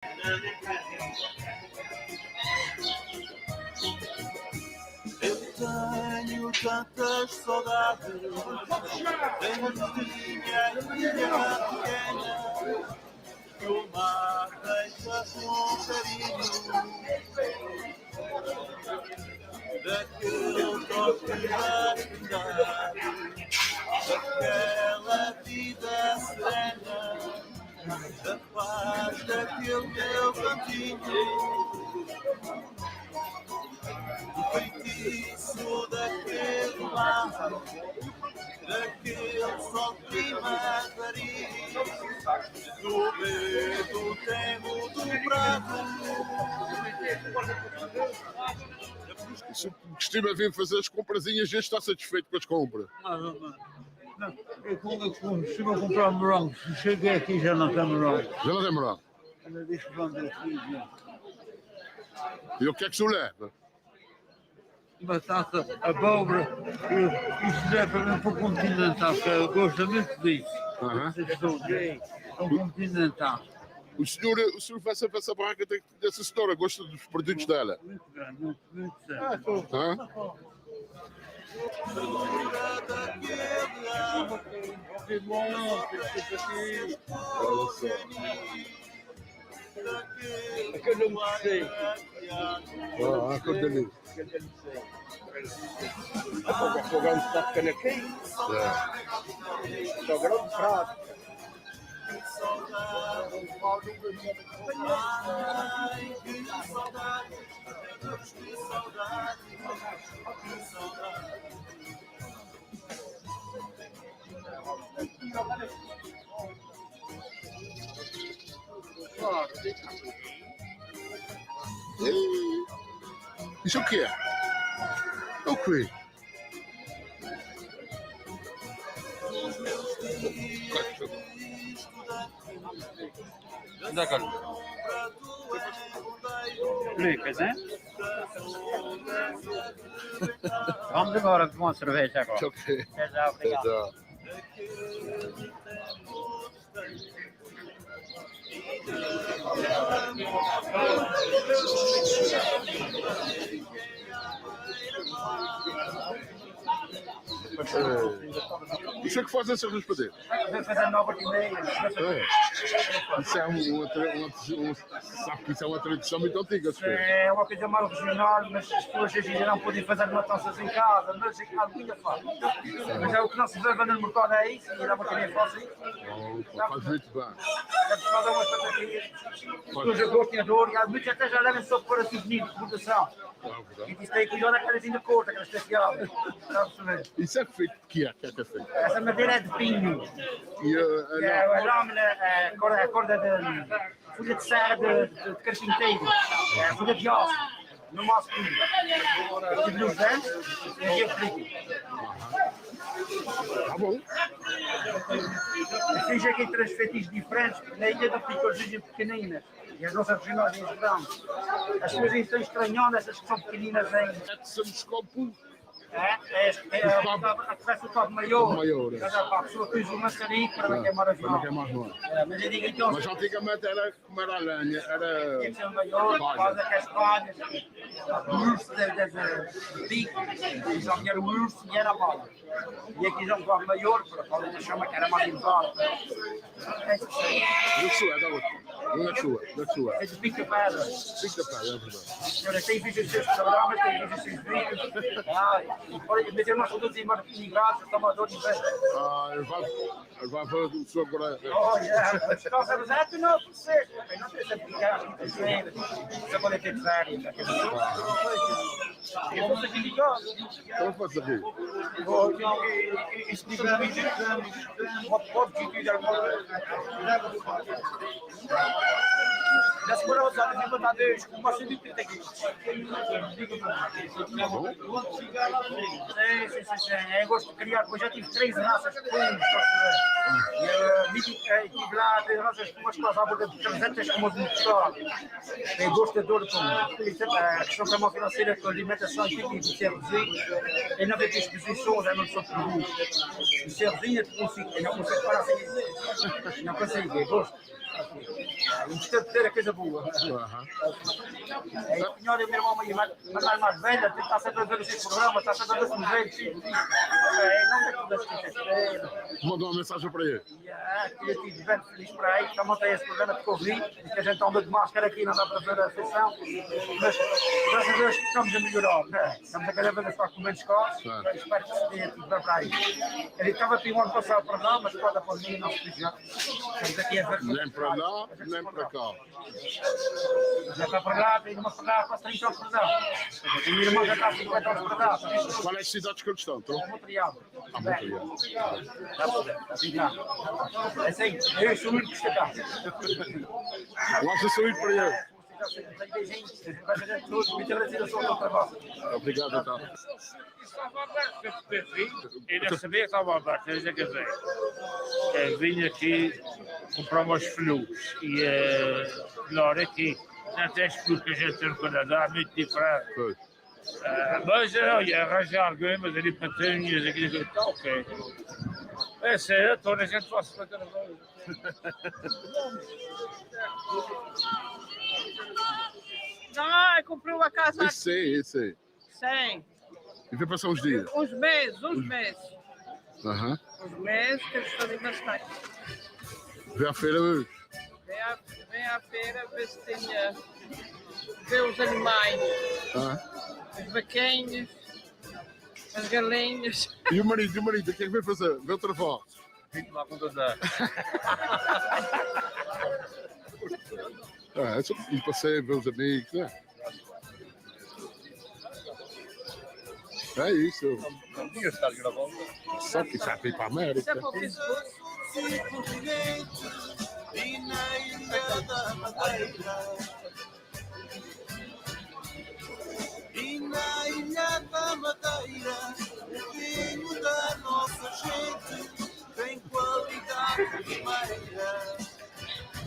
Eu tenho tantas saudades da minha ilha pequena, que o mar deixa com carinho daquele toque de andar, daquela vida serena, da paz daquele teu cantinho. O feitiço daquele mar, daquele sol primaverio, do medo temo do bravo. Se costuma vir fazer as comprazinhas, já está satisfeito com as compras? Não, eu costumo comprar morangos. Cheguei aqui já não tem morango. Já não tem morango? Ela disse que vão aqui. E o que é que se leva? Batata, abóbora, isso leva-me para o continental, que eu gosto muito disso. É um continental. O senhor vai sempre essa barraca dessa senhora, gosta dos produtos dela? Muito bem, muito certo. É que eu não gostei. Que delícia. Jogar um saco de canaquinho. Jogar um prato. Ai, que saudade, que saudade, que saudade. Isso o que é? O que? Anda, cara. Explica, né? Vamos embora com uma cerveja agora. Ok. Até já, obrigado. Isso é que faz essas raspadeiras? Vai fazer 9h30. Isso é sabe que isso é uma tradição muito antiga. É uma coisa mais regional, mas as pessoas hoje já não podem fazer matanças em casa, mas em casa ainda faz. Mas é o que não se vê no mercado, é isso, e dá uma carinha fácil. Faz muito bem. Deve fazer umas batatinhas, pessoas a gosto e a dor, e muitos até já levem só para souvenir de produção. E isso tem que cuidar daquelas ainda curtas, aquelas especiais. Isso é feito de que é? Que é que é feito? Essa madeira é de pinho. E A lâmina, a corda de folha de serra de carpinteiro, a folha de osso, no nosso pinho. Eu tive nos dentes e aqui eu explico. Tá bom. Assim já aqui três feitiços diferentes, na ilha do Pico as pequeninas. E as nossas regionais em grandes. As coisas estão estranhando, essas que são pequeninas em. Somos como Atravessa o cabo maior. A pessoa que usa o maçarico para que é maravilhoso. Mas eu digo então. Mas antigamente era como era a lenha, era. Tinha que ser maior, faz aquelas palhas, o urso de bico, eles já tinham o urso e era a palha. E aqui já um cabo maior, para a palha chama que era mais elevada. Da sua, da outra. Não é sua, da sua. É de bico de pedra. Bico de pedra, é verdade. Olha, tem vídeos dos seus programas, tem vídeos dos seus vídeos. Mas eu não sou dos imigrados, eu sou de inveja. Ele vai falar do seu agora. Olha, as calças é tu não você. Não tem que aplicar, não tem que ser. Você pode ter vários. Eu vou ser ligado. Como faz aqui? Este tipo de vídeo, pode que eu já se foram usar as verdadeiras com uma série de técnicas. Sim. Eu gosto de criar, eu já tive 3 raças de punhos, tive lá 3 raças de punhos que passavam de 300 como de mostrar. Eu gosto de dor de punho. A questão da mão financeira com a alimentação e tudo isso é reduzido. Eu não vejo exposições, eu não sou produto. Isso é reduzido, eu não consigo parar sem isso. Não consigo, eu gosto. Gostei de ter a coisa boa. Aham. É melhor o meu irmão mais velha, está sempre a ver os seus programas, está sempre a ver os velhos. Não tem todas as quintas-feiras. Mandou uma mensagem para ele. Queria te dizer feliz por aí, que montei esse programa de Covid, e que a gente anda de máscara aqui, não dá para ver a sessão. Mas graças a Deus estamos a melhorar. Estamos a cada vez a ficar com menos casos. Espero que se tenha tudo para aí. Ele estava aqui o ano passado para lá, mas depois da pandemia não se fez já. Estamos aqui a ver. Nem para lá, nem para cá. Já está para lá, tem uma para lá, quase 30 anos para lá. A minha irmã já está a 50 anos para lá. Qual é as cidades que eles estão? É Montreal. Montreal. É assim, eu sou muito destacado. Laat ze zoiets para ele. Obrigado, então. Eu não sabia que estava aberto, é isso que eu sei. Vim aqui comprar umas flores e melhor aqui não tem as flores que a gente tem no Canadá, muito diferente. Pois. Mas olha, arranjar alguém, mas ali patinhas, aqui, está ok. É sério, toda a gente faz para cada coisa. Não, eu comprei uma casa aqui. Esse aí. Sim. E vai passar uns dias? Uns meses. Aham. Uns meses que eles fazem bastante. Vê a feira hoje. Vem à feira ver se tem. Ver os animais. As vaquinhas. As galinhas. E o marido, o que é que vai fazer? Vê outra foto. Fico lá com toda. É só um passeio, ver os amigos, né? É isso. Só que já foi para a América. Isso é para o Facebook. E na ilha da Madeira. E na ilha da Madeira, o vinho da nossa gente tem qualidade primeira.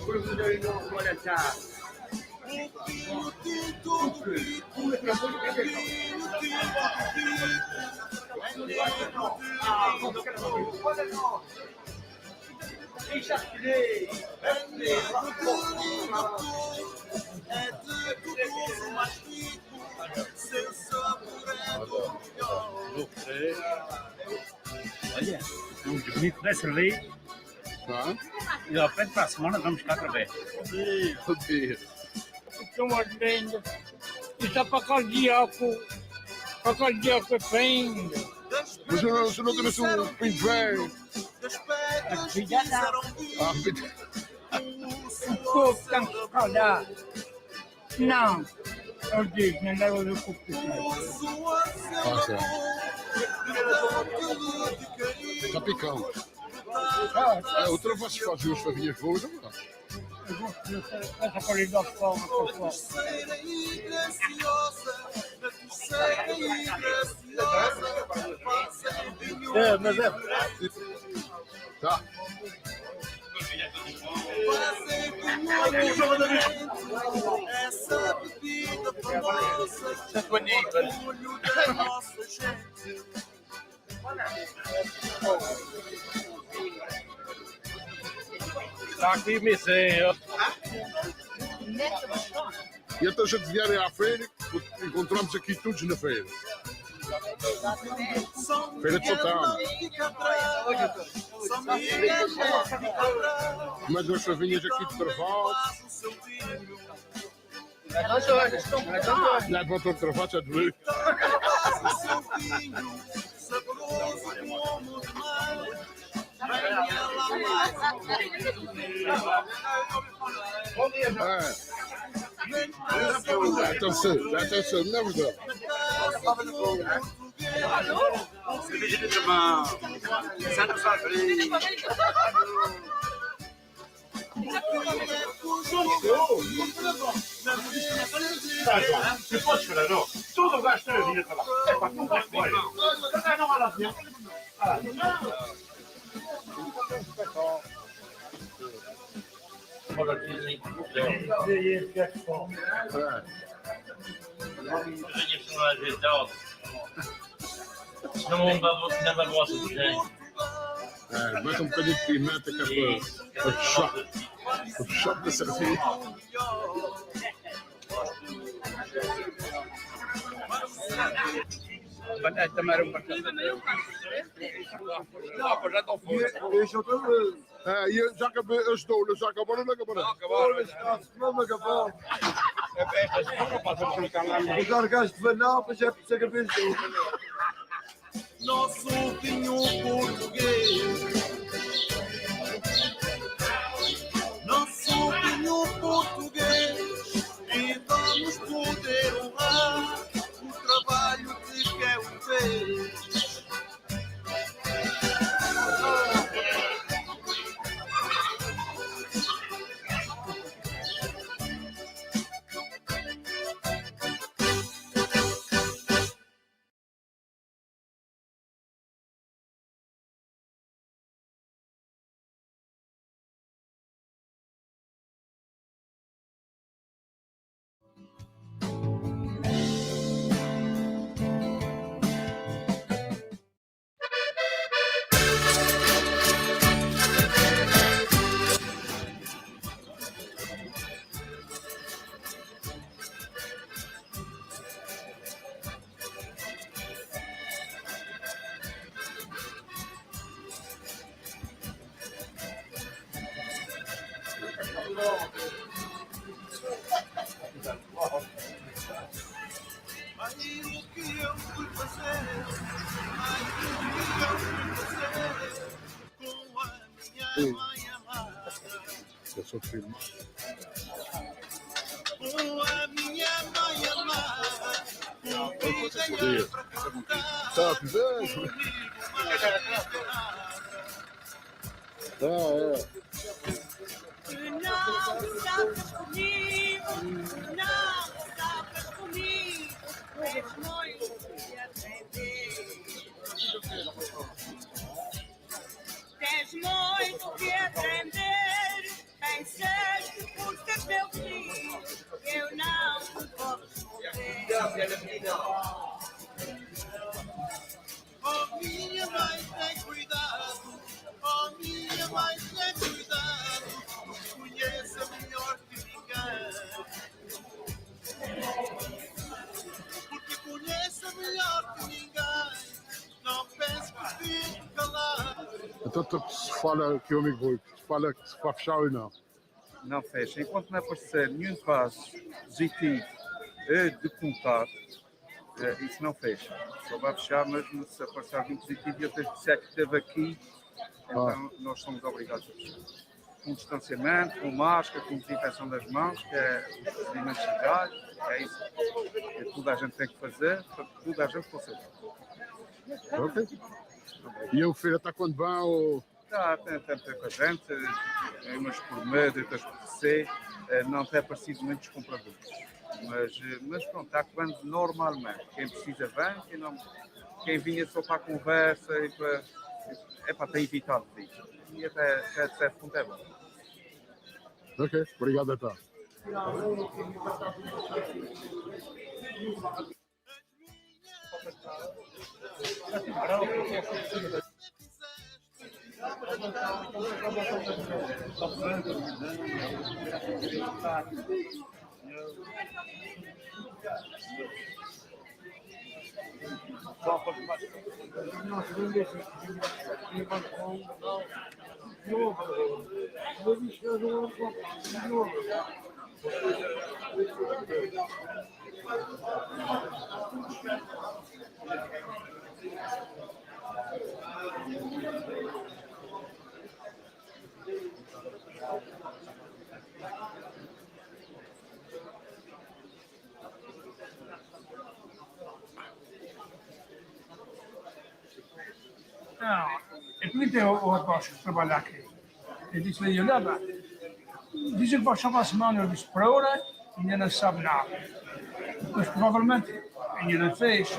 O vinho tinto do Pico, o vinho tinto do Pico, é negro é de tudo mais rico, seu sabor é do melhor. Olha, um bonito desse ali. E ao pé para a semana vamos cá outra vez. Bom dia. São umas lindas. E está para cardíaco. Para cardíaco é bem. Mas você não trouxe um pinto velho? Aqui já dá. O corpo tem que escaldar. Não. Eu digo, não leva o corpo de Está picando. Outra vez fazia uns favinhas boas, não é? essa qualidade de forma por fora. Mas é. Tá. Essa bebida famosa, orgulho da nossa gente. Está aqui, me sei. E então, se vierem à feira, encontramos aqui todos na feira. Feira de Santana. Mas as favinhas aqui de Carvalho. Não é para o Carvalho, já de ver. Atenção, não é verdade? Cerveja de irmão. Santa Fabrício. Você pode esperar, não? Tudo gasta a vida, tá lá. É para não vai embora. Não vai lá dentro. Não dá gosto de gente. Mete um bocadinho de pimenta que é para choque. O shop da cerveja. Também um E já acabou, eu estou, já acabaram, não acabaram? Não acabou. Os orgãos de Vanal, mas é por ser cabeça. Nosso vinho português. Nosso vinho português. E vamos poder honrar o trabalho de quem o fez. Aquilo que eu fui fazer, aquilo que eu fui fazer, com a minha mãe amada, Eu sou filho. com a minha mãe amada, convidei-a para cantar, Tá, fizemos. comigo mais esperada. Não estavas comigo, não estavas comigo, tens muito que aprender. Tens muito que aprender, pensaste por ser meu filho, eu não te vou responder. Oh, minha mãe, tem cuidado, oh, minha mãe, tem cuidado, conheça melhor que ninguém. Porque conheça melhor que ninguém, não pense que fique calado. Então se fala que o amigo Rui, se fala que se vai fechar ou não? Não fecha. Enquanto não aparecer nenhum caso positivo de contato, isso não fecha. Só vai fechar mesmo se aparecer alguém positivo e eu tenho que dizer que esteve aqui, então nós somos obrigados a fechar. Com distanciamento, com máscara, com desinfecção das mãos, que é os procedimentos legais, é isso que toda a gente tem que fazer para que toda a gente possa ver. Ok. E a feira está quando vai ou... Tem pouca gente, mas por medo de acontecer, não tem aparecido muitos compradores. Mas pronto, está correndo normalmente. Quem precisa vem, quem vinha só para a conversa e para ter evitado isso. E até certo ponto é bom. Ok, obrigado então. Não, eu perguntei ao rapaz que trabalha aqui. Ele disse-lhe, olha, dizem que vai chamar a semana. Eu disse, para agora ainda não se sabe nada. Mas provavelmente ainda não fez.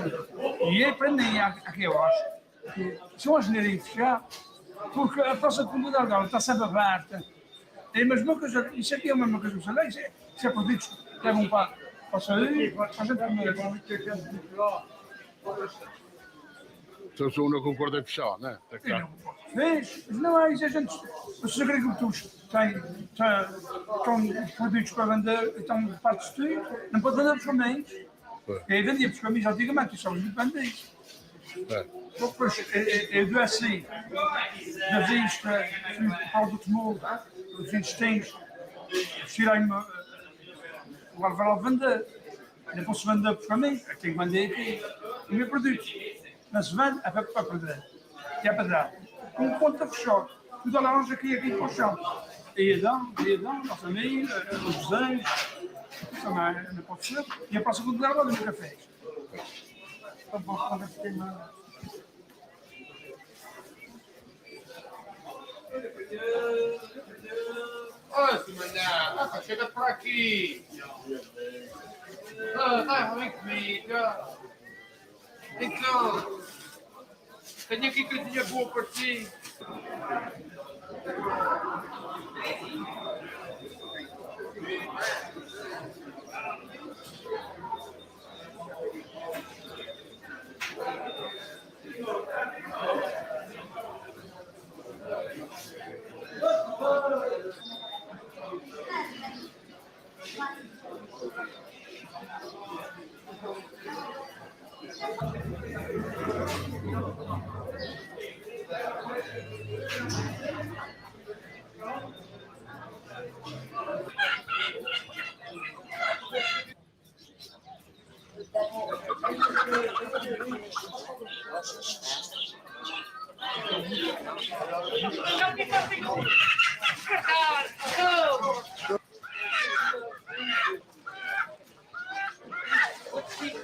E ele para mim, aqui eu acho, que são as neiras fechar, porque a praça de comunidade dela está sempre aberta. É a mesma coisa, isso aqui é a mesma coisa que você lê, isso é produtos que levam para sair, para a gente comer. Então sou não concordo em fechar, né? Tá E claro. não fez. Não é isso, a gente. Os agricultores têm os produtos para vender, estão de parte de tudo, não pode vender os caminhos. E aí vendia os caminhos antigamente, e só os independentes. Depois eu dou assim, das iscas, para o tumor, os intestinos, tirei-me o alvará de vender. Não posso vender por caminho, é que tenho que vender aqui. O meu produto. Não se vende, é para perder. E é para dar. Um ponto a fechar. Tudo a laranja aqui para o chão. Ia dar, nossa amiga, os desenhos. Também não pode ser. E a próxima de leva nunca fez. Então, quando fiquei mal. Olha, Simandá, chega por aqui. Vem comigo. Então, tenho aqui coisinha boa para ti.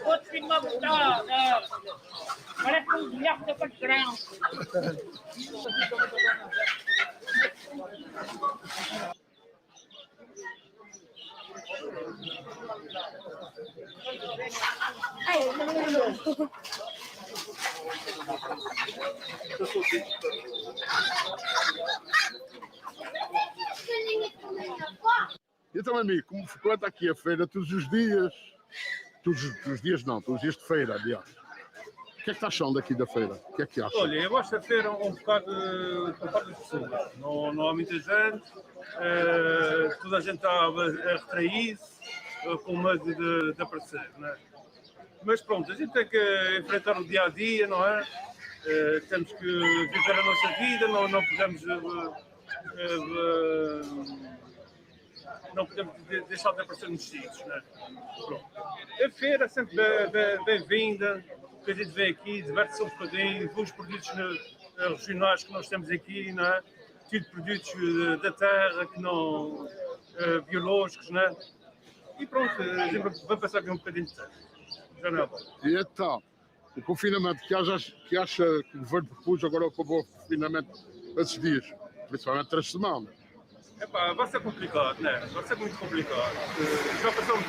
Outro filho uma botada. Parece um bilhete de patrão. Então, amigo, como frequenta aqui a feira todos os dias, todos os dias não, todos os dias de feira, aliás. O que é que está achando aqui da feira? O que é que acha? Olha, eu gosto da feira um bocado de pessoas. Não há muita gente, toda a gente está a retrair-se, com medo de aparecer, não é? Mas pronto, a gente tem que enfrentar o dia a dia, não é? Temos que viver a nossa vida, não podemos. Não podemos deixar de aparecer nos sítios, não é? Pronto. A feira é sempre bem-vinda, porque a gente vem aqui, diverte-se um bocadinho, vê os produtos regionais que nós temos aqui, não é? Tudo produtos da terra, que não biológicos, não é? E pronto, a gente vai passar aqui um bocadinho de tempo. Já não é bom. E então, o confinamento que acha que o governo propôs agora acabou o confinamento esses dias, principalmente 3 semanas. Epá, vai ser complicado, né? Vai ser muito complicado. Já passamos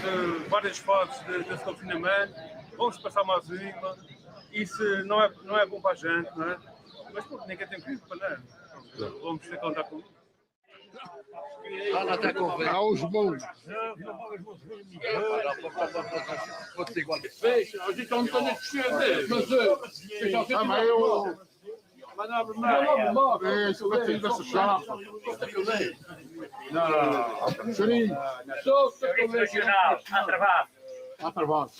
várias fases desse confinamento, vamos passar mais uma. Isso não é bom para a gente, não é? Mas pronto, ninguém tem culpa, né? Vamos ter que contar com isso. Há os bons. Pode ser igual. Fecha, a gente não está nem descendo. Mas eu... Isso vai ter dessa chapa. Não. Chorinho. Regional, a travar. Está travado.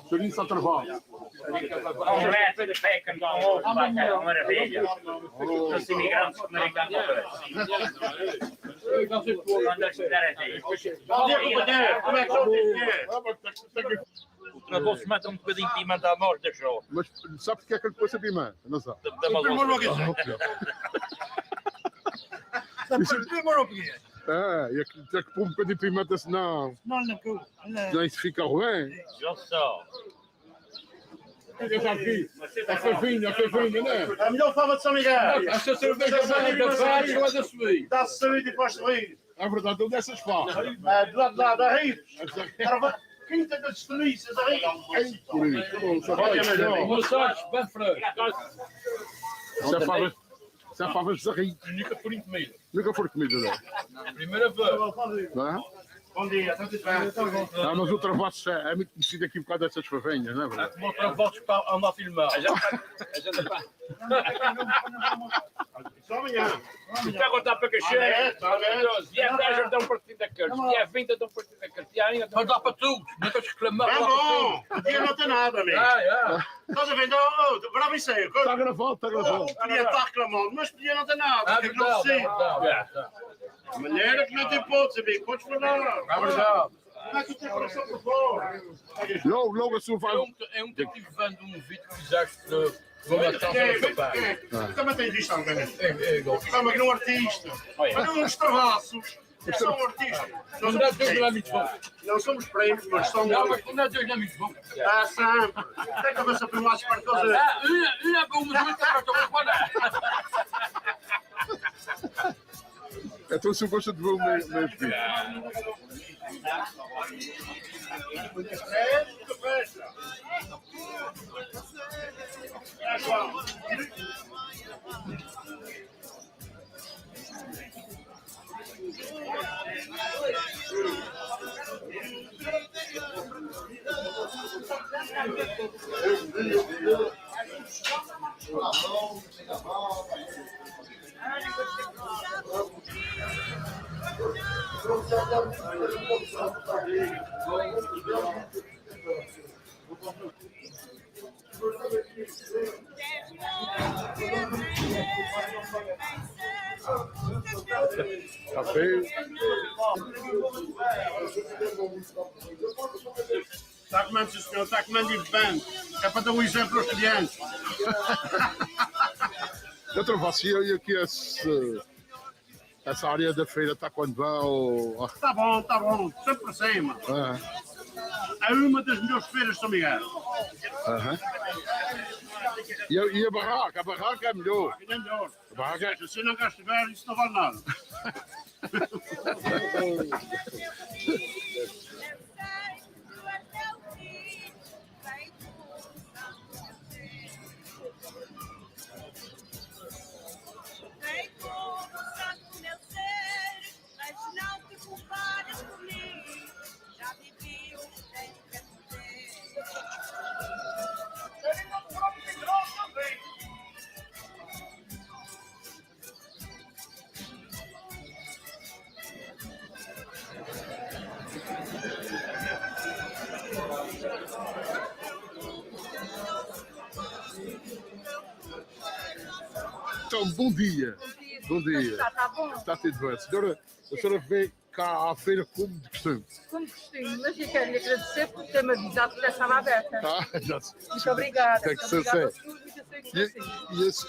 Chorinho está travado. Um reto de peca com ovo, vai ser uma maravilha. Os imigrantes americanos. Quando eles fizeram assim. Como é que são? Para você mata um bocadinho de pimenta à morte, show. Mas sabe porque é que ele pôs a pimenta? Não sabe. Demorou o quê? E aqui tem que pôr um bocadinho de pimenta, senão isso fica ruim. Eu só. Eu já vi. É fervinho, né? A melhor fava de São Miguel. Essa cerveja é da subir. Dá-se saúde e faz rir. É verdade, eu dessas favas. Do lado de lá, da rir. Quinta das delícias, a rir. Bem fresco. Se é favas de rir. Nunca foram comidas. Nunca foram comidas, não? Primeira vez. Não é? Bom dia, está tudo bem? Ah, mas o Travassos é muito conhecido aqui por causa dessas favenhas, não é verdade? O Travassos está a andar a filmar. Só amanhã. Está a contar para cachê. Dia 10 dão um partido da carta. Dia 20 dão um partido da carta. Dia 1 Mas dá para tudo. Não tens que reclamar. É bom. O dia não tem nada, amigo. Estás a ver? Bravo e sério. Está gravado, está gravado. Podia estar reclamando, mas podia não ter nada. Porque não precisa. De maneira que não tem hipótese, amigo. Podes falar. É verdade. Como é que o teu coração por fora? Logo a sua vai. É um que eu tive vendo um vídeo que fizeste de Natal para o seu pai. Também tem visto alguém. É igual. Mas não artista. Mas não uns travassos. São artistas. Não somos prémios, mas somos. Não, mas não é Deus, não é muito bom. Ah, sempre. Tem que haver sempre mais para coisa. E é como muito para tomar. Então se eu gosto de ver o meu vídeo. Café. Está comendo, sim, senhor, está comendo e bebendo. É para dar um exemplo aos clientes. Eu Travassos e aqui essa área da feira está quando vão. Está bom, sempre para cima. É uma das melhores feiras de São Miguel. E a barraca? A barraca é melhor. É melhor. A barraca é... Se você não cá estiver, isso não vale nada. Vem conversar com meu ser, mas não te compares comigo. Já vivi o que tenho que dizer. Então, bom dia. Bom dia. Está bom? Está tudo bem. A senhora vem cá à feira como de costume. Como costume, mas eu quero lhe agradecer por ter-me avisado que já estava aberta. Já. Muito obrigada. Tem que ser Obrigada sério. por tudo que eu sei que vocês.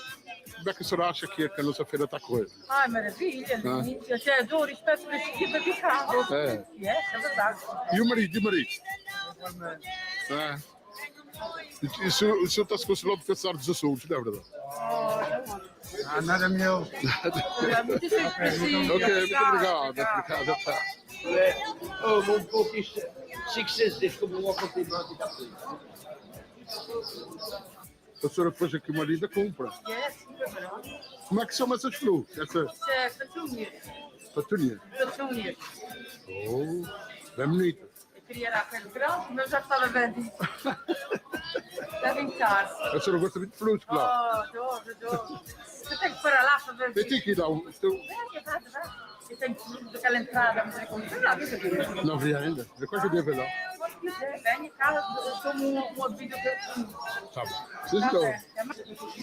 Como é que a senhora acha que a nossa feira está a correr? Ai, maravilha. Eu até adoro e espero por este dia para ficar. É verdade. E o marido? E o senhor está-se consolado por pensar dos assuntos, não é verdade? Nada meu. Muito difícil. Ok, muito obrigado. Um pouco isto, 5, 6 dias, como não continuar a ficar feliz. A senhora depois aqui uma linda compra. Como é que são essas flores? Isso é petúnia. Petúnia? Petúnia. Oh, bem bonita. Eu queria dar aquele grão, mas já estava vendido. Devem estar. A senhora gosta muito de flores, claro. Adoro. Eu tenho que parar lá para ver. Tem que ir lá. Eu tenho que ir daquela entrada, não sei como. Não vi ainda. Depois eu devo ir lá. Quando quiser, vem em casa, eu tomo uma bebida que eu tomo. Tá bom. Sim, então.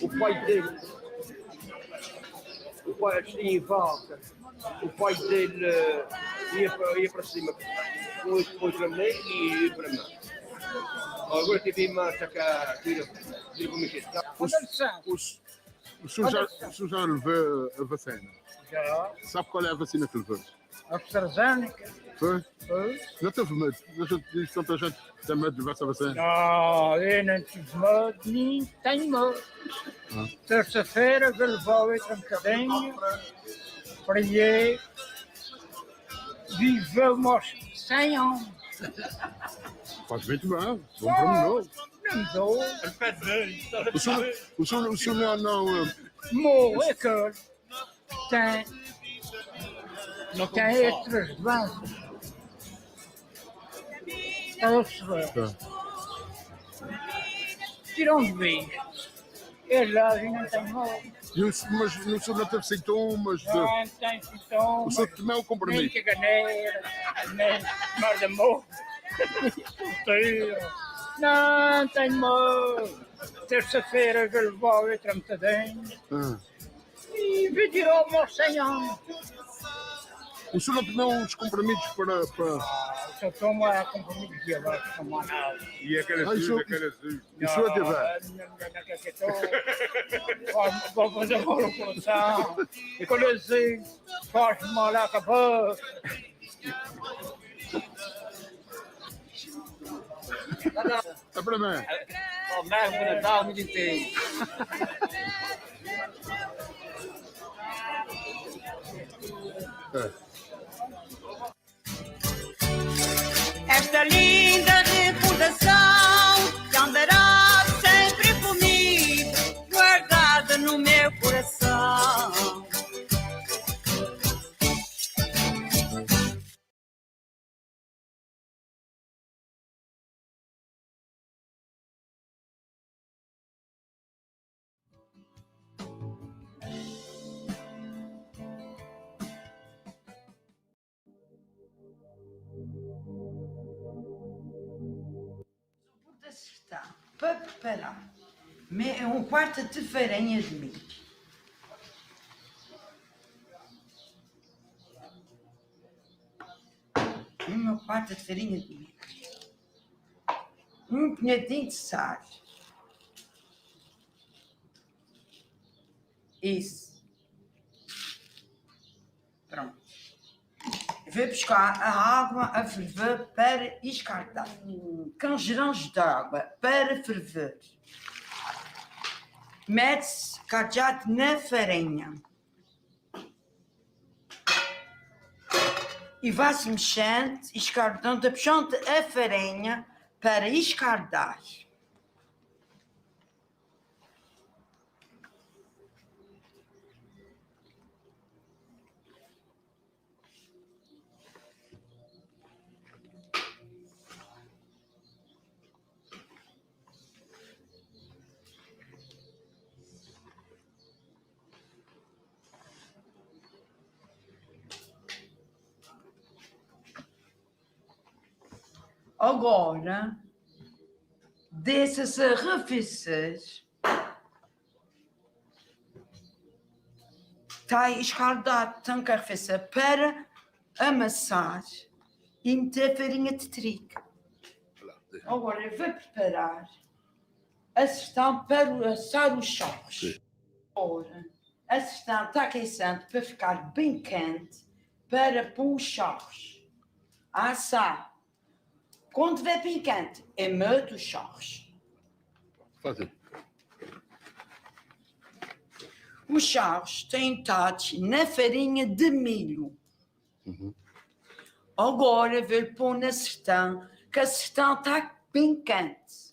O pai dele, tinha em volta, o pai dele ia para cima com outra mulher e ia para mim. Agora tive em marcha cá, tira para mexer. O senhor já levou a vacina? Já. Sabe qual é a vacina que levou? A AstraZeneca. Foi? Já teve medo? A gente diz tanta gente que tem medo de levar essa vacina. Não, eu não tive medo, nem tenho medo. Terça-feira vou levar outra bocadinho. Preguei. Vivemos aos 100 anos. Faz muito bem. Bom para mim, não. Não dou. O senhor não... Morro, é que tem outras doenças. Ela percebeu. Tirou um vinho. Eu já não tenho mal. Mas o senhor não teve sintomas? Não tem sintomas. O senhor tomou o comprimido? Nem caganeira, nem mar-de-morro. Não tenho mal. Terça-feira eu levar o trametadinho. E vi tirar o meu 100 anos. O senhor não tomou uns comprimidos para... Só toma comprimidos de agora, não toma nada. E aquelas azul. O senhor tiver? Vou fazer uma recuperação. E quando eu digo, faz mal à cabeça. É para mim. O mesmo que Natal, muito inteiro. Esta linda reputação que andará sempre comigo, guardada no meu coração. Está para preparar um quarto de farinha de milho. Uma quarta de farinha de milho. Um punhadinho de sal. Isso. Pronto. Vou buscar a água a ferver para escaldar. Com grãos de água para ferver. Mete-se cadeado na farinha. E vai-se mexendo, escaldando, puxando a farinha para escaldar. Agora, deixa-se arrefecer. Está escaldado, tem que arrefecer para amassar e meter a farinha de trigo. Agora eu vou preparar a sessão para assar os charros. Agora, a sessão está aquecendo para ficar bem quente para pôr os charros a assar. Quando estiver bem quente, mete os charros. Fazem. Os charros têm tados na farinha de milho. Agora vou pôr na sertão, que a sertão está bem quente.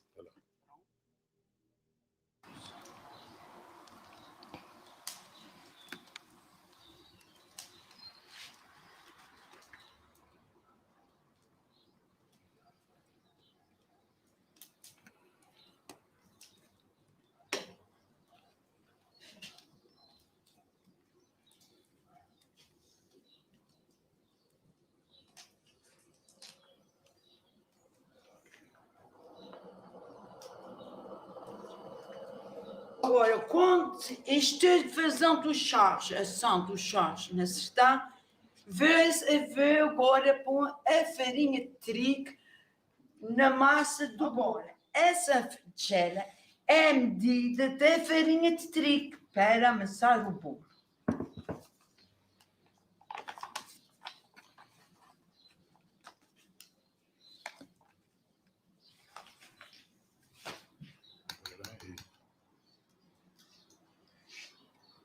Agora, quando estou fazendo os charros, assando os charros na sertão, vou agora pôr a farinha de trigo na massa do bolo. Essa tigela é a medida da farinha de trigo para amassar o bolo.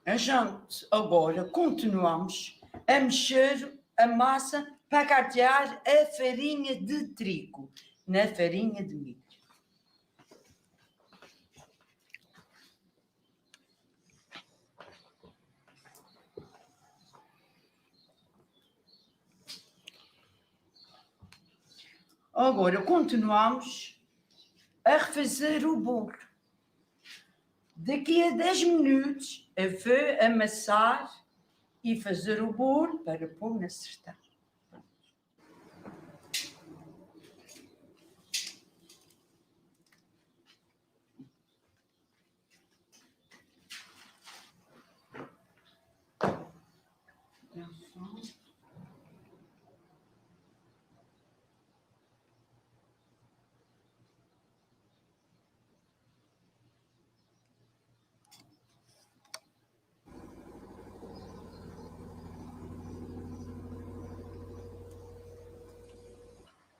A gente agora continuamos a mexer a massa para catear a farinha de trigo na farinha de milho. Agora continuamos a refazer o bolo. Daqui a 10 minutos eu vou amassar e fazer o bolo para pôr na sertão.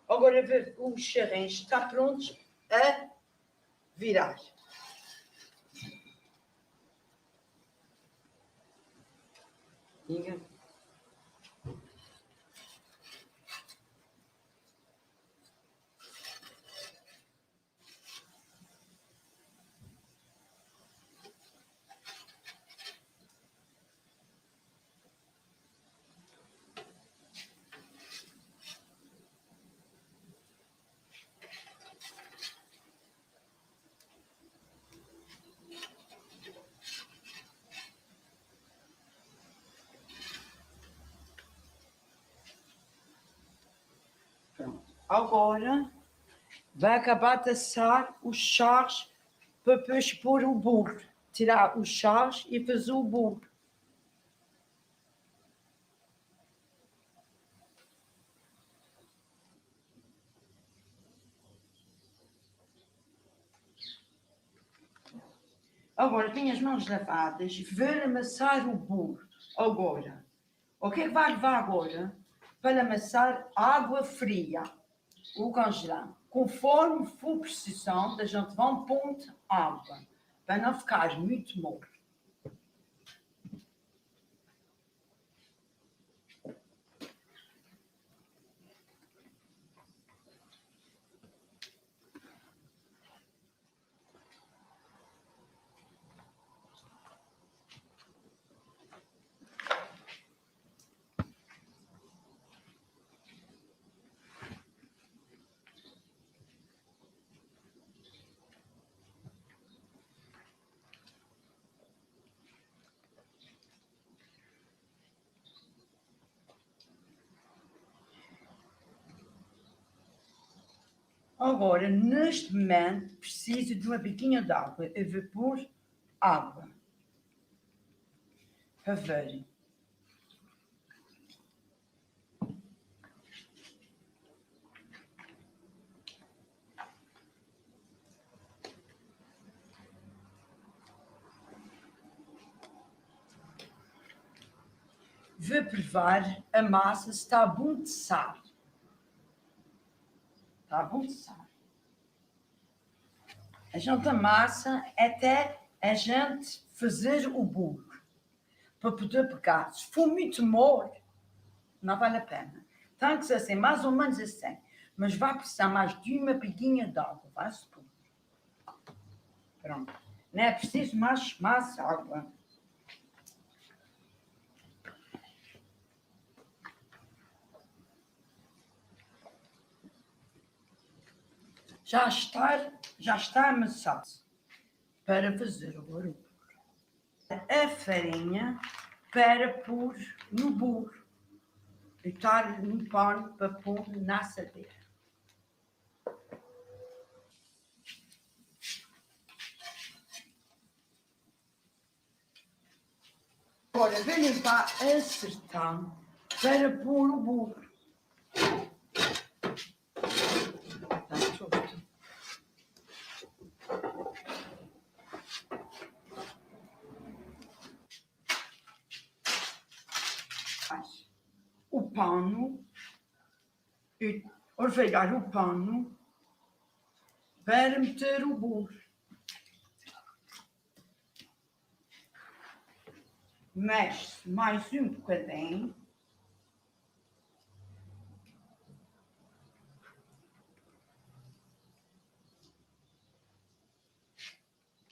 Agora o charém está pronto a virar. Agora vai acabar de assar os charros para depois pôr o bolo. Tirar os charros e fazer o bolo. Agora tenho as mãos lavadas, vou amassar o bolo. Agora, o que é que vai levar agora? Para amassar água fria, o congelante. Conforme for precisando, a gente vai pondo água, para não ficar muito mole. Agora, neste momento, preciso de uma biquinha de água. Eu vou pôr água. Para verem. Vou provar a massa se está bom de sal. Está bom de sal. A gente amassa até a gente fazer o bolo. Para poder pegar. Se for muito mole, não vale a pena. Tem que ser assim, mais ou menos assim. Mas vai precisar mais de uma piguinha de água. Vai-se pôr. Pronto. Não é preciso mais água. Já está amassado para fazer o bolo. A farinha para pôr no bolo. E estar no pano para pôr na assadeira. Agora vou limpar a sertão para pôr o bolo. O pano, e orvalhar o pano para meter o bolo. Mexe mais um bocadinho.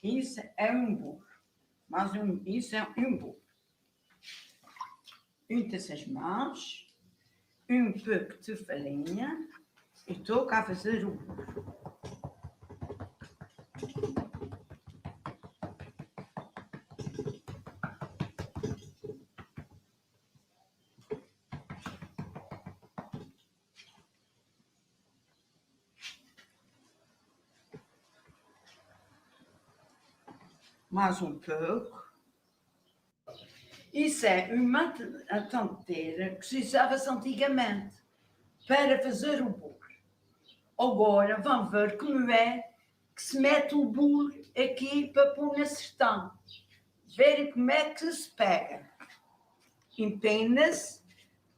Isso é um bolo. Isso é um bolo. Unta-se as mãos, um pouco de farinha E estou cá a fazer o bolo. Mais um pouco. Isso é uma tonteira que se usava-se antigamente para fazer o bolo. Agora vamos ver como é que se mete o bolo aqui para pôr na sertão. Verem como é que se pega. Empena-se,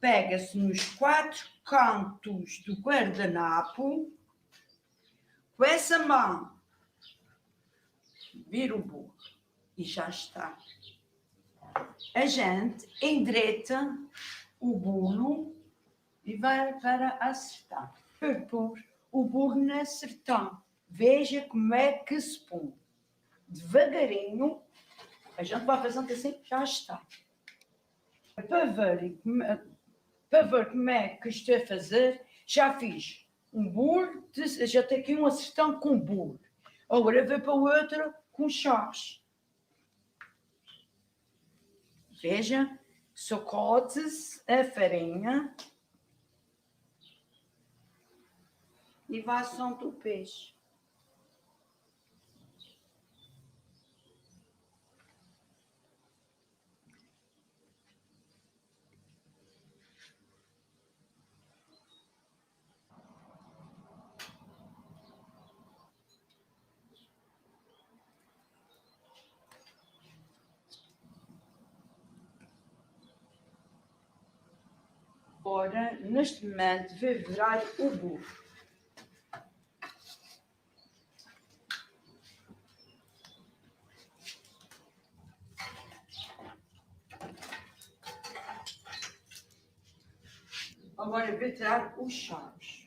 pega-se nos 4 cantos do guardanapo, com essa mão, vira o bolo e já está. A gente endireita o bolo e vai para a sertão. Para pôr o bolo na sertão. Veja como é que se põe. Devagarinho, a gente vai fazendo assim, já está. Para ver como é que estou a fazer, já fiz um bolo, já tenho aqui uma sertão com bolo. Agora vou para outra com chás. Veja, sacode-se a farinha e vai assando o peixe. Agora, neste momento, vou virar o bolo. Agora vou tirar os chás.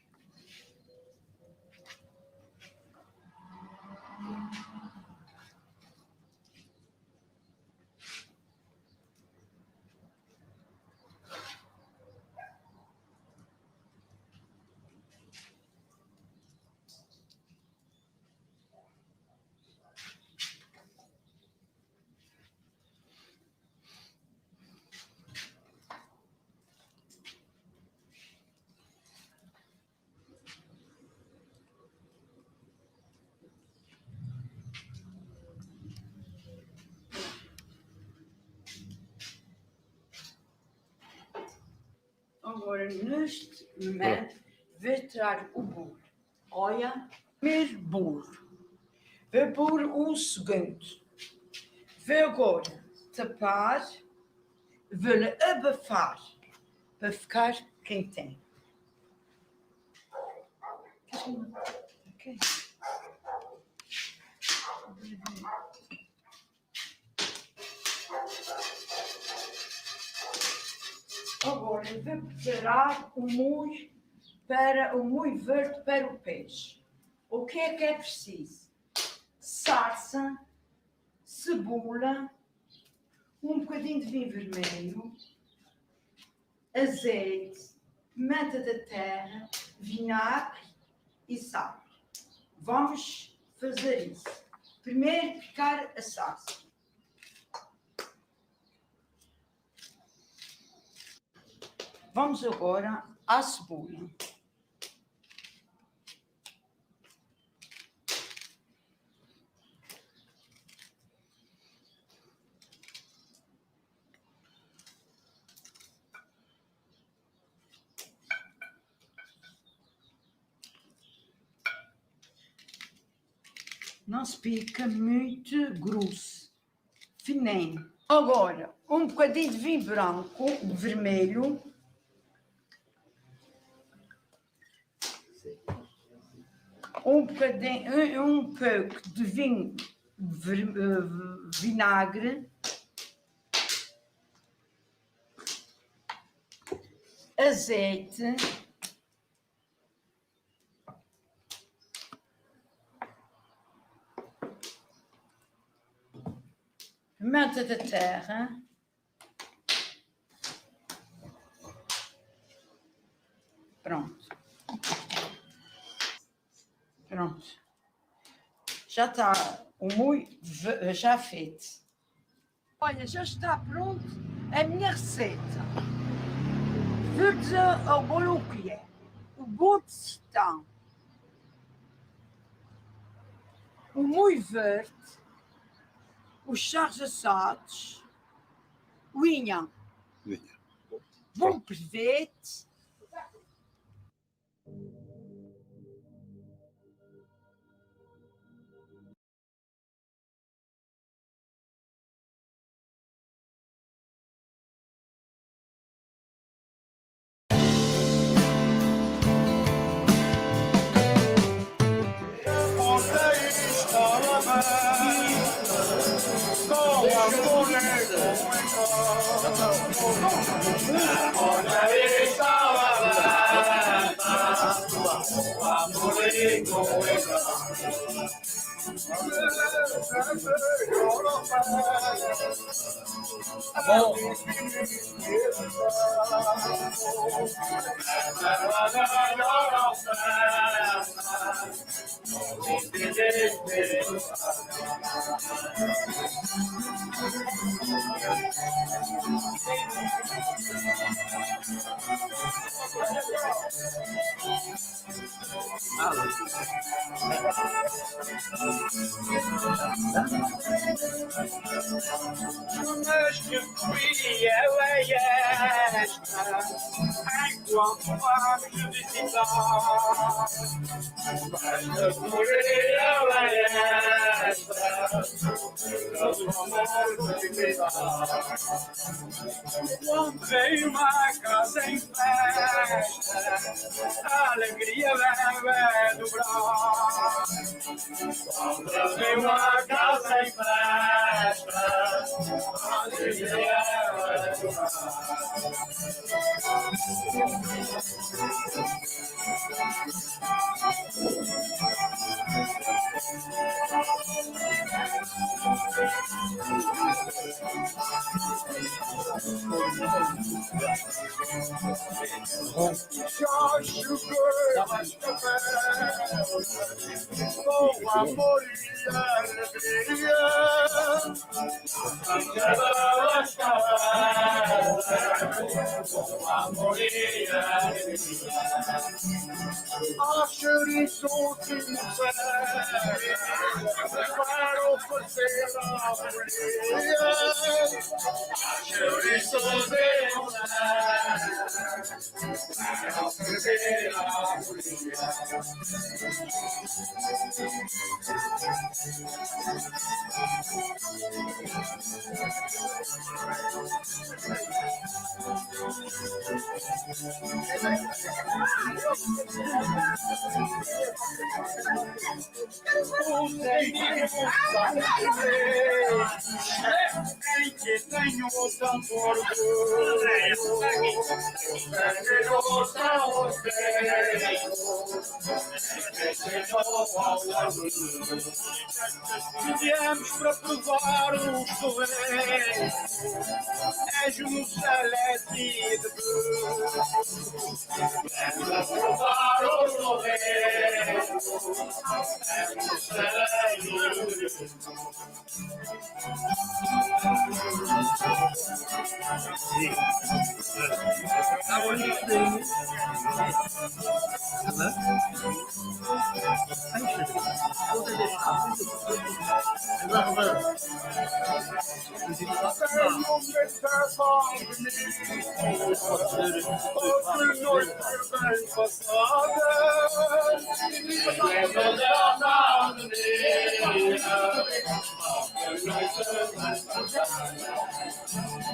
Agora, neste momento, vou tirar o bolo. Olha, primeiro bolo. Vou pôr o segundo. Vou agora tapar, vou-lhe abafar para ficar quentinho. Ok. Agora vou preparar o molho verde para o peixe. O que é preciso? Salsa, cebola, um bocadinho de vinho vermelho, azeite, pimenta da terra, vinagre e sal. Vamos fazer isso. Primeiro picar a salsa. Vamos agora à cebola. Não se pica muito grosso, fininho. Agora, um bocadinho de vinho branco, vermelho. Um pouco de vinho, vinagre. Azeite. Pimenta da terra. Pronto. Pronto. Já está o molho já feito. Olha, já está pronto a minha receita. Verde ao bolo o que é? O bolo de sertão. O molho verde. Os charros assados. Linha. Bom prevete. Mas que fui ela é esta, enquanto há de visitar. Mas que fui ela é esta, todo amor de cuidar. Quando veio uma casa em festa, a alegria deve dobrar. Quando veio uma casa em festa, a alegria deve dobrar. Já chegou mais café, com amor e alegria. As com amor e alegria. A chouriço que me serve para oferecer a folia. A chouriço de me serve para oferecer a folia. Em que tenho tanto orgulho, viemos para provar os sorrisos, és no celeste de Deus. Viemos para provar os sorrisos, és no celeste de Deus.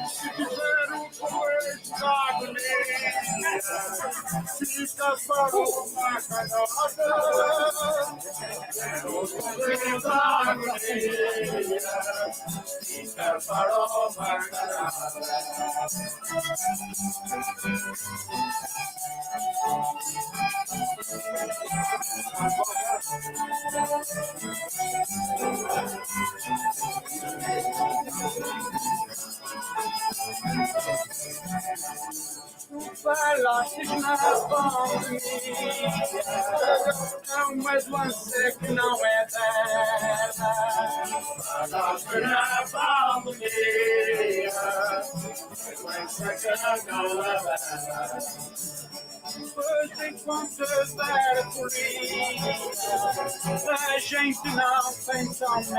Se tiver coelho da agonia, fica para uma canada. O coelho da agonia, fica para uma canada. Tu falaste na pandemia, não mas lancei que não é dela. Na palmeira, lança que não é dela. Pois enquanto der polícia, a gente não pensa nela.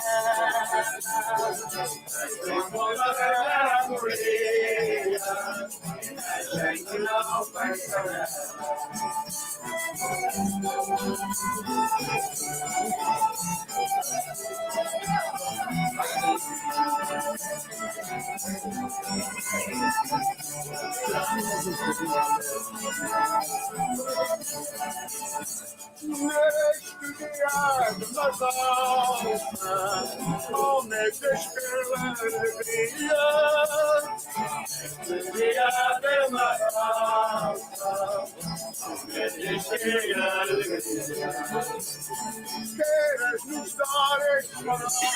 Enquanto der polícia, a gente não pensa nela. Neste dia de Natal, como é desespero alegria. Neste dia de Natal, como é desespero alegria. Queiras nos dar esperança,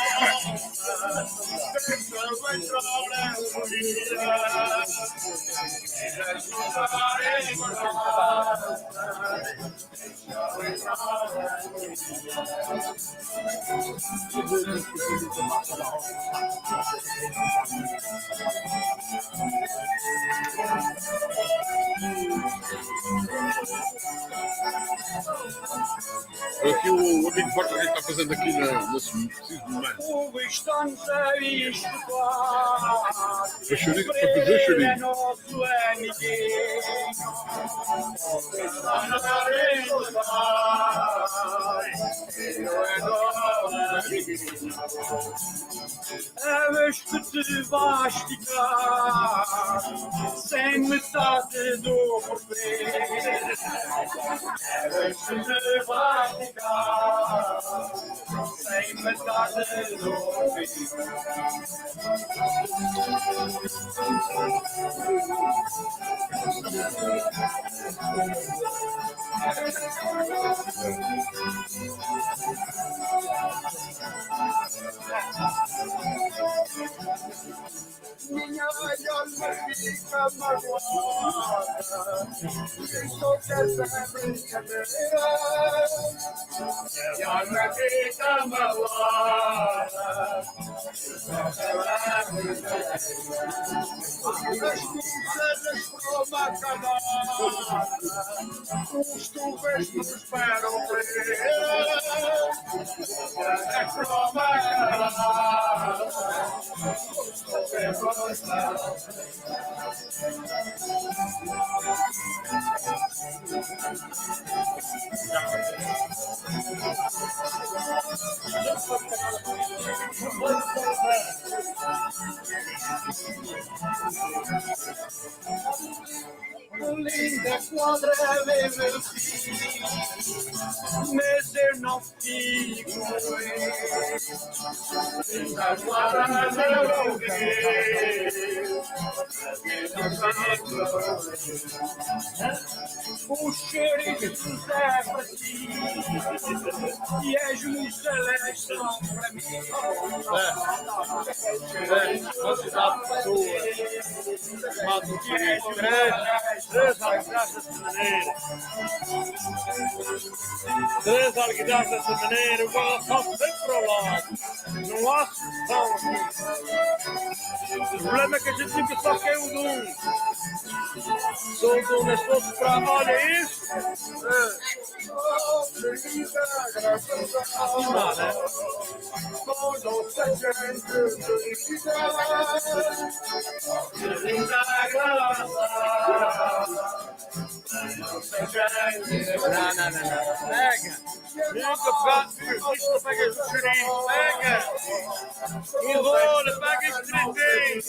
deixa-me entrar em alegria. Queiras nos dar esperança. Aqui o amigo Forte está fazendo aqui nesse preciso momento. O estamos a estudar. Para fazer chorinho. É nosso amiguinho. Estamos a estudar. É vez que te vais ficar sem metade do porvir. É vez que te vais ficar sem metade do porvir. Minha alma fica magoada, estou dessa brincadeira. Minha alma fica magoada, as cruzeiras provocadas, os tubos nos esperam ver. É provocada. Linda quadra vive assim, mas eu não fico. Linda quadra vive o xerife é para ti e és um celeste para mim. Uma cidade sua, chamado três alquidados dessa maneira. Três alquidados dessa maneira, o guarda-sol sempre ao lado. Não há solução aqui. O problema é que a gente fica só que é um de um. Sou de um, estou para olha isso. Não, né? Não. Pega. Nunca pega esse cheirinho. Pega. Enrola, pega esse cheirinho.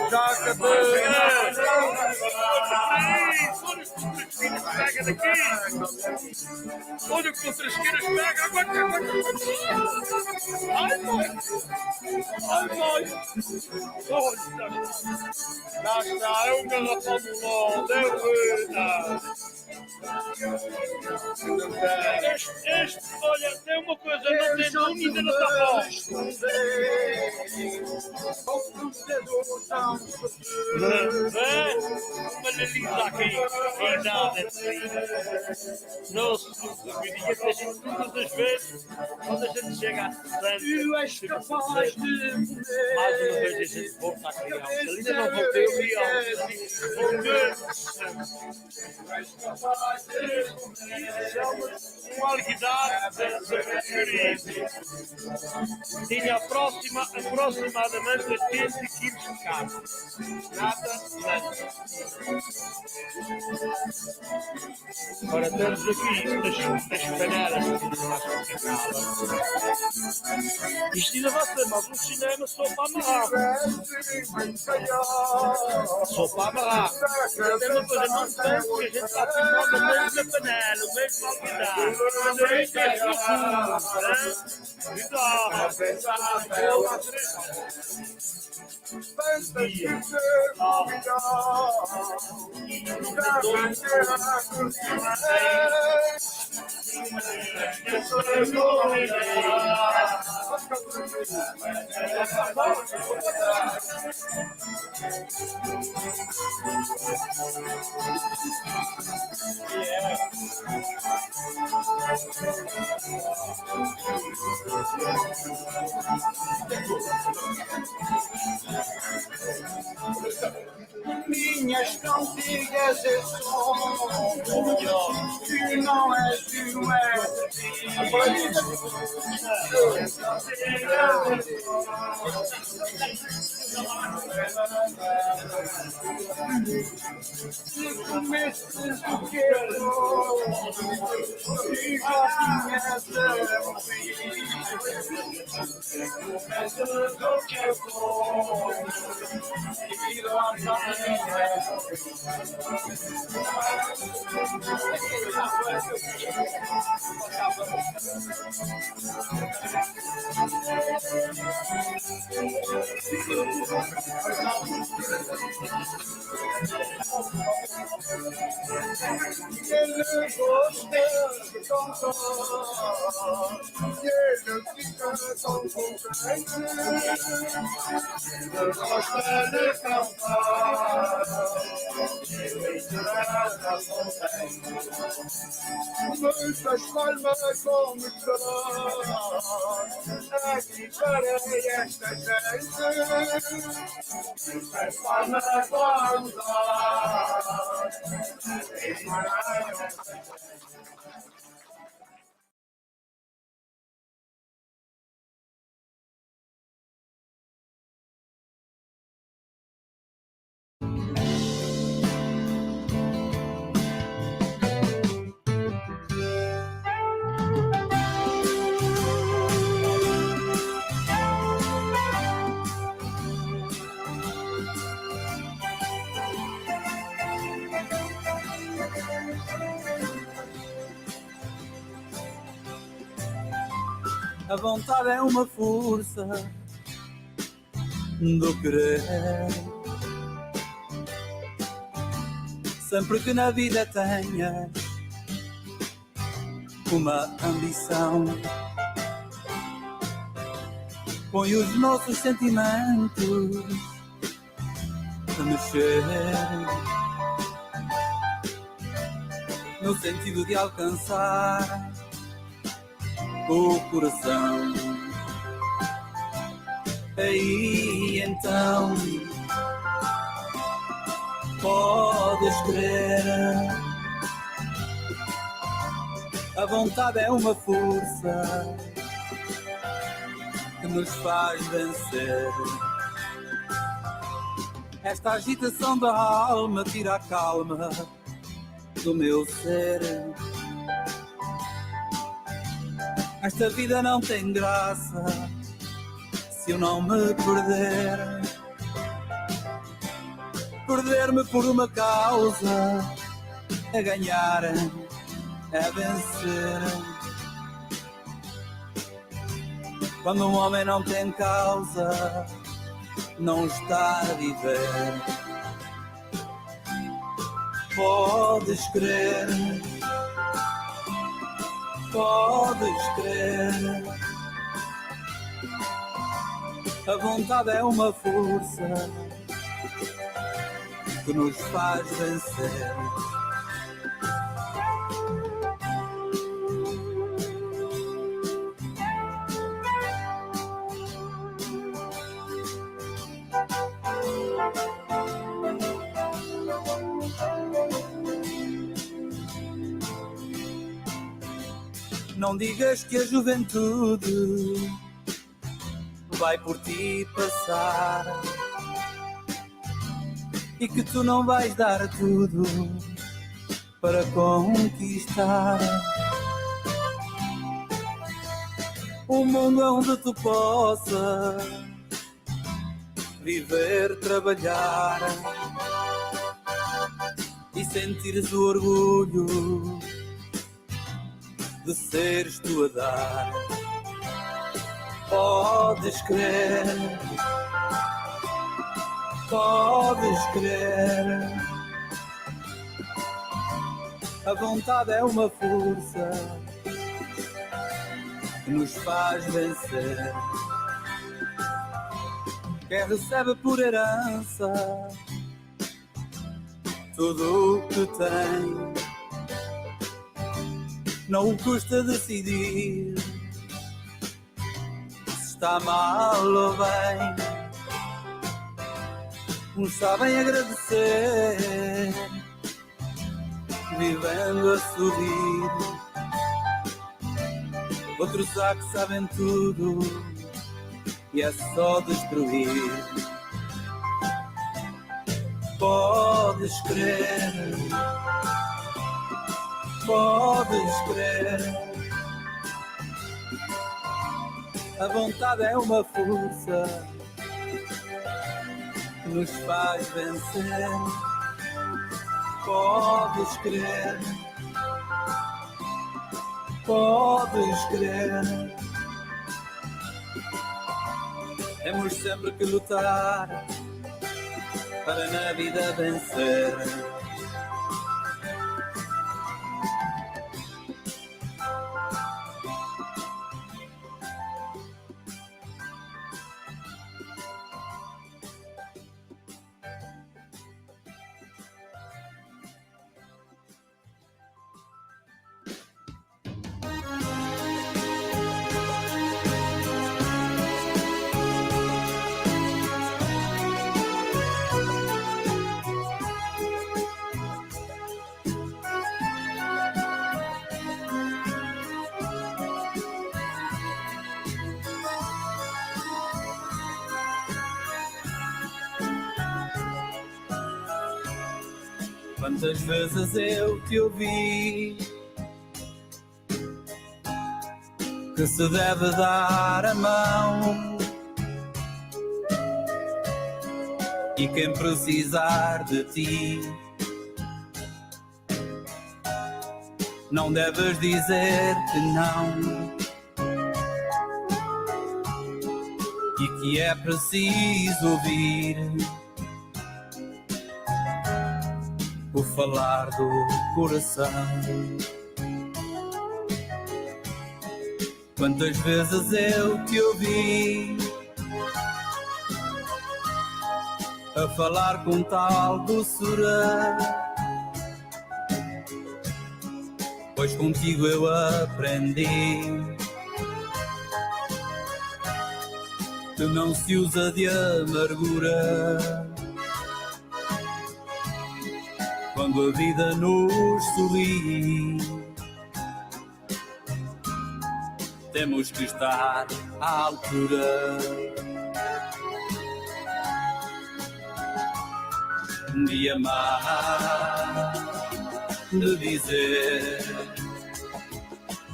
Joga tudo. Pega daqui. Olha que outras esquinas pega. Aguenta. Ai, mãe. Olha. Já está. É um garrafão de longe. É verdade. Olha, tem uma coisa, não tem dono e ainda não está bom. Uma lisa aqui, e nada. Não se deveria ter sido todas as vezes quando a gente chega a Santos. Tu és capaz de mais uma vez a gente volta à criança. Ainda não voltei a criança. Isso é uma qualidade da experiência. Tinha aproximadamente 80 quilos de carne. Nada. Agora temos aqui as panelas. Isto ainda vai ser mais um cinema só para amarrar. Só para amarrar. Tem uma coisa não tanto que a gente está filmando o mesmo da panela, o mesmo qualidade. Isto é Minhas cantigas é som, que não és de se comestes o que eu e já tinhas a muitas palmas como estão aqui para esta gente. Muitas palmas como A vontade é uma força do querer. Sempre que na vida tenhas uma ambição, põe os nossos sentimentos a mexer, no sentido de alcançar o coração. Aí então podes crer, a vontade é uma força que nos faz vencer. Esta agitação da alma tira a calma do meu ser. Esta vida não tem graça se eu não me perder. Perder-me por uma causa é ganhar, é vencer. Quando um homem não tem causa, não está a viver. Podes crer, podes crer. A vontade é uma força que nos faz vencer. Não digas que a juventude vai por ti passar e que tu não vais dar tudo para conquistar um mundo onde tu possas viver, trabalhar e sentires o orgulho de seres tu a dar. Podes crer, podes crer. A vontade é uma força que nos faz vencer. Quem recebe por herança tudo o que tem, não o custa decidir se está mal ou bem. Uns sabem agradecer, vivendo a sorrir. Outros há que sabem tudo e é só destruir. Podes crer, podes crer. A vontade é uma força que nos faz vencer. Podes crer, podes crer. Temos sempre que lutar para na vida vencer. Quantas vezes eu te ouvi que se deve dar a mão e quem precisar de ti não deves dizer que não, e que é preciso ouvir o falar do coração. Quantas vezes eu te ouvi a falar com tal doçura, pois contigo eu aprendi que não se usa de amargura quando a vida nos sorri. Temos que estar à altura de amar, de dizer: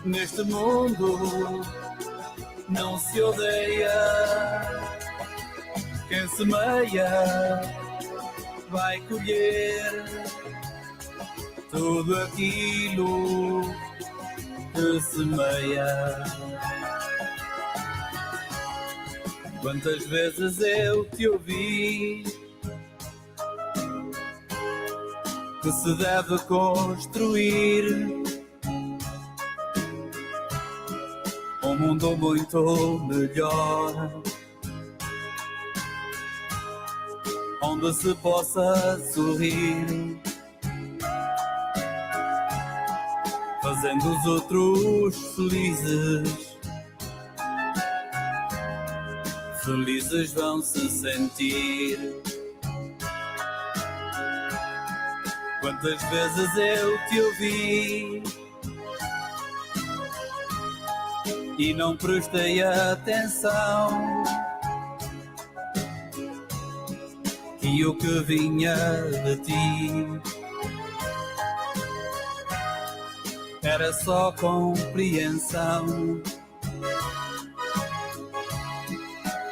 neste mundo não se odeia, quem semeia vai colher tudo aquilo que semeia. Quantas vezes eu te ouvi que se deve construir um mundo muito melhor, onde se possa sorrir, fazendo os outros felizes. Felizes vão se sentir. Quantas vezes eu te ouvi e não prestei atenção, e o que vinha de ti era só compreensão,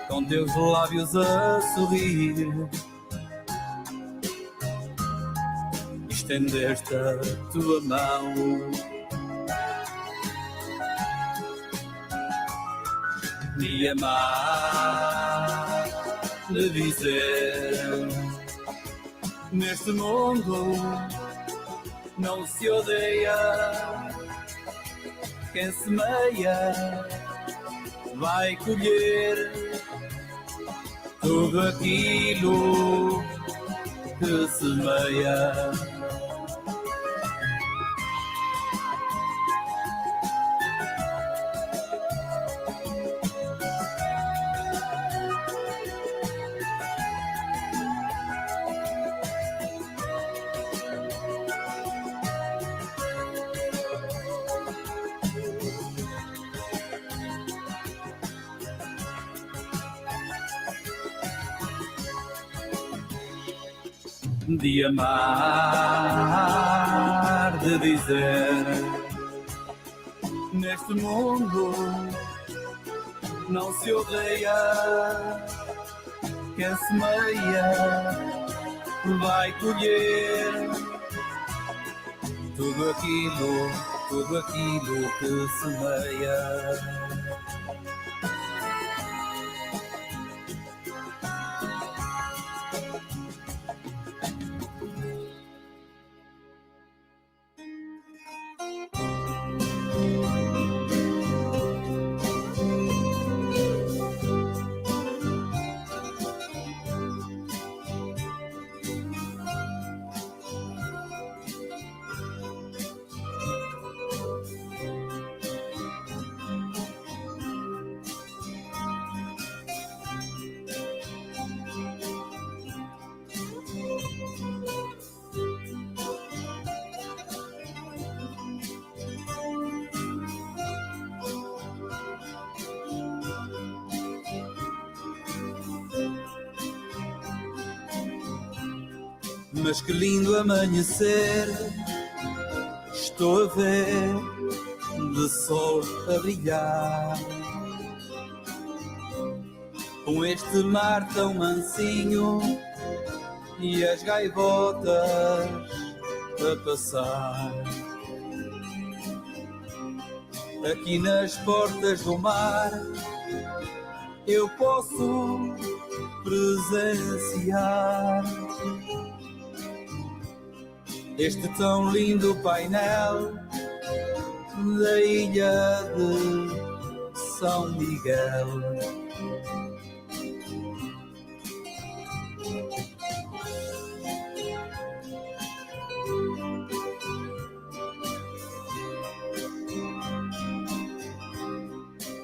com teus lábios a sorrir, estendeste a tua mão. De amar, de dizer, neste mundo não se odeia, quem semeia vai colher tudo aquilo que semeia. De amar, de dizer, neste mundo não se odeia, quem semeia vai colher tudo aquilo que semeia. Mas que lindo amanhecer estou a ver, de sol a brilhar, com este mar tão mansinho e as gaivotas a passar. Aqui nas portas do mar eu posso presenciar este tão lindo painel da ilha de São Miguel.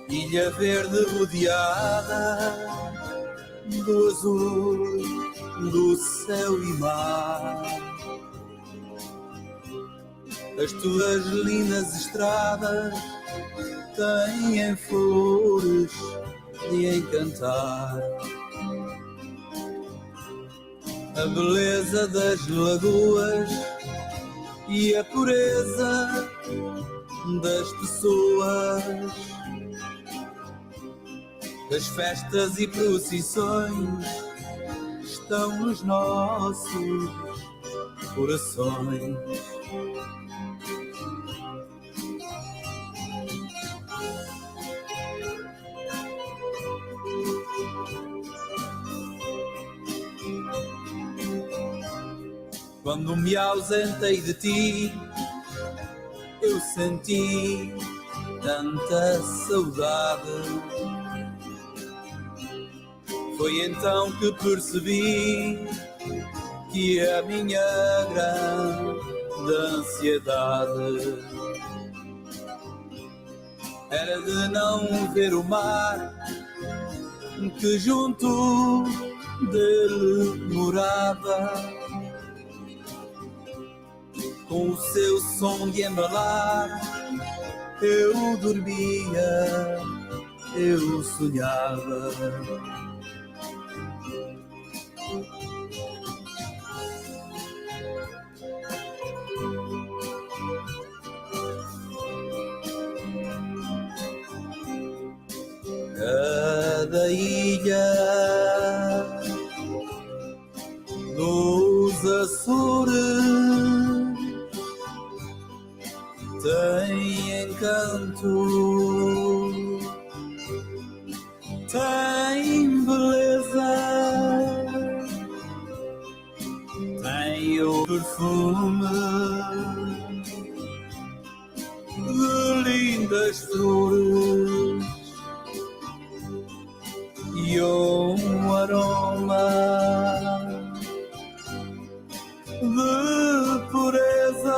Ilha verde rodeada do azul do céu e mar. As tuas lindas estradas têm flores de encantar. A beleza das lagoas e a pureza das pessoas. As festas e procissões estão nos nossos corações. Quando me ausentei de ti, eu senti tanta saudade. Foi então que percebi que a minha grande ansiedade era de não ver o mar que junto dele morava, com o seu som de embalar. Eu dormia, eu sonhava. Cada ilha dos Açores tem encanto, tem beleza, tem o perfume de lindas flores e um aroma de pureza.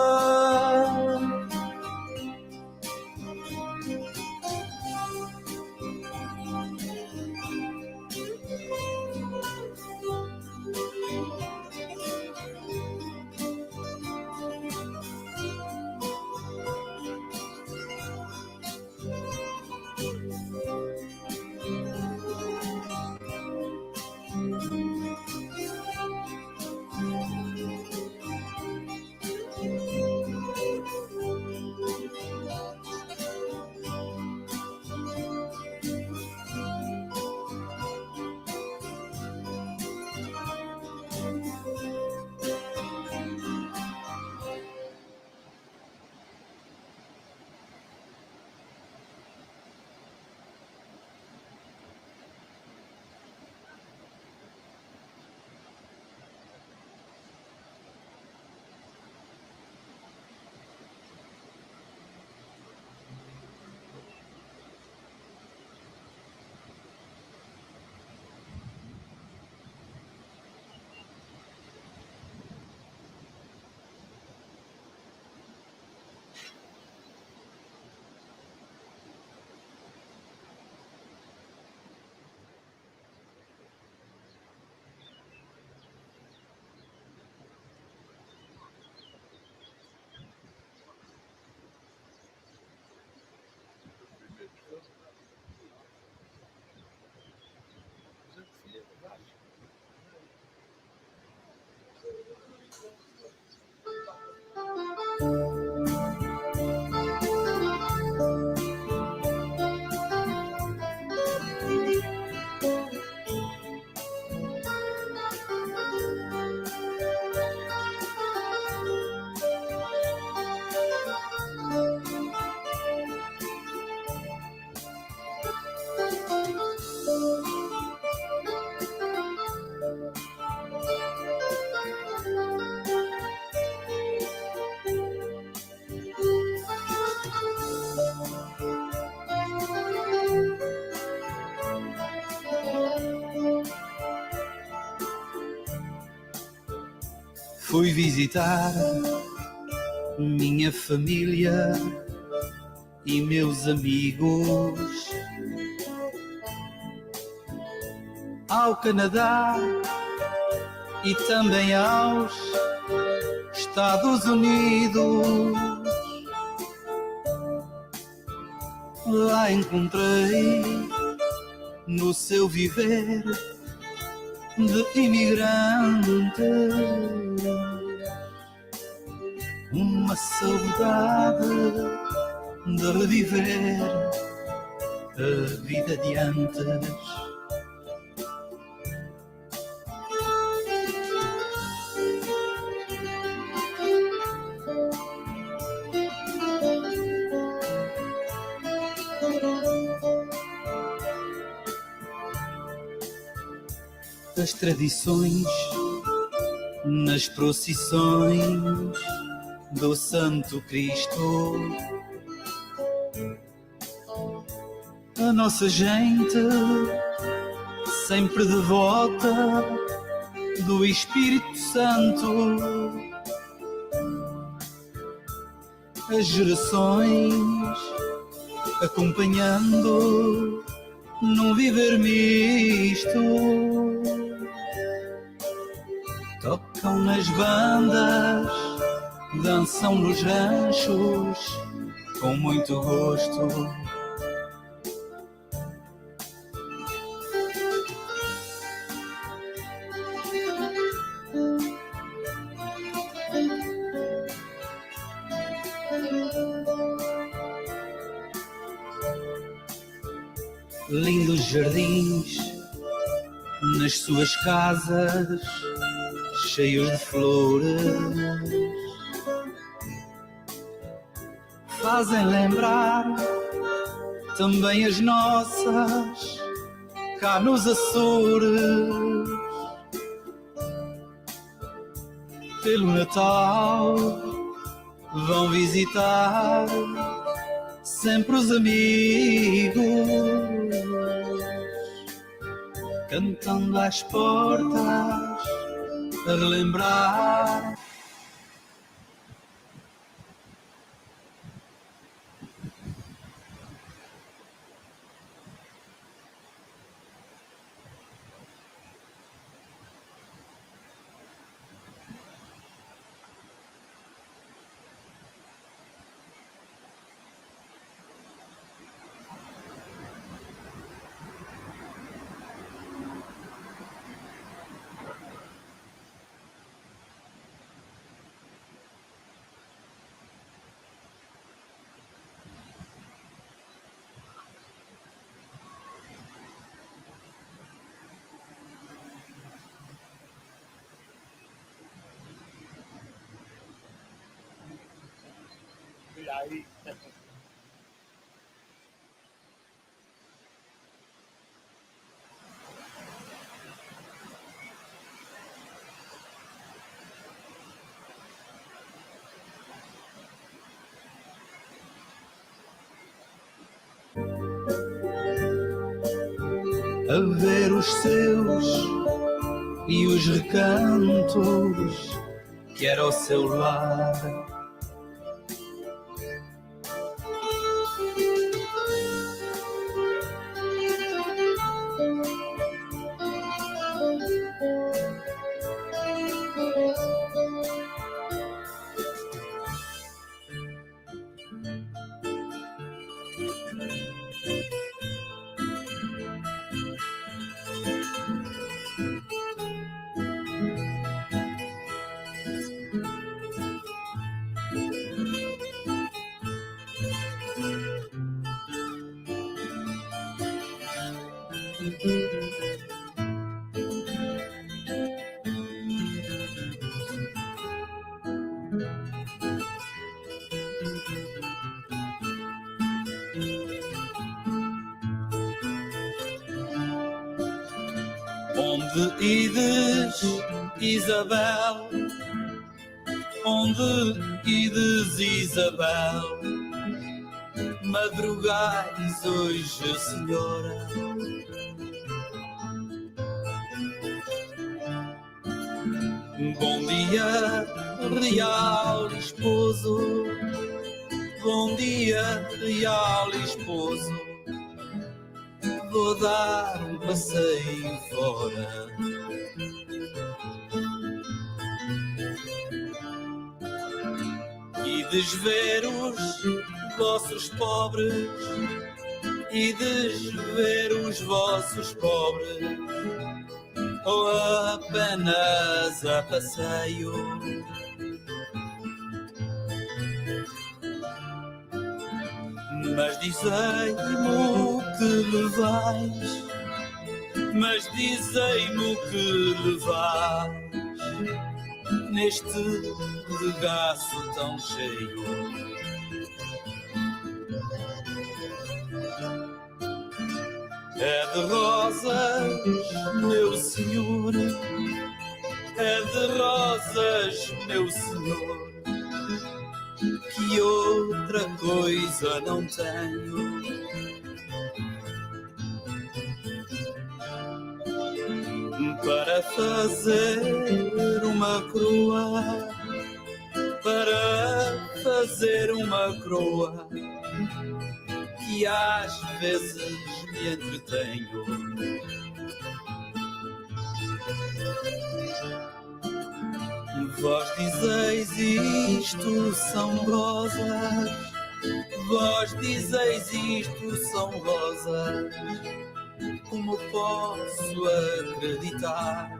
Fui visitar minha família e meus amigos ao Canadá e também aos Estados Unidos. Lá encontrei no seu viver de imigrante uma saudade de reviver a vida de antes. As tradições nas procissões do Santo Cristo. A nossa gente sempre devota do Espírito Santo. As gerações acompanhando num viver misto. Tocam nas bandas, dançam nos ranchos com muito gosto. Lindos jardins nas suas casas, cheios de flores, fazem lembrar também as nossas cá nos Açores. Pelo Natal vão visitar sempre os amigos, cantando às portas a relembrar. A ver os seus e os recantos que era o seu lar. Onde ides, Isabel? Onde ides, Isabel? Madrugais hoje, senhora. Bom dia, real esposo. Bom dia, real esposo. Vou dar um passeio fora. Ides ver os vossos pobres, ides ver os vossos pobres, ou apenas a passeio. Mas dizei-me o que levais, mas dizei-me o que levais neste regaço tão cheio. É de rosas, meu senhor, é de rosas, meu senhor, que outra coisa não tenho. Para fazer uma coroa, para fazer uma coroa, que às vezes me entretenho. Vós dizeis isto são rosas, vós dizeis isto são rosas, como posso acreditar?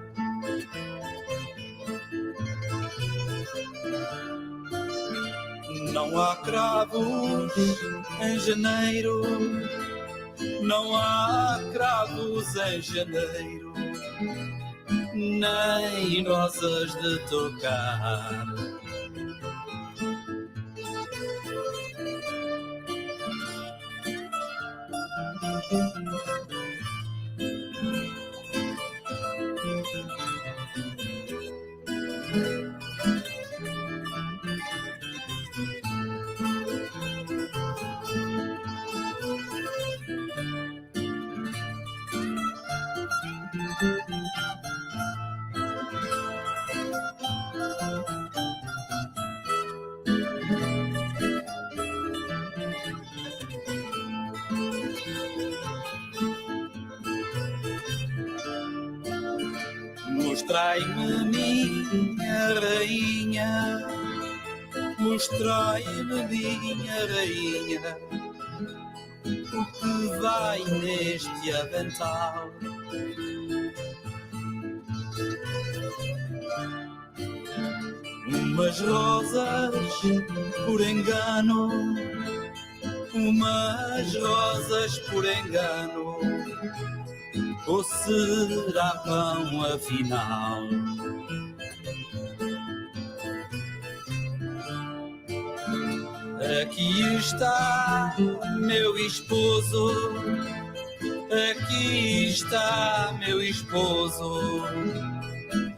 Não há cravos em janeiro, não há cravos em janeiro, nem rosas de tocar. Mostrai-me, minha rainha, mostrai-me, minha rainha, o que vai neste avental. Umas rosas por engano, umas rosas por engano, ou será pão afinal? Aqui está meu esposo, aqui está meu esposo,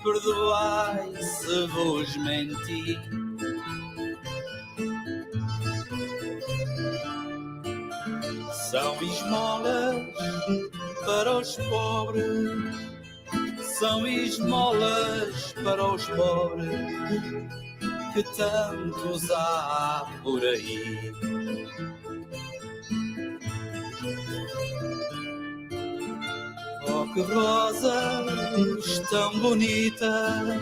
perdoai se vos menti. São esmolas para os pobres, são esmolas para os pobres, que tantos há por aí. Oh, que rosas tão bonitas,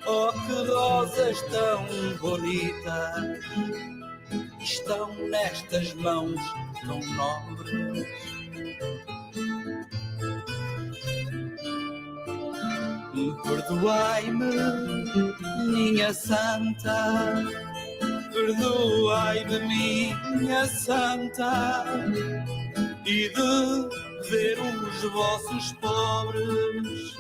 oh, que rosas tão bonitas, estão nestas mãos tão nobres. Perdoai-me, minha santa, perdoai-me, minha santa, e de ver os vossos pobres.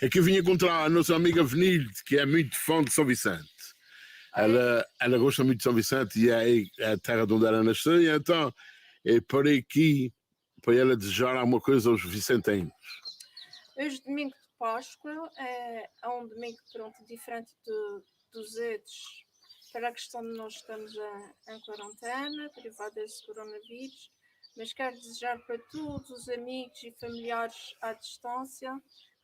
É que eu vim encontrar a nossa amiga Venilde, que é muito fã de São Vicente. Ela gosta muito de São Vicente e é a terra de onde ela nasceu, e então eu parei aqui para ela desejar alguma coisa aos vicentenhos. Hoje, domingo de Páscoa, é um domingo diferente dos outros, para a questão de nós estamos em quarentena, privado desse coronavírus, mas quero desejar para todos os amigos e familiares à distância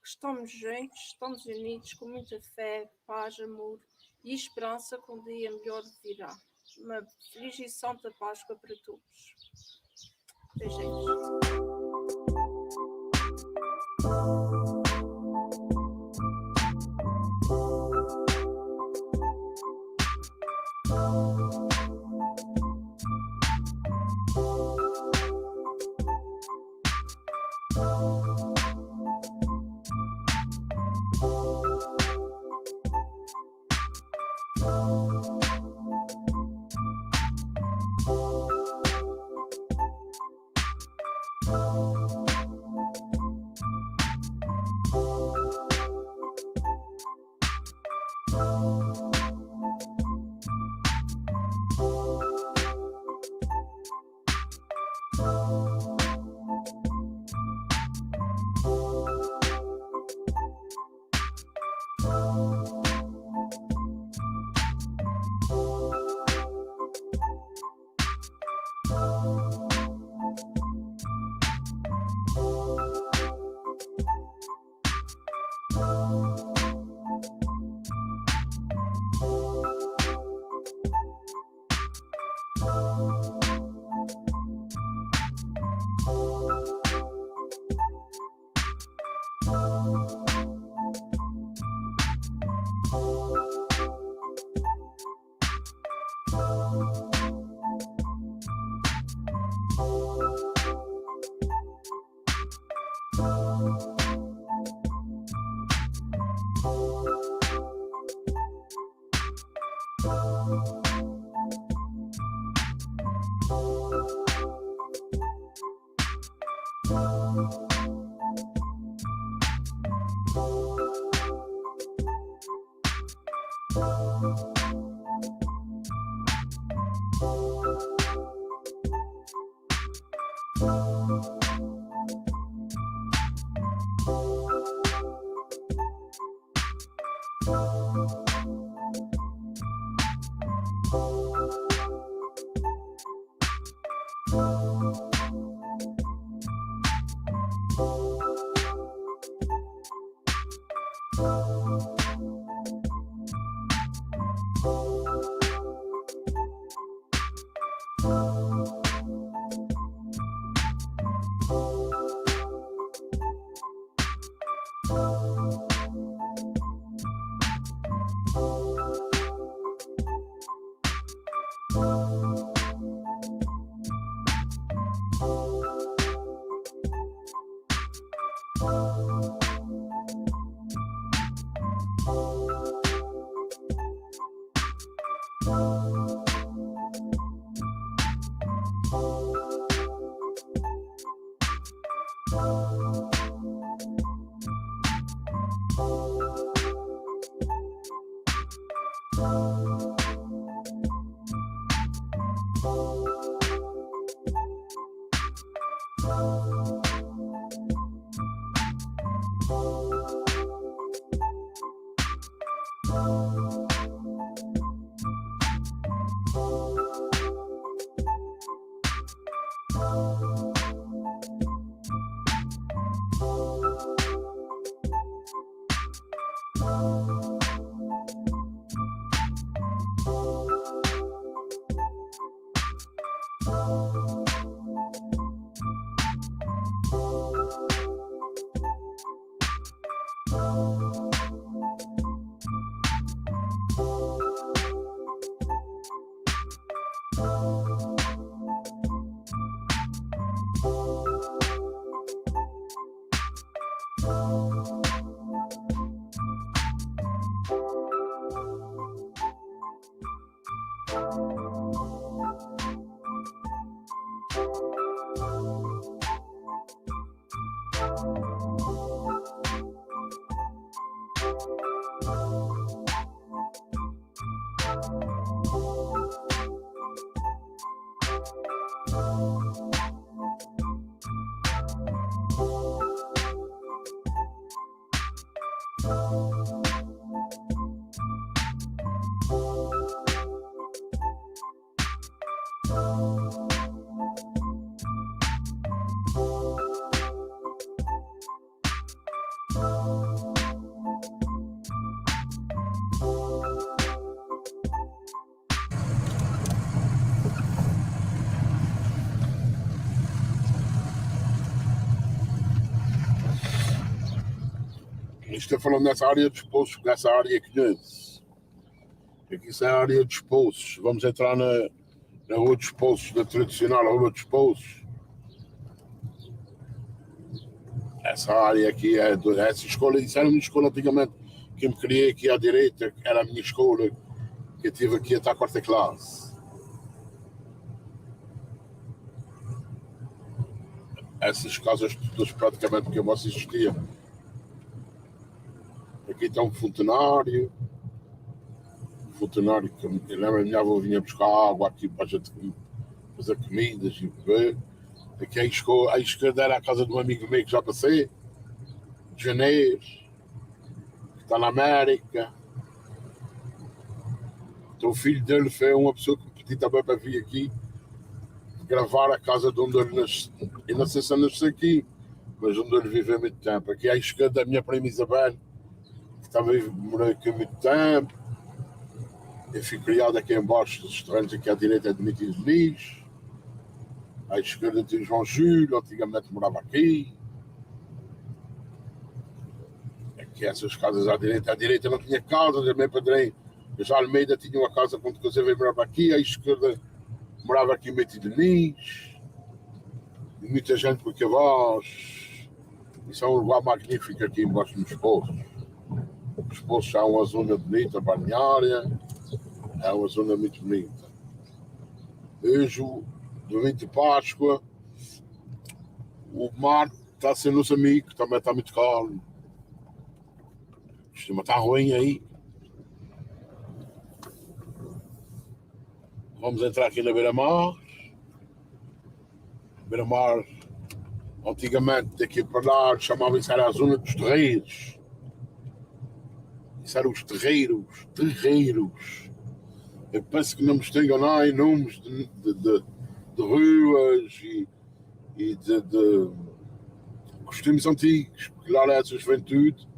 que estamos juntos, estamos unidos com muita fé, paz, amor e esperança que um dia melhor virá. Uma feliz e santa Páscoa para todos. Beijinhos. Estou falando nessa área dos poços, nessa área que conhece. Aqui isso é a área dos poços. Vamos entrar na Rua dos Poços, na tradicional Rua dos Poços. Essa área aqui essa escola, isso era a minha escola antigamente, que me criei aqui à direita, era a minha escola, que eu tive aqui até a quarta classe. Essas casas todas praticamente que eu assistia. Aqui está um fontenário que eu lembro, a minha avó vinha buscar água aqui para a gente fazer comidas e beber. Aqui à esquerda era a casa de um amigo meu que já passei, de Janeiro, que está na América. Então o filho dele foi uma pessoa que me pediu também para vir aqui gravar a casa de onde ele nasceu. Eu não sei se ele nasceu aqui, mas onde ele viveu muito tempo. Aqui à esquerda a minha prima Isabel, que também morou aqui há muito tempo. Eu fui criado aqui embaixo dos terrenos, aqui à direita é de Mitias de Lixo. À esquerda tem o João Júlio, antigamente morava aqui. Aqui essas casas à direita não tinha casa, também padrinho. Eu já Almeida tinha uma casa quando eu veio morava aqui, à esquerda morava aqui em Mitias de Lixo. E muita gente por aqui abaixo. Isso é um lugar magnífico aqui embaixo nos Poços. Os Poços é uma zona bonita, balneária. É uma zona muito bonita. Hoje, domingo de Páscoa, o mar está sendo nosso amigo, também está muito calmo. O sistema está ruim aí. Vamos entrar aqui na beira-mar. beira-mar, antigamente daqui para lá chamavam isso era a zona dos terreiros. Isso eram os terreiros. Eu penso que não me estou a enganar em nomes de ruas e de costumes antigos, porque lá é a juventude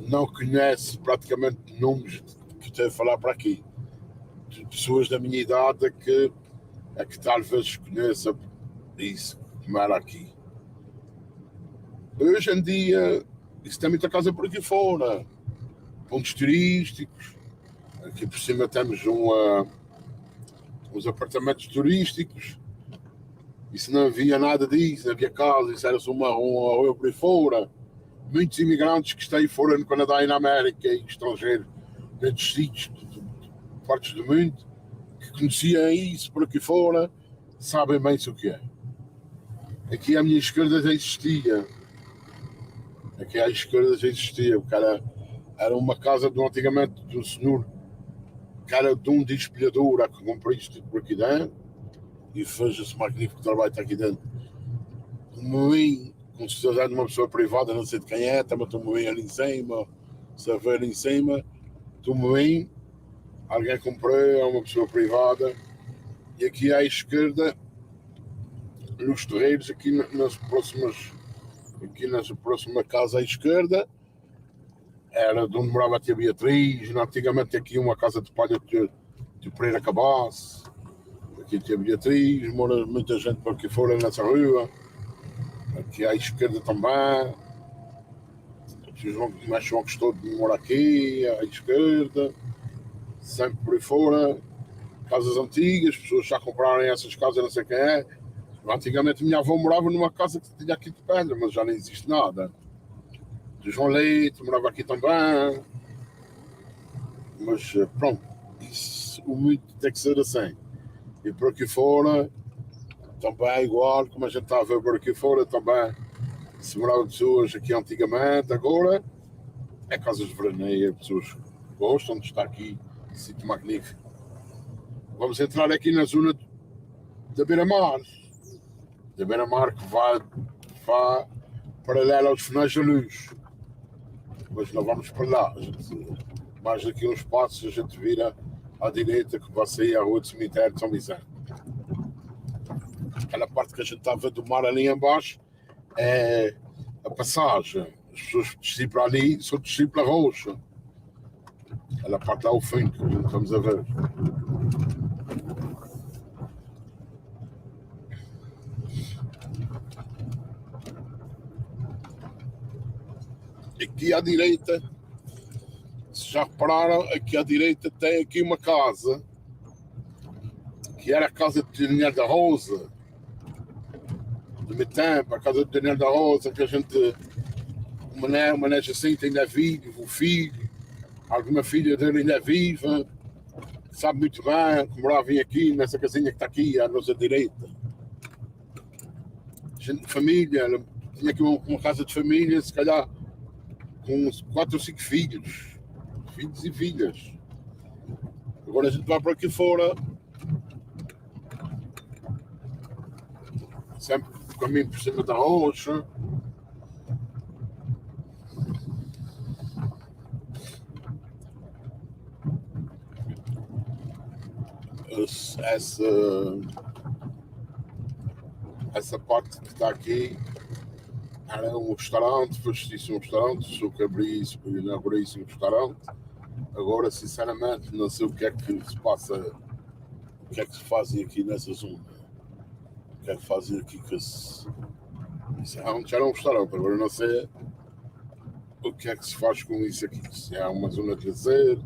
não conhece praticamente nomes que estou a falar para aqui. De pessoas da minha idade que talvez conheça isso, como era aqui. Hoje em dia, isso tem muita casa por aqui fora, pontos turísticos. Aqui por cima temos uns apartamentos turísticos. Isso não havia nada disso, não havia casa, isso era só uma rua por aí fora. Muitos imigrantes que estão aí fora no Canadá e na América e estrangeiros, nesses sítios de partes do mundo, que conheciam isso por aqui fora, sabem bem isso o que é. Aqui à minha esquerda já existia. Porque era uma casa antigamente de um senhor que era de um de espelhador que comprou isto por aqui dentro e fez esse magnífico trabalho que está aqui dentro. Um moinho, com certeza de uma pessoa privada, não sei de quem é, também tem um moinho ali em cima, se houver ali em cima, tem um moinho, alguém comprou, é uma pessoa privada, e aqui à esquerda, nos terreiros, aqui nessa próxima casa à esquerda, era de onde morava a tia Beatriz. Antigamente aqui uma casa de palha de Pereira Cabasse. Aqui a tia Beatriz, mora muita gente por aqui fora nessa rua. Aqui à esquerda também. O João gostou de morar aqui, à esquerda. Sempre por aí fora. Casas antigas, pessoas já compraram essas casas, não sei quem é. Antigamente a minha avó morava numa casa que tinha aqui de pedra, mas já não existe nada. O João Leite morava aqui também. Mas pronto, isso, o mundo tem que ser assim. E por aqui fora também é igual, como a gente está a ver por aqui fora também. Se moravam pessoas aqui antigamente, agora é casas de veraneio, pessoas gostam de estar aqui, sítio magnífico. Vamos entrar aqui na zona da beira-mar. Da beira-mar que vai paralela aos finais da luz. Mas não vamos para lá. Mais daqui uns passos a gente vira à direita que vai sair a rua do cemitério de São Vicente. Aquela parte que a gente está a ver do mar ali embaixo é a passagem. As pessoas descem para ali, só descem pela rocha. Aquela parte lá ao fim que a gente estamos a ver. Aqui à direita, se já repararam, aqui à direita tem aqui uma casa que era a casa de Daniel da Rosa, do meu tempo, a casa de Daniel da Rosa, que a gente, uma neta assim, ainda vive, o filho, alguma filha dele ainda viva, sabe muito bem, que morava aqui, nessa casinha que está aqui, à nossa direita. Gente de família, tinha aqui uma casa de família, se calhar com uns 4 ou 5 filhos e filhas. Agora a gente vai para aqui fora, sempre caminho por cima da rocha. Essa parte que está aqui era um restaurante, depois disse um restaurante, só que abri isso, inaugurei isso um restaurante. Agora, sinceramente, não sei o que é que se passa, o que é que se fazem aqui nessa zona. O que é que fazem aqui que se... Isso era um restaurante, agora não sei o que é que se faz com isso aqui. Se é uma zona de lazer,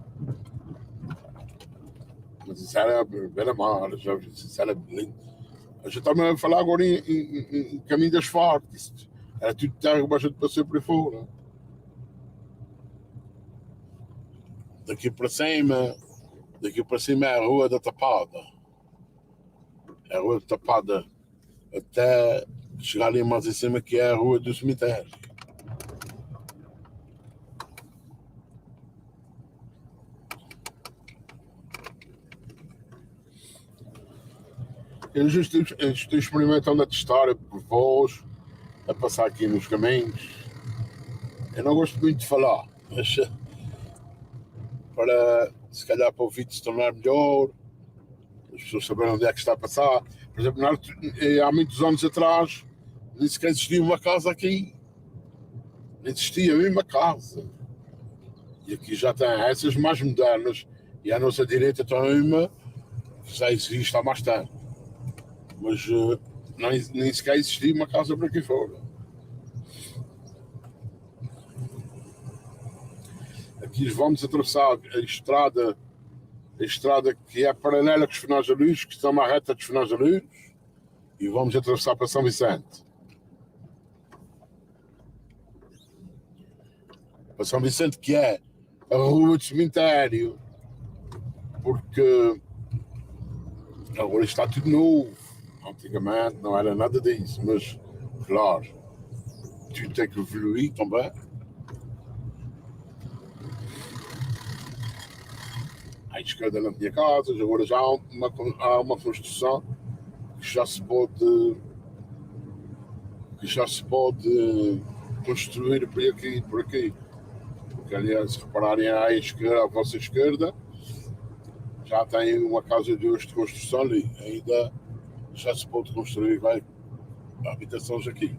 mas isso era beira-mar, já vi, isso era lindo. A gente estava a falar agora em caminho das fartas. Era tudo terra que a gente passou por aí fora. Daqui para cima é a Rua da Tapada. É a Rua da Tapada até chegar ali mais em cima, que é a Rua do Cemitério. Eu já estou experimentando a testar por voz, a passar aqui nos caminhos. Eu não gosto muito de falar, mas para, se calhar, para o vídeo se tornar melhor, as pessoas saberem onde é que está a passar. Por exemplo, há muitos anos atrás, nem sequer existia uma casa aqui. Nem existia mesmo uma casa. E aqui já tem essas mais modernas. E à nossa direita tem uma que já existe há mais tempo. Mas nem sequer existia uma casa por aqui fora. Aqui vamos atravessar a estrada que é paralela com os finais da luz, que está uma reta dos finais da luz, e vamos atravessar para São Vicente. Para São Vicente, que é a rua do cemitério, porque agora está tudo novo. Antigamente não era nada disso, mas, claro, tudo tem que evoluir também. À esquerda não tinha casas, agora já há uma construção que já se pode construir por aqui. Porque, aliás, se repararem à vossa esquerda, já tem uma casa de hoje de construção ali. Ainda já se pode construir habitações aqui.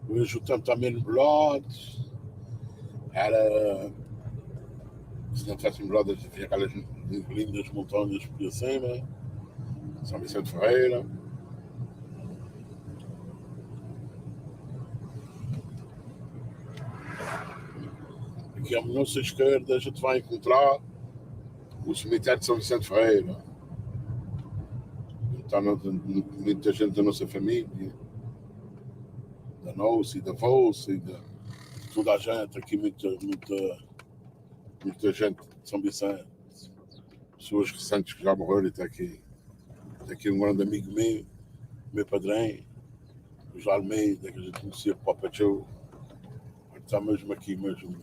Hoje o tempo está meio nublado. Se não tivesse nublado, havia aquelas lindas montanhas por cima. São Vicente Ferreira. Aqui à nossa esquerda a gente vai encontrar o cemitério de São Vicente Ferreira. Está muita gente da nossa família, da nossa e da vossa e de toda a gente aqui, muita gente de São Vicente, pessoas recentes que já morreram. Está aqui um grande amigo meu padrinho, o João Almeida, que a gente conhecia o Papa Joe. Está mesmo aqui mesmo.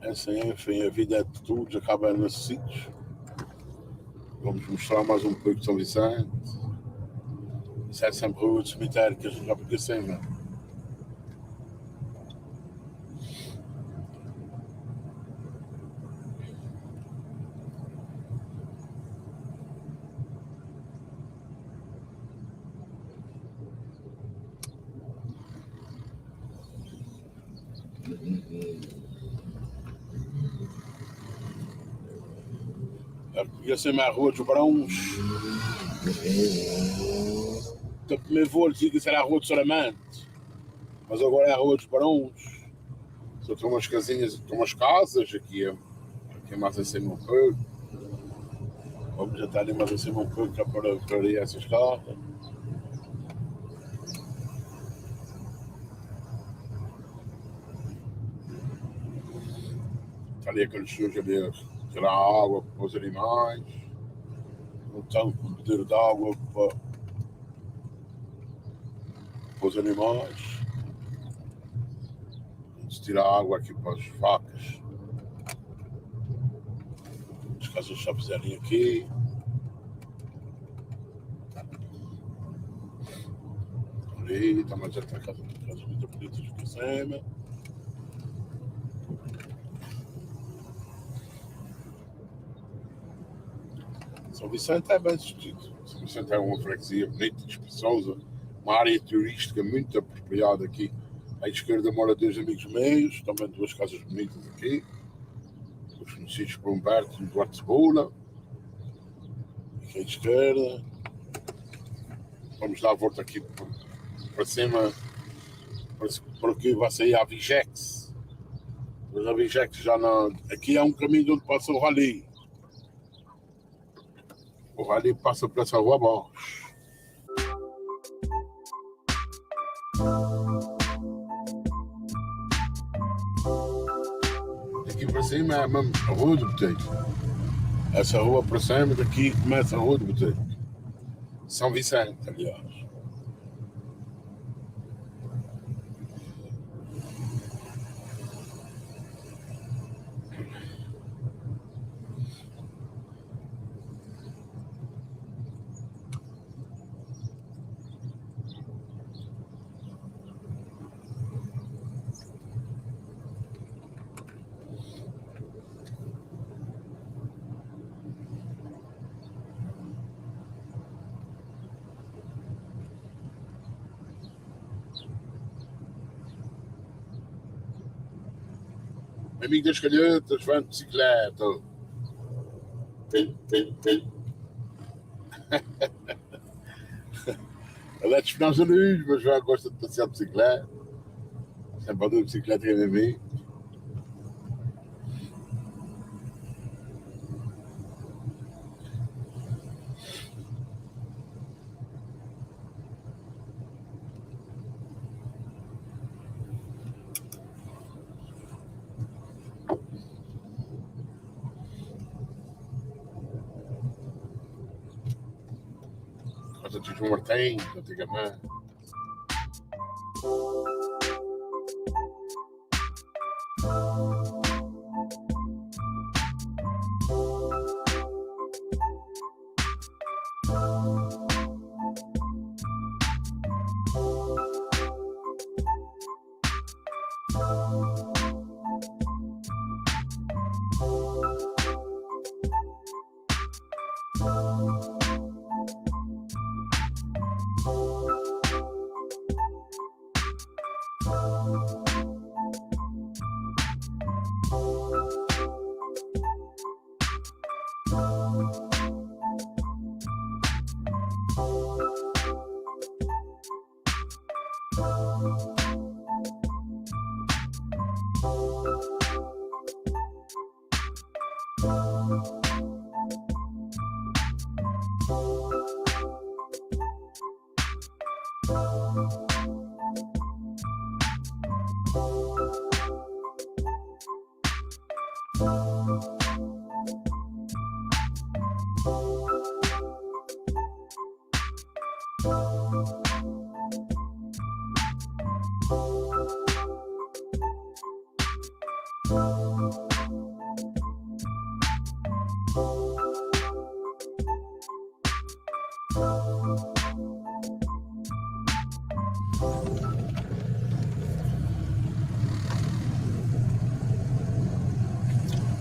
Enfim, a vida é de todos, acaba nesses sítios. Vamos mostrar mais um pouco de São Vicente. Isso é sempre a rua do cemitério que a gente já fica cima. Fica cima a Rua dos Barões. No primeiro voo dizia que isso era a Rua de Soramante, mas agora é a Rua dos Barões. Só tem umas casinhas, tem umas casas aqui mais acima um pouco. Vamos já estar ali mais acima um pouco para ir a essas casas. Está ali aqueles senhores ali a tirar água para os animais. Não tem um bebedouro de água para os animais. Vamos tirar água aqui para as vacas. As casas já fizerem aqui. Ali, também já tem casas muito bonitas aqui em cima. São Vicente é bem assistido. São Vicente é uma freguesia bonita, espaçosa, uma área turística muito apropriada aqui. À esquerda mora dois amigos meus, também duas casas bonitas aqui. Os conhecidos por Humberto e Duarte Cebola. Aqui à esquerda. Vamos dar a volta aqui para cima. Por aqui vai sair a Vigex. Mas a Vigex já não. Aqui é um caminho onde passa o rally. O rally passa por essa rua abaixo. aqui para cima é a mesma rua do Botelho. Essa rua para cima, daqui começa a rua do Botelho. São Vicente, aliás. Amigo das calhetas, vai de bicicleta. Ela é dos luz, mas já gosta de passear de bicicleta. Sempre andou de bicicleta em mim. Gosta de João Martins, antigamente.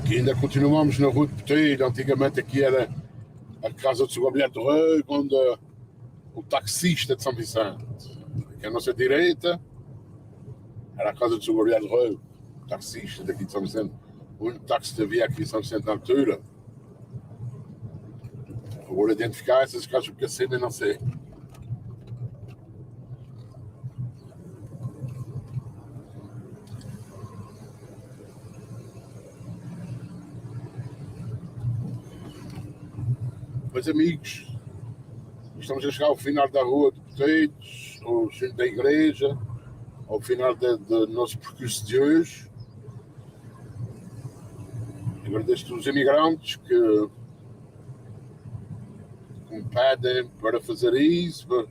Que ainda continuamos na rua de Botelho. Antigamente aqui era a casa de Sr. Gabriel do Rei, onde o taxista de São Vicente, que é a nossa direita, era a casa de Sr. Gabriel do Rei, o taxista daqui de São Vicente. O único táxi que havia aqui em São Vicente na altura. Agora identificar essas casas porque assim ainda não sei. Meus amigos, estamos a chegar ao final da rua de Botelhos, ao fim da igreja, ao final do nosso percurso de hoje. Agradeço aos imigrantes que me pedem para fazer isso, para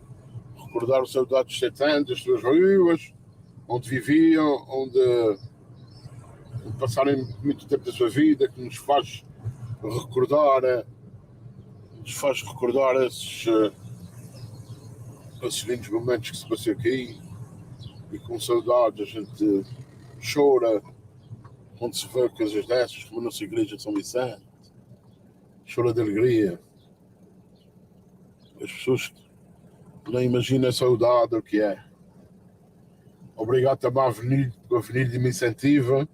recordar os saudades de 7 anos, as suas ruas, onde viviam, onde passaram muito tempo da sua vida, que nos faz recordar esses lindos momentos que se passou aqui, e com saudades a gente chora quando se vê coisas dessas, como a nossa igreja de São Vicente, chora de alegria. As pessoas nem imaginam a saudade o que é. Obrigado também à Avenida de me incentiva,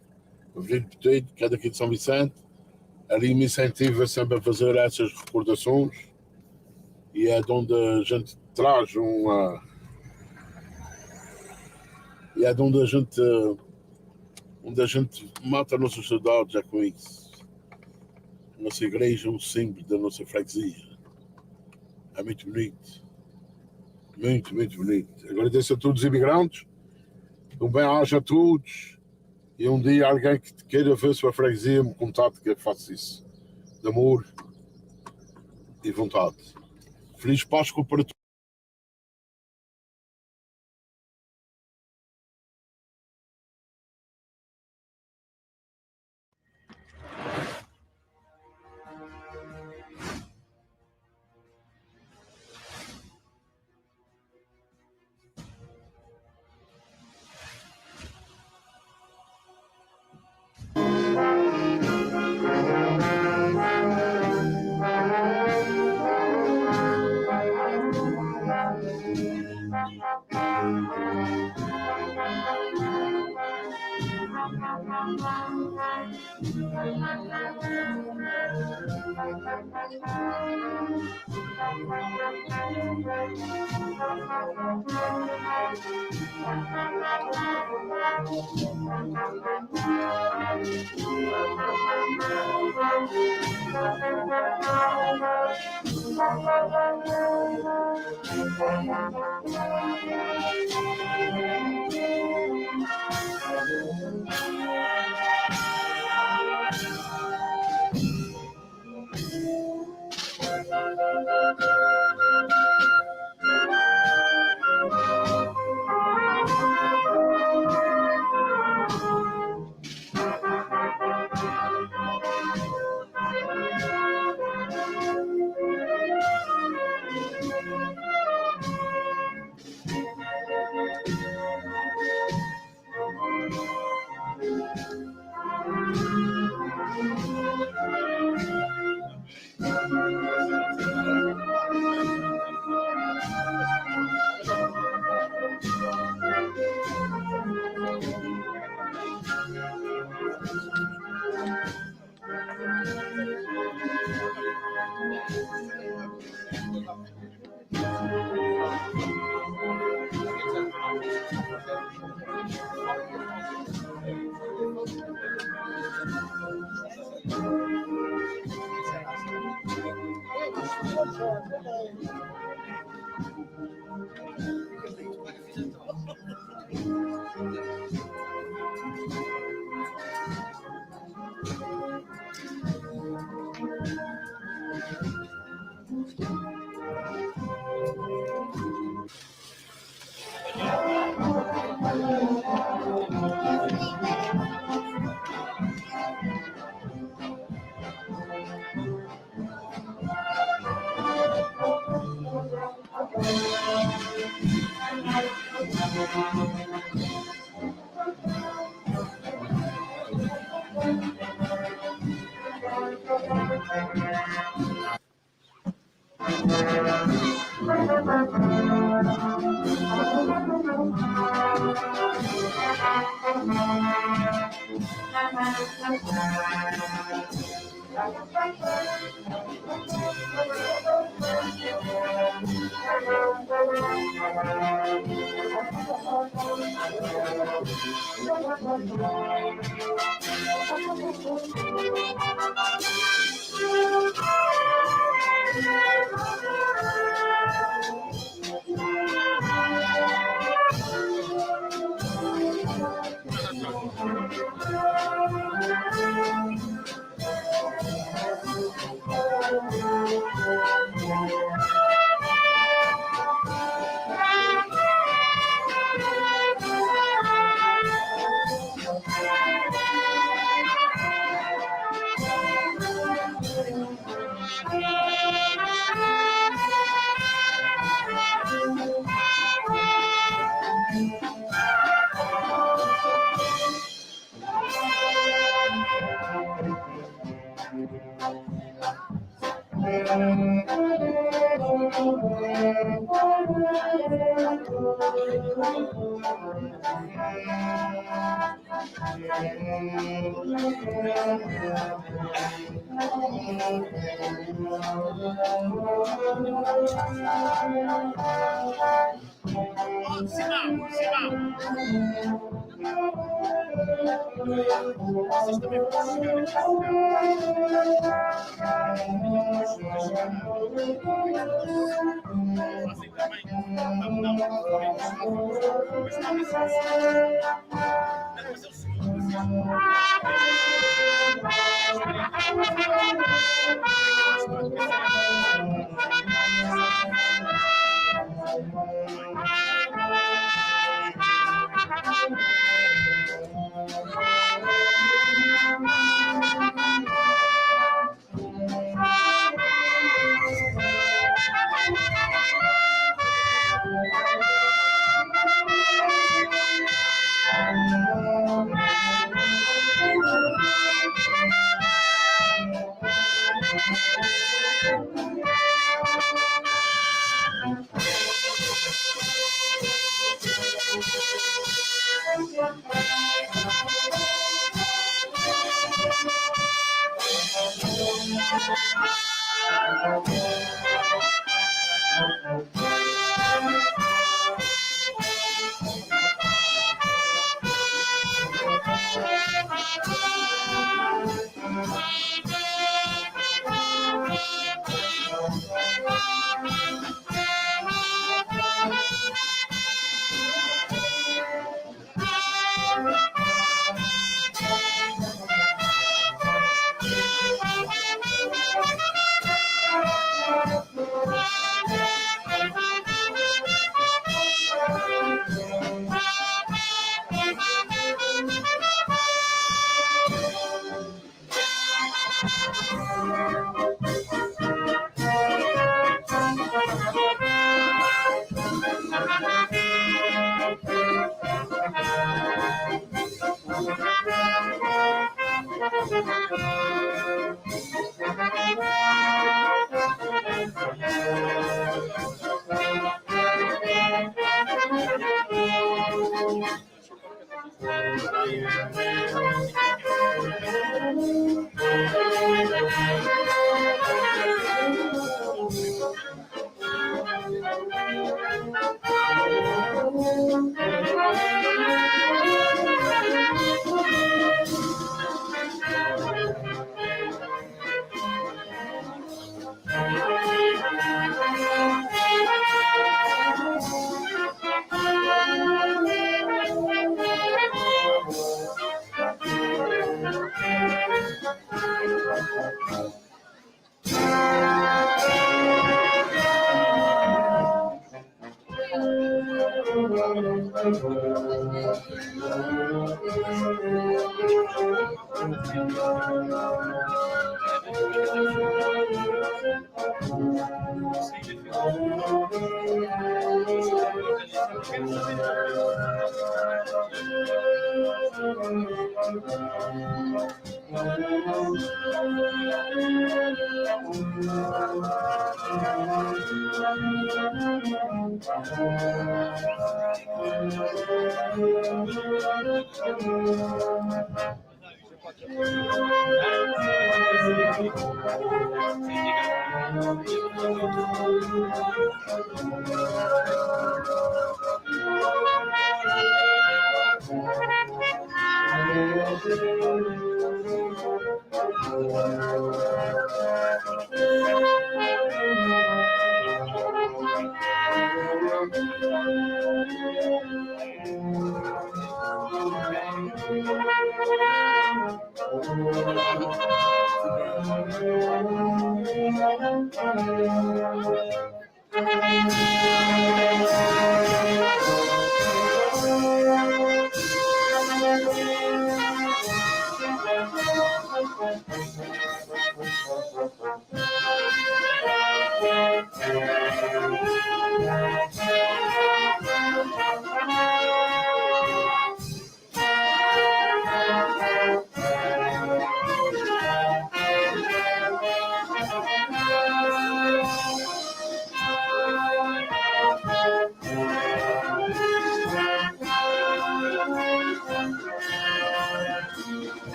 a Avenida de Botelho, que é daqui de São Vicente. Ali me incentiva sempre a fazer essas recordações, e é de onde a gente traz e é de onde a gente mata as nossas saudades, é com isso. A nossa igreja é um símbolo da nossa freguesia. É muito bonito. Muito, muito bonito. Agradeço a todos os imigrantes. Um bem-aja a todos. E um dia alguém que queira ver sua freguesia me contate que eu faço isso. De amor e vontade. Feliz Páscoa para todos.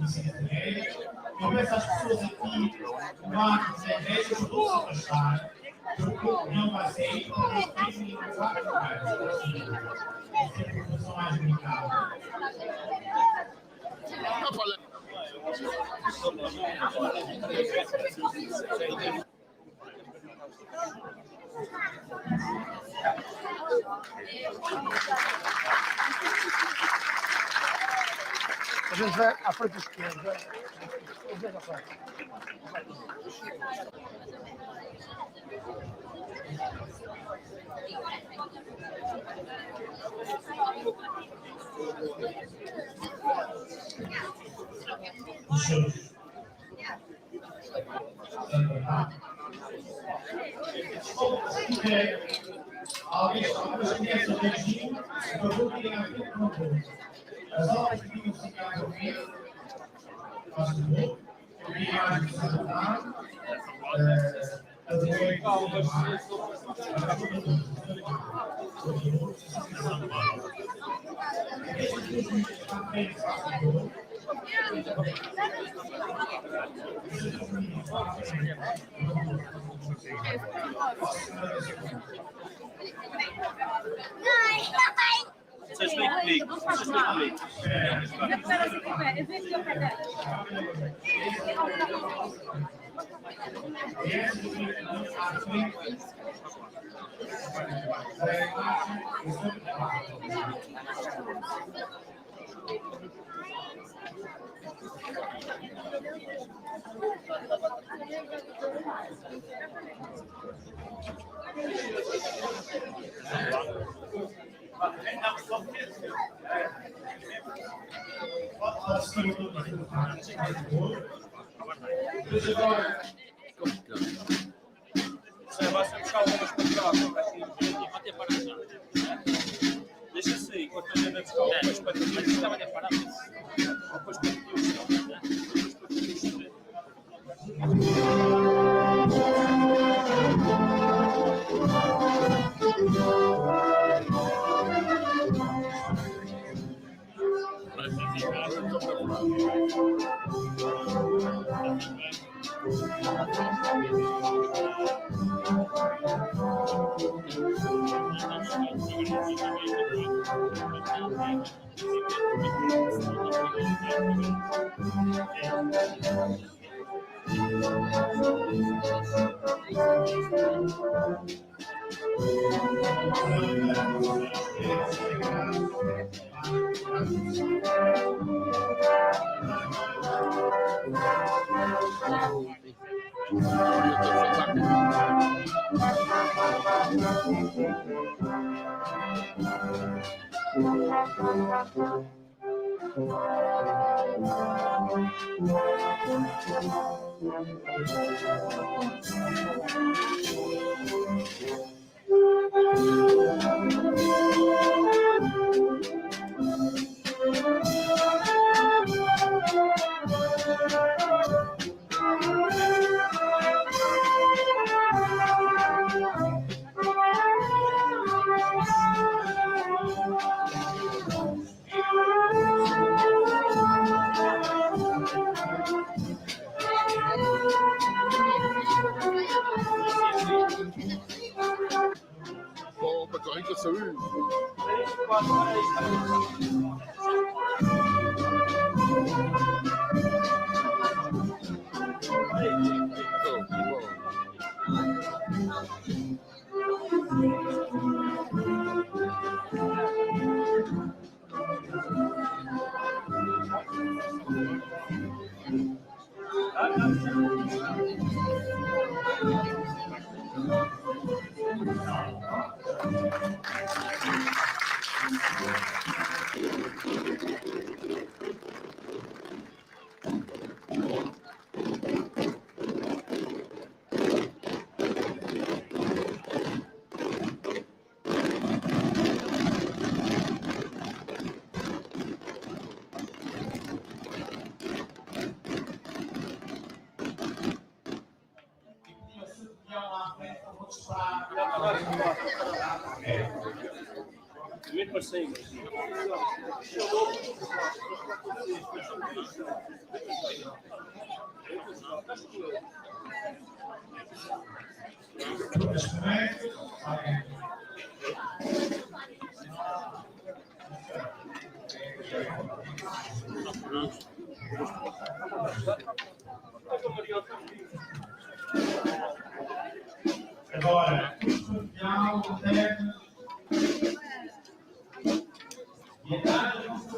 bicicleta médica. Eu peço às pessoas aqui que marquem as ideias, eu vou se afastar, porque não vai sair, porque tem que limpar as coisas. Essa é a informação mais limitada. A gente vai à frente esquerda. Alguém conhece o regime, por favor, tirem a frente com o povo. As obras que tinham ficado a ver, faz favor, eu vi mais de salutar, a doer, Vocês vêm comigo, vocês vêm comigo. Você vai ser buscar algumas para deixa-se aí, enquanto a gente vai buscar algumas para depois Bon, bah, t'as rien que ça eu. Mesmo assim. Lucas Correto. Agora, social, interno. E a idade não se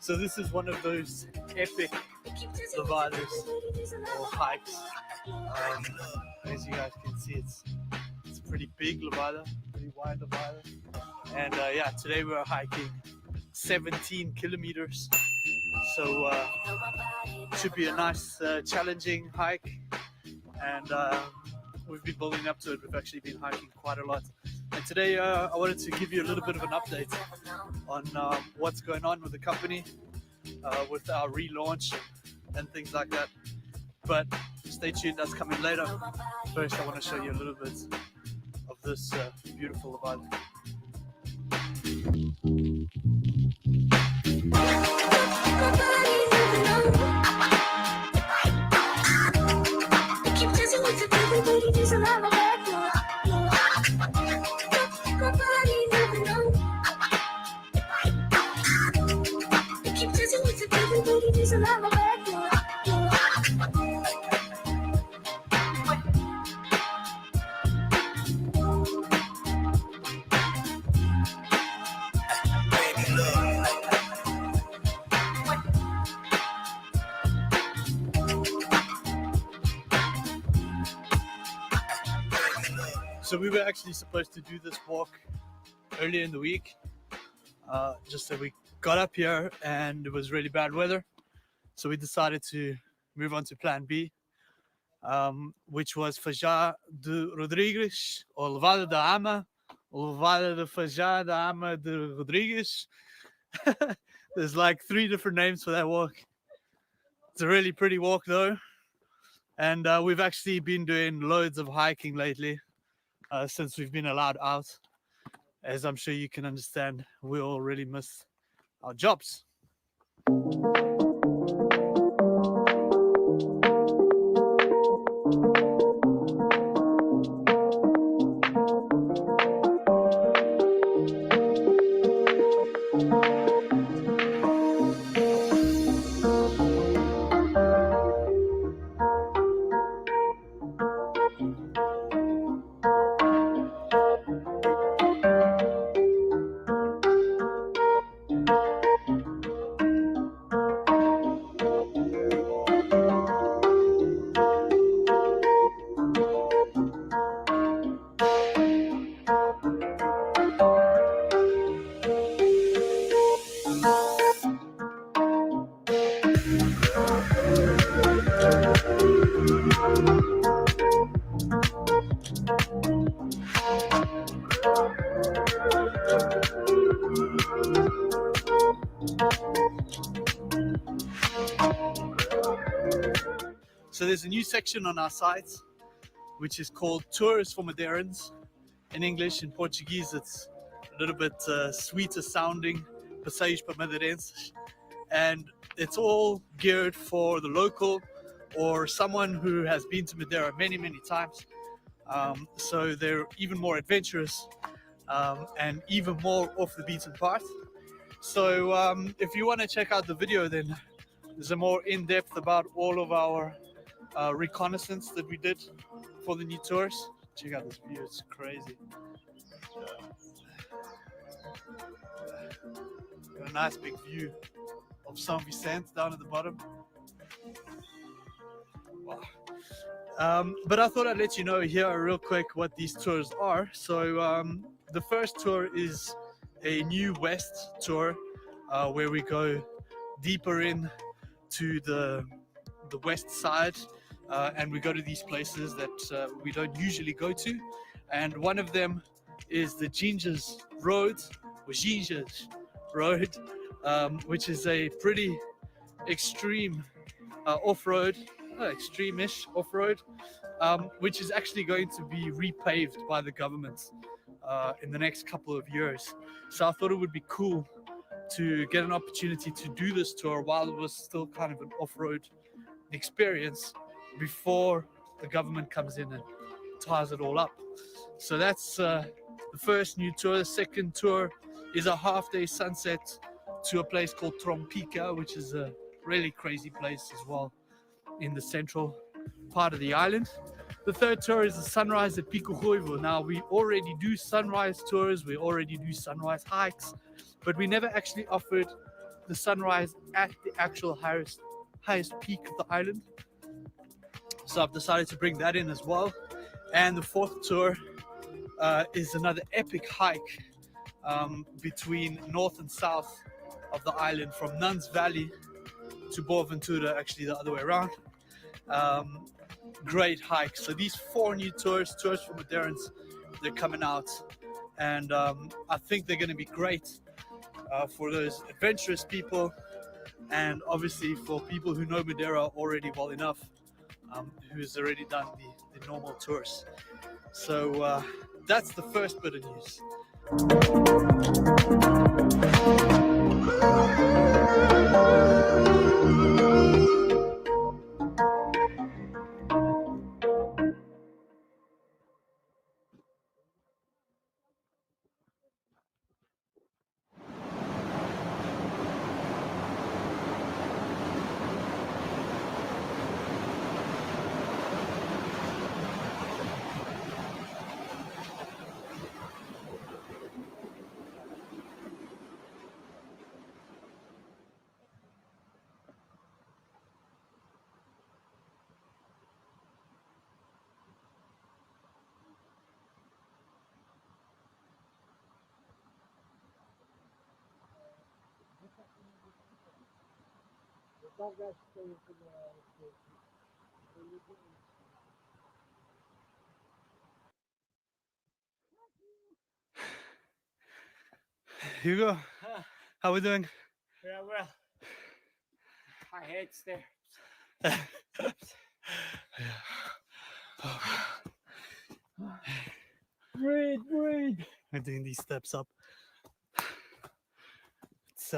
So this is one of those epic levadas or hikes. As you guys can see, it's a pretty big levada, pretty wide levada. And yeah, today we're hiking 17 kilometers. So it should be a nice challenging hike. And we've been building up to it. We've actually been hiking quite a lot. And today I wanted to give you a little bit of an update on what's going on with the company, with our relaunch and things like that. But stay tuned, that's coming later. First, I want to show you a little bit of this beautiful levada. So we were actually supposed to do this walk earlier in the week, just that we got up here and it was really bad weather. So we decided to move on to plan B, which was Fajá de Rodrigues, or Levada da Ama, or Levada de Fajá da Ama de Rodrigues. There's like 3 different names for that walk. It's a really pretty walk though. And we've actually been doing loads of hiking lately. Since we've been allowed out. As I'm sure you can understand, we all really miss our jobs. there's a new section on our site which is called Tours for Madeirans. In English, in Portuguese, it's a little bit sweeter sounding, Passeios para Madeirenses, and it's all geared for the local or someone who has been to Madeira many, many times. So they're even more adventurous and even more off the beaten path. So if you want to check out the video, then there's a more in-depth about all of our reconnaissance that we did for the new tours. Check out this view, it's crazy. Got a nice big view of São Vicente down at the bottom. Wow. But I thought I'd let you know here real quick what these tours are. So the first tour is a new west tour where we go deeper in to the west side and we go to these places that we don't usually go to, and one of them is the Ginger's Road, or Ginger's Road, which is a pretty extreme off-road, extreme-ish off-road, which is actually going to be repaved by the government in the next couple of years. So I thought it would be cool to get an opportunity to do this tour while it was still kind of an off-road experience before the government comes in and ties it all up. So that's the first new tour. The second tour is a half-day sunset to a place called Trompica, which is a really crazy place as well in the central part of the island. The third tour is the sunrise at Pico Ruivo. Now, we already do sunrise tours, we already do sunrise hikes, but we never actually offered the sunrise at the actual highest peak of the island. So I've decided to bring that in as well. And the fourth tour is another epic hike between north and south of the island, from Nuns Valley to Boaventura, actually the other way around. Great hike. So these four new tours for Madeirans, they're coming out, and I think they're going to be great for those adventurous people, and obviously for people who know Madeira already well enough, who's already done the normal tours. So that's the first bit of news. Hugo, how we doing? Yeah, well, I hate stairs. Breathe. We're doing these steps up. It's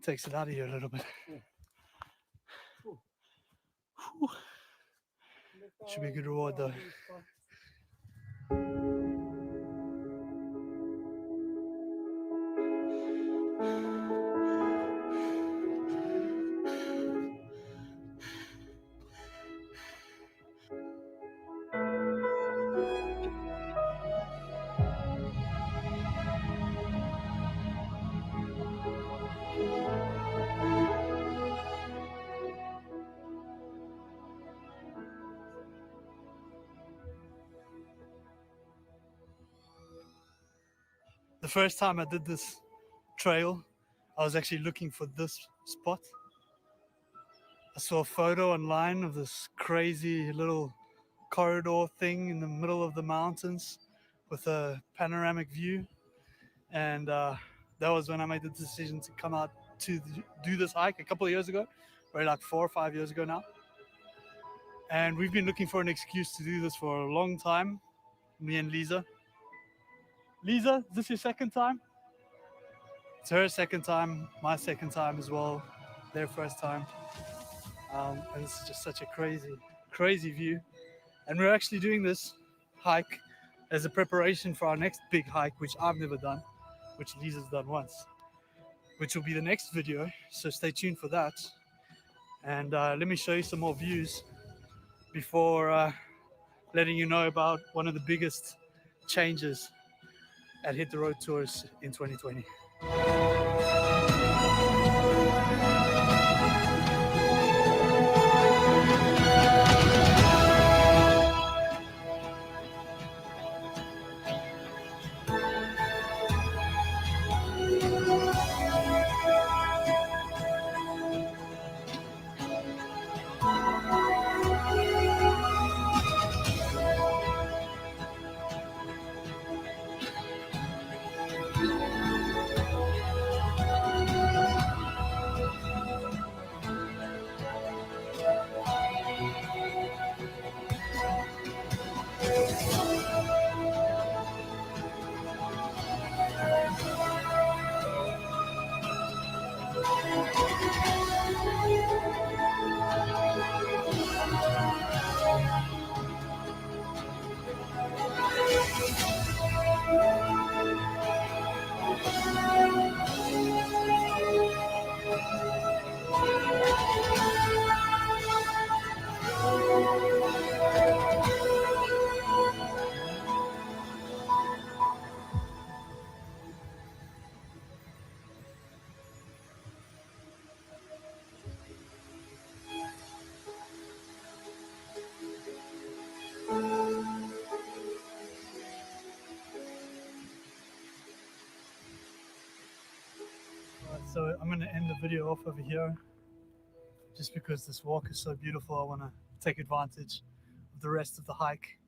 takes it out of you a little bit. Whew. Should be a good reward though. The first time I did this trail, I was actually looking for this spot. I saw a photo online of this crazy little corridor thing in the middle of the mountains with a panoramic view, and that was when I made the decision to come out to do this hike a couple of years ago, or like 4 or 5 years ago now. And we've been looking for an excuse to do this for a long time, me and Lisa. Lisa, is this your second time? It's her second time, my second time as well, their first time. And this is just such a crazy view. And we're actually doing this hike as a preparation for our next big hike, which I've never done, which Lisa's done once, which will be the next video. So stay tuned for that. And let me show you some more views before letting you know about one of the biggest changes at Hit the Road Tours in 2020. So I'm going to end the video off over here, just because this walk is so beautiful. I want to take advantage of the rest of the hike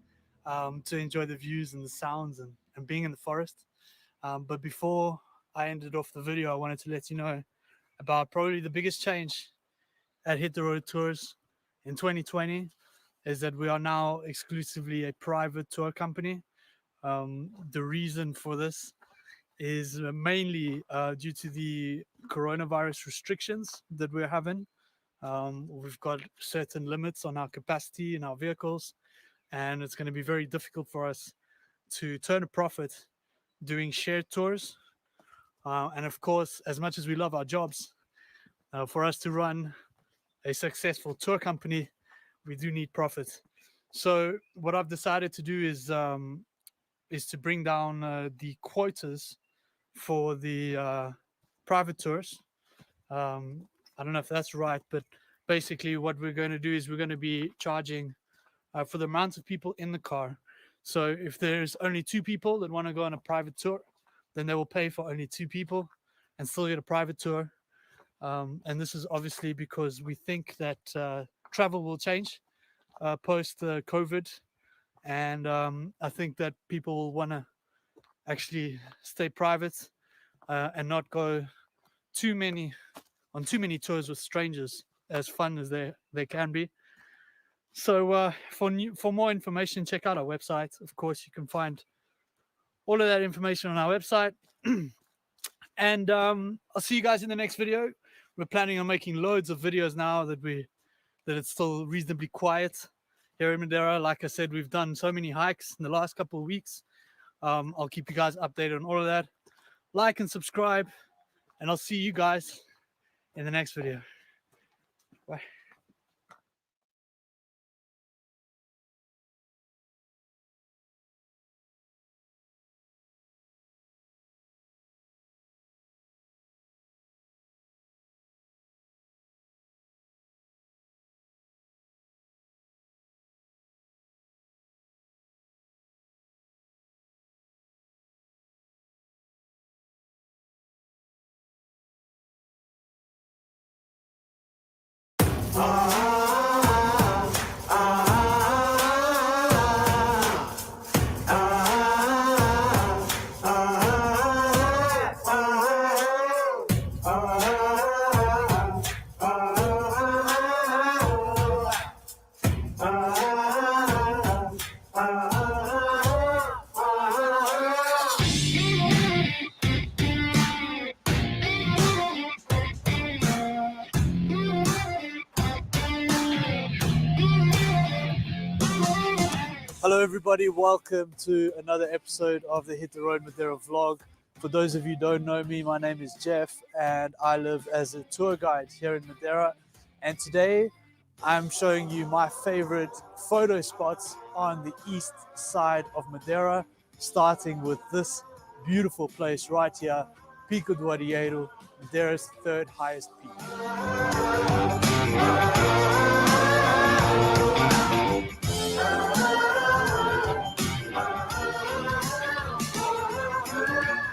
to enjoy the views and the sounds and being in the forest. But before I ended off the video, I wanted to let you know about probably the biggest change at Hit the Road Tours in 2020 is that we are now exclusively a private tour company. The reason for this is mainly due to the coronavirus restrictions that we're having. We've got certain limits on our capacity in our vehicles, and it's going to be very difficult for us to turn a profit doing shared tours. And of course, as much as we love our jobs, for us to run a successful tour company, we do need profit. So what I've decided to do is to bring down the quotas for the private tours. I don't know if that's right, but basically what we're going to do is we're going to be charging for the amount of people in the car. So if there's only 2 people that want to go on a private tour, then they will pay for only 2 people and still get a private tour. And this is obviously because we think that travel will change post COVID. And I think that people will want to actually stay private and not go on too many tours with strangers, as fun as they can be. So for more information, check out our website. Of course, you can find all of that information on our website. And I'll see you guys in the next video. We're planning on making loads of videos now that it's still reasonably quiet here in Madeira. Like I said, we've done so many hikes in the last couple of weeks. I'll keep you guys updated on all of that. Like and subscribe, and I'll see you guys in the next video. Bye. Hello everybody, welcome to another episode of the Hit the Road Madeira vlog. For those of you who don't know me, my name is Jeff and I live as a tour guide here in Madeira. And today I'm showing you my favorite photo spots on the east side of Madeira, starting with this beautiful place right here, Pico do Arieiro, Madeira's third highest peak.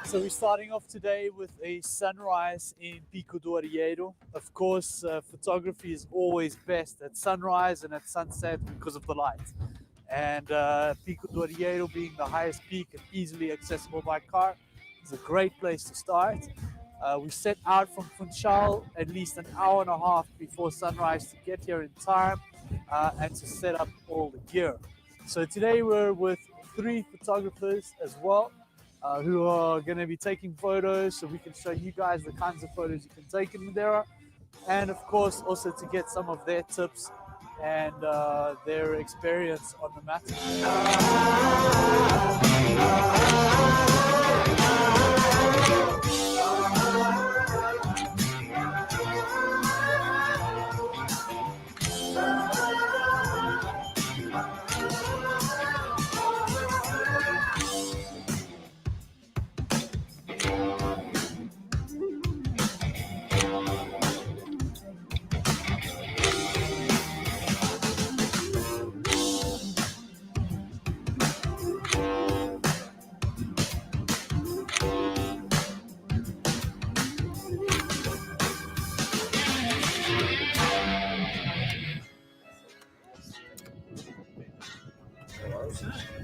So we're starting off today with a sunrise in Pico do Arieiro. Of course, photography is always best at sunrise and at sunset because of the light. And Pico do Arieiro, being the highest peak and easily accessible by car, is a great place to start. We set out from Funchal at least an hour and a half before sunrise to get here in time and to set up all the gear. So today we're with 3 photographers as well, who are going to be taking photos so we can show you guys the kinds of photos you can take in Madeira, and of course also to get some of their tips and their experience on the matter.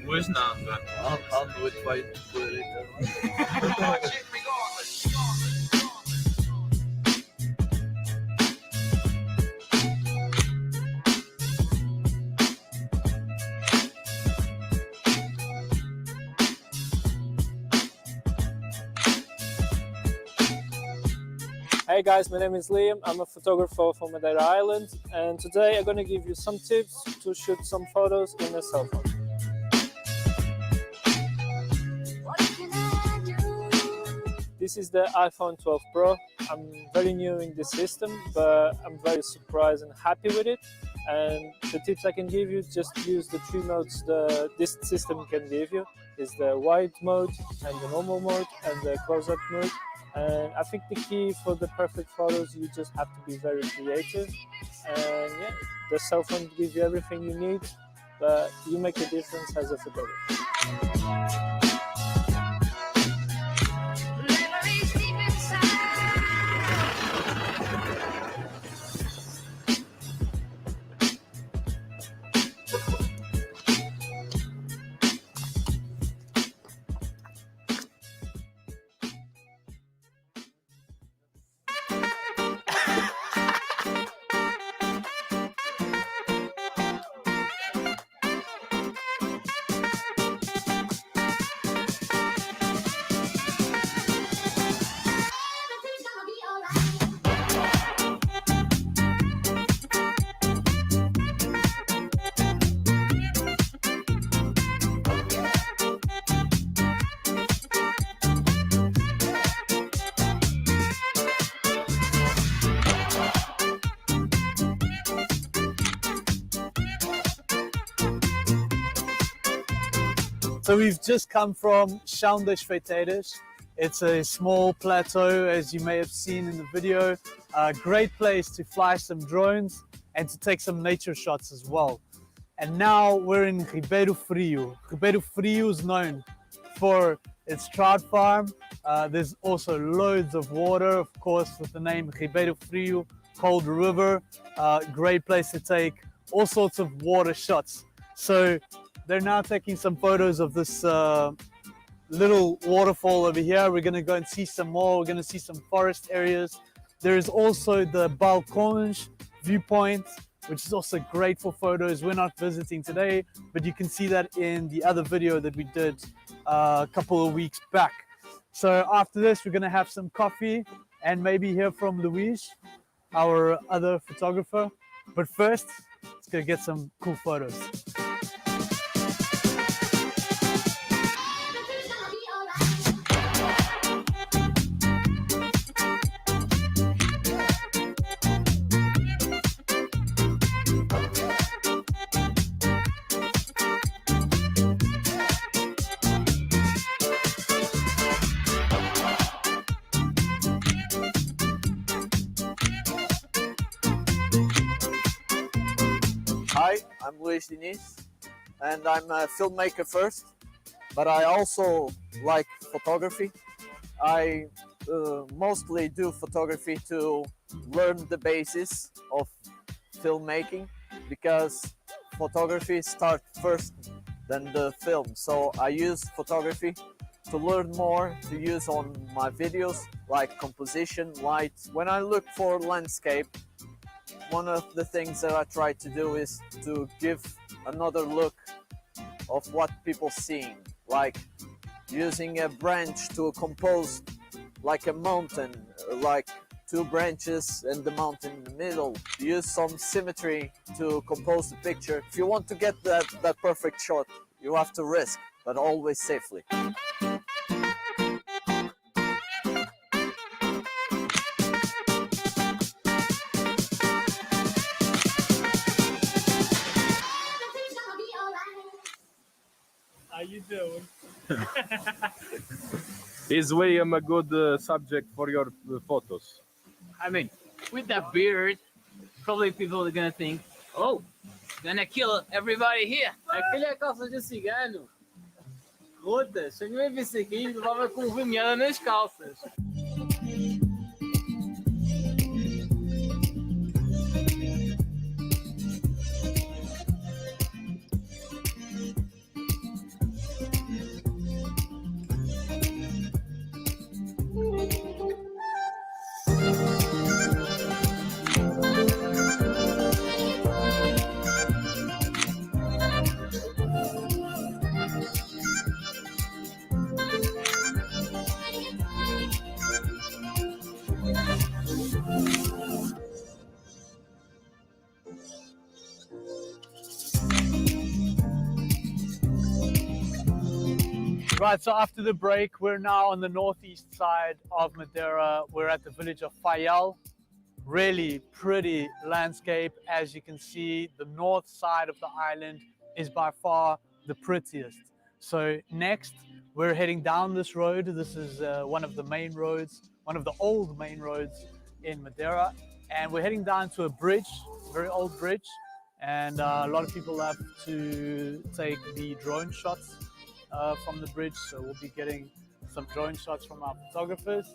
Hoje nada. À noite vai poder. Hey guys, my name is Liam. I'm a photographer from Madeira Island, and today I'm going to give you some tips to shoot some photos in a cell phone. This is the iPhone 12 Pro. I'm very new in this system, but I'm very surprised and happy with it. And the tips I can give you, just use the 3 modes this system can give you. Is the wide mode, and the normal mode, and the close-up mode. And I think the key for the perfect photos, you just have to be very creative. And yeah, the cell phone gives you everything you need, but you make a difference as a photographer. So we've just come from Chão das Feiteiras. It's a small plateau, as you may have seen in the video. A great place to fly some drones and to take some nature shots as well. And now we're in Ribeiro Frio. Ribeiro Frio is known for its trout farm. There's also loads of water, of course, with the name Ribeiro Frio, cold river. Great place to take all sorts of water shots. So they're now taking some photos of this little waterfall over here. We're going to go and see some more. We're going to see some forest areas. There is also the Balcões viewpoint, which is also great for photos. We're not visiting today, but you can see that in the other video that we did a couple of weeks back. So after this, we're going to have some coffee and maybe hear from Luis, our other photographer. But first, let's go get some cool photos. I'm Luis Diniz, and I'm a filmmaker first, but I also like photography. I mostly do photography to learn the basis of filmmaking, because photography starts first than the film. So I use photography to learn more to use on my videos, like composition, light. When I look for landscape, one of the things that I try to do is to give another look of what people seeing, like using a branch to compose like a mountain, like two branches and the mountain in the middle. Use some symmetry to compose the picture. If you want to get that perfect shot, you have to risk, but always safely. How you doing? Is William a good subject for your photos? I mean, with that beard, probably people are gonna think, oh, gonna kill everybody here. Aquele é calça de cigano. Roda, se eu não visse aqui, levava com vermelha nas calças. Right, so after the break, we're now on the northeast side of Madeira. We're at the village of Faial. Really pretty landscape. As you can see, the north side of the island is by far the prettiest. So next, we're heading down this road. This is one of the main roads, one of the old main roads in Madeira. And we're heading down to a bridge, very old bridge. And a lot of people have to take the drone shots from the bridge, so we'll be getting some drone shots from our photographers,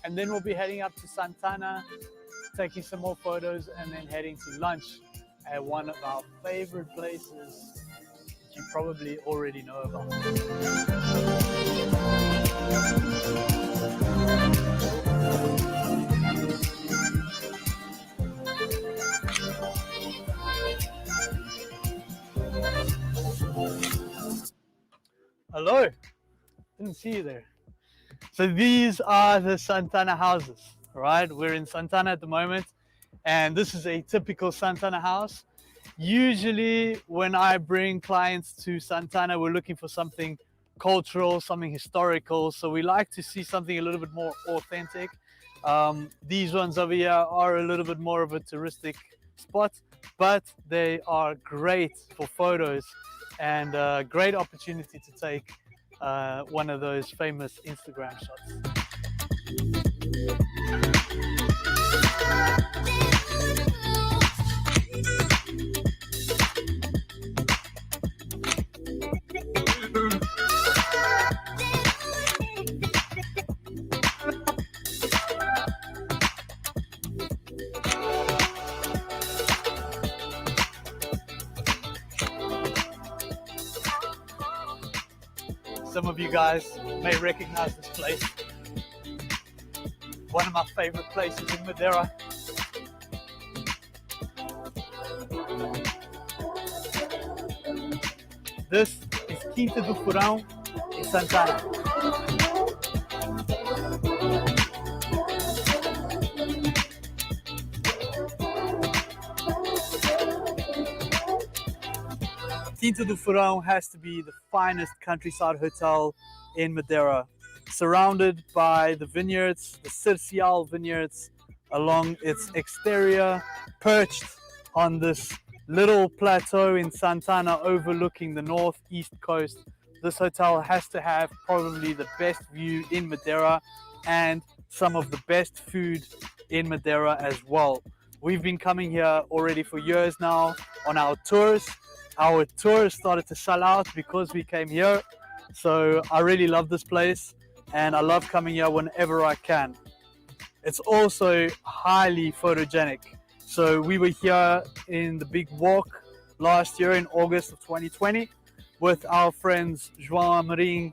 and then we'll be heading up to Santana, taking some more photos, and then heading to lunch at one of our favorite places that you probably already know about. Hello, didn't see you there. So these are the Santana houses, right? We're in Santana at the moment, and this is a typical Santana house. Usually when I bring clients to Santana, we're looking for something cultural, something historical. So we like to see something a little bit more authentic. These ones over here are a little bit more of a touristic spot, but they are great for photos and a great opportunity to take one of those famous Instagram shots. Some of you guys may recognize this place. One of my favorite places in Madeira. This is Quinta do Furão in Santana. Quinta do Furão has to be the finest countryside hotel in Madeira, surrounded by the vineyards, the Cercial vineyards along its exterior, perched on this little plateau in Santana overlooking the northeast coast. This hotel has to have probably the best view in Madeira and some of the best food in Madeira as well. We've been coming here already for years now on our tours. Our tours started to sell out because we came here. So I really love this place and I love coming here whenever I can. It's also highly photogenic. So we were here in the big walk last year in August of 2020 with our friends João, Marin,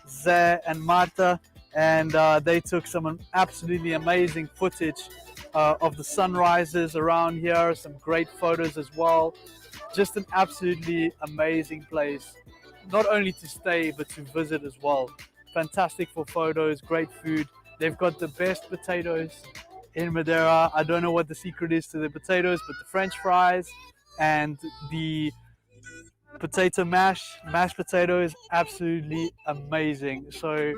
Zé and Marta, and they took some absolutely amazing footage of the sunrises around here, some great photos as well. Just an absolutely amazing place, not only to stay but to visit as well. Fantastic for photos, great food. They've got the best potatoes in Madeira. I don't know what the secret is to the potatoes, but the French fries and the potato mashed potato is absolutely amazing. So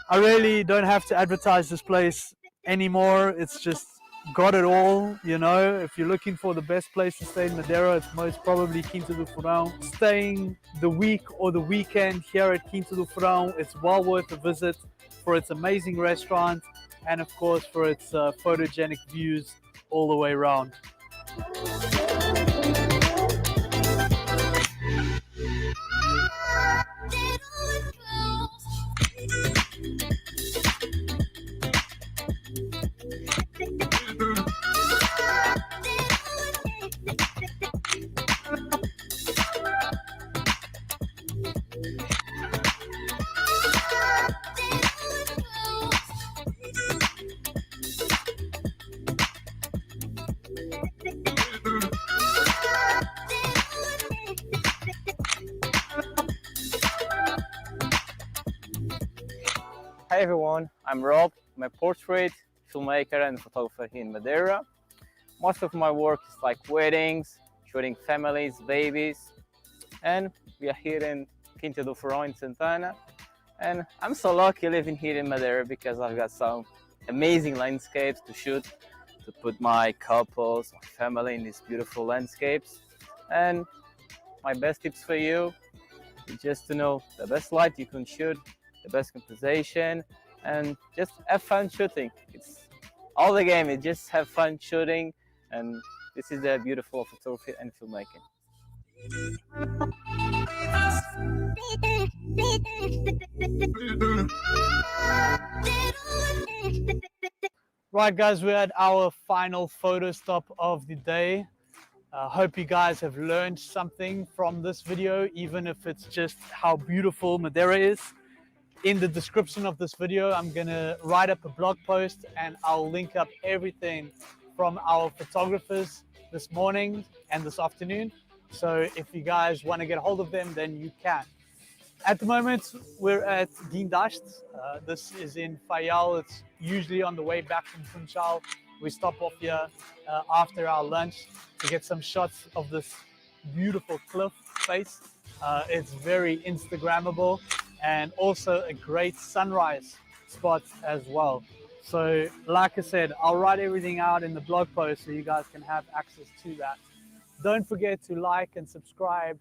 I really don't have to advertise this place anymore. It's just got it all, you know. If you're looking for the best place to stay in Madeira, it's most probably Quinta do Furão. Staying the week or the weekend here at Quinta do Furão, it's well worth a visit for its amazing restaurant and of course for its photogenic views all the way around. Hi everyone, I'm Rob. I'm a portrait filmmaker and photographer here in Madeira. Most of my work is like weddings, shooting families, babies, and we are here in Quinta do Furão in Santana. And I'm so lucky living here in Madeira because I've got some amazing landscapes to shoot, to put my couples, my family in these beautiful landscapes. And my best tips for you is just to know the best light you can shoot, the best composition, and just have fun shooting. It's all the game, it's just have fun shooting, and this is the beautiful of photography and filmmaking. Right guys, we're at our final photo stop of the day. Hope you guys have learned something from this video, even if it's just how beautiful Madeira is. In the description of this video, I'm gonna write up a blog post and I'll link up everything from our photographers this morning and this afternoon. So if you guys want to get a hold of them, then you can. At the moment, we're at Guindaste. This is in Faial. It's usually on the way back from Funchal. We stop off here after our lunch to get some shots of this beautiful cliff face. It's very Instagrammable and also a great sunrise spot as well. So like I said, I'll write everything out in the blog post so you guys can have access to that. Don't forget to like and subscribe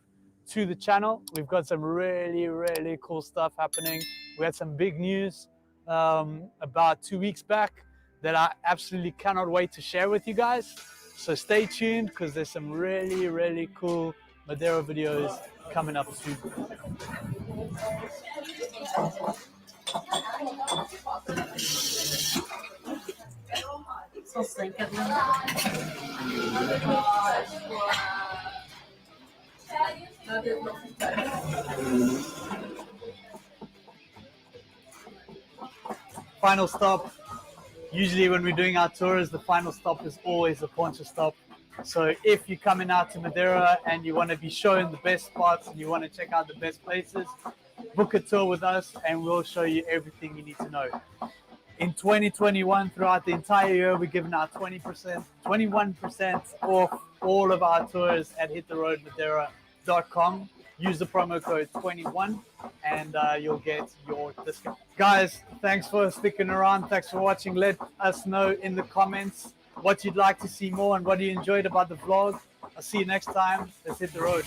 to the channel. We've got some really cool stuff happening. We had some big news about 2 weeks back that I absolutely cannot wait to share with you guys. So stay tuned because there's some really cool Madeira videos coming up soon. Final stop. Usually when we're doing our tours, the final stop is always a poncho stop. So if you're coming out to Madeira and you want to be shown the best spots and you want to check out the best places, book a tour with us and we'll show you everything you need to know. In 2021, throughout the entire year, we're giving out 21% off all of our tours at hittheroadmadeira.com. Use the promo code 21 and you'll get your discount. Guys, thanks for sticking around. Thanks for watching. Let us know in the comments what you'd like to see more and what you enjoyed about the vlog. I'll see you next time. Let's hit the road.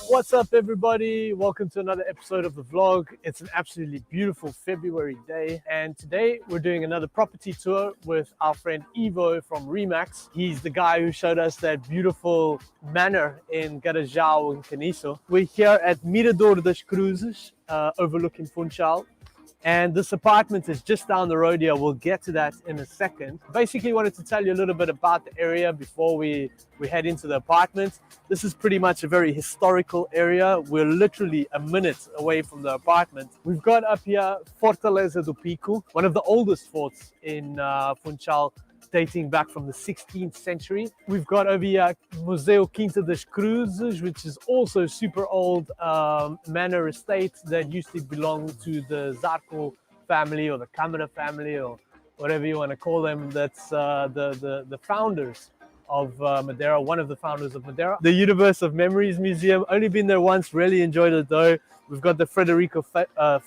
What's up, everybody? Welcome to another episode of the vlog. It's an absolutely beautiful February day, and today we're doing another property tour with our friend Ivo from Remax. He's the guy who showed us that beautiful manor in Garajão in Caniço. We're here at Mirador das Cruzes, overlooking Funchal. And this apartment is just down the road here. We'll get to that in a second. Basically wanted to tell you a little bit about the area before we head into the apartment. This is pretty much a very historical area. We're literally a minute away from the apartment. We've got up here Fortaleza do Pico, one of the oldest forts in Funchal, dating back from the 16th century. We've got over here Museu Quinta das Cruzes, which is also super old manor estate that used to belong to the Zarco family or the Câmara family or whatever you want to call them. That's the founders of Madeira, one of the founders of Madeira. The Universe of Memories Museum, only been there once, really enjoyed it though. We've got the Frederico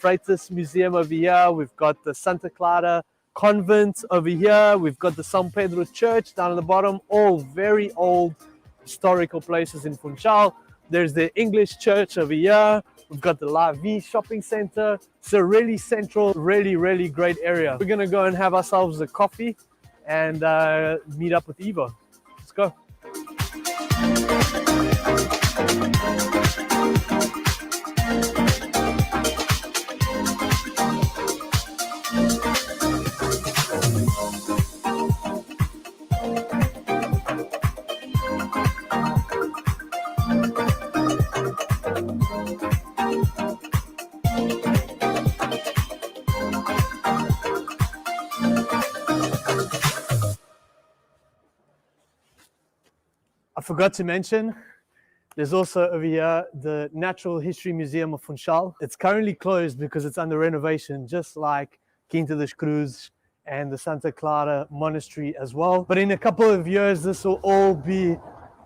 Freitas Museum over here. We've got the Santa Clara Convent over here. We've got the São Pedro Church down at the bottom, all very old historical places in Funchal. There's the English Church over here. We've got the La Vie shopping center. It's a really central, really great area. We're gonna go and have ourselves a coffee and meet up with Ivo. Let's go. I forgot to mention, there's also over here the Natural History Museum of Funchal. It's currently closed because it's under renovation, just like Quinta das Cruzes and the Santa Clara Monastery as well. But in a couple of years, this will all be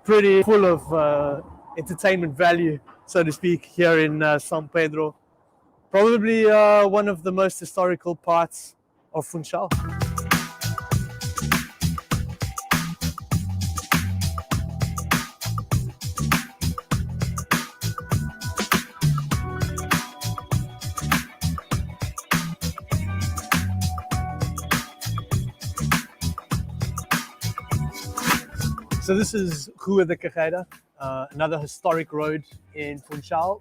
pretty full of entertainment value, so to speak, here in São Pedro. Probably one of the most historical parts of Funchal. So this is Rua da Carreira, another historic road in Funchal.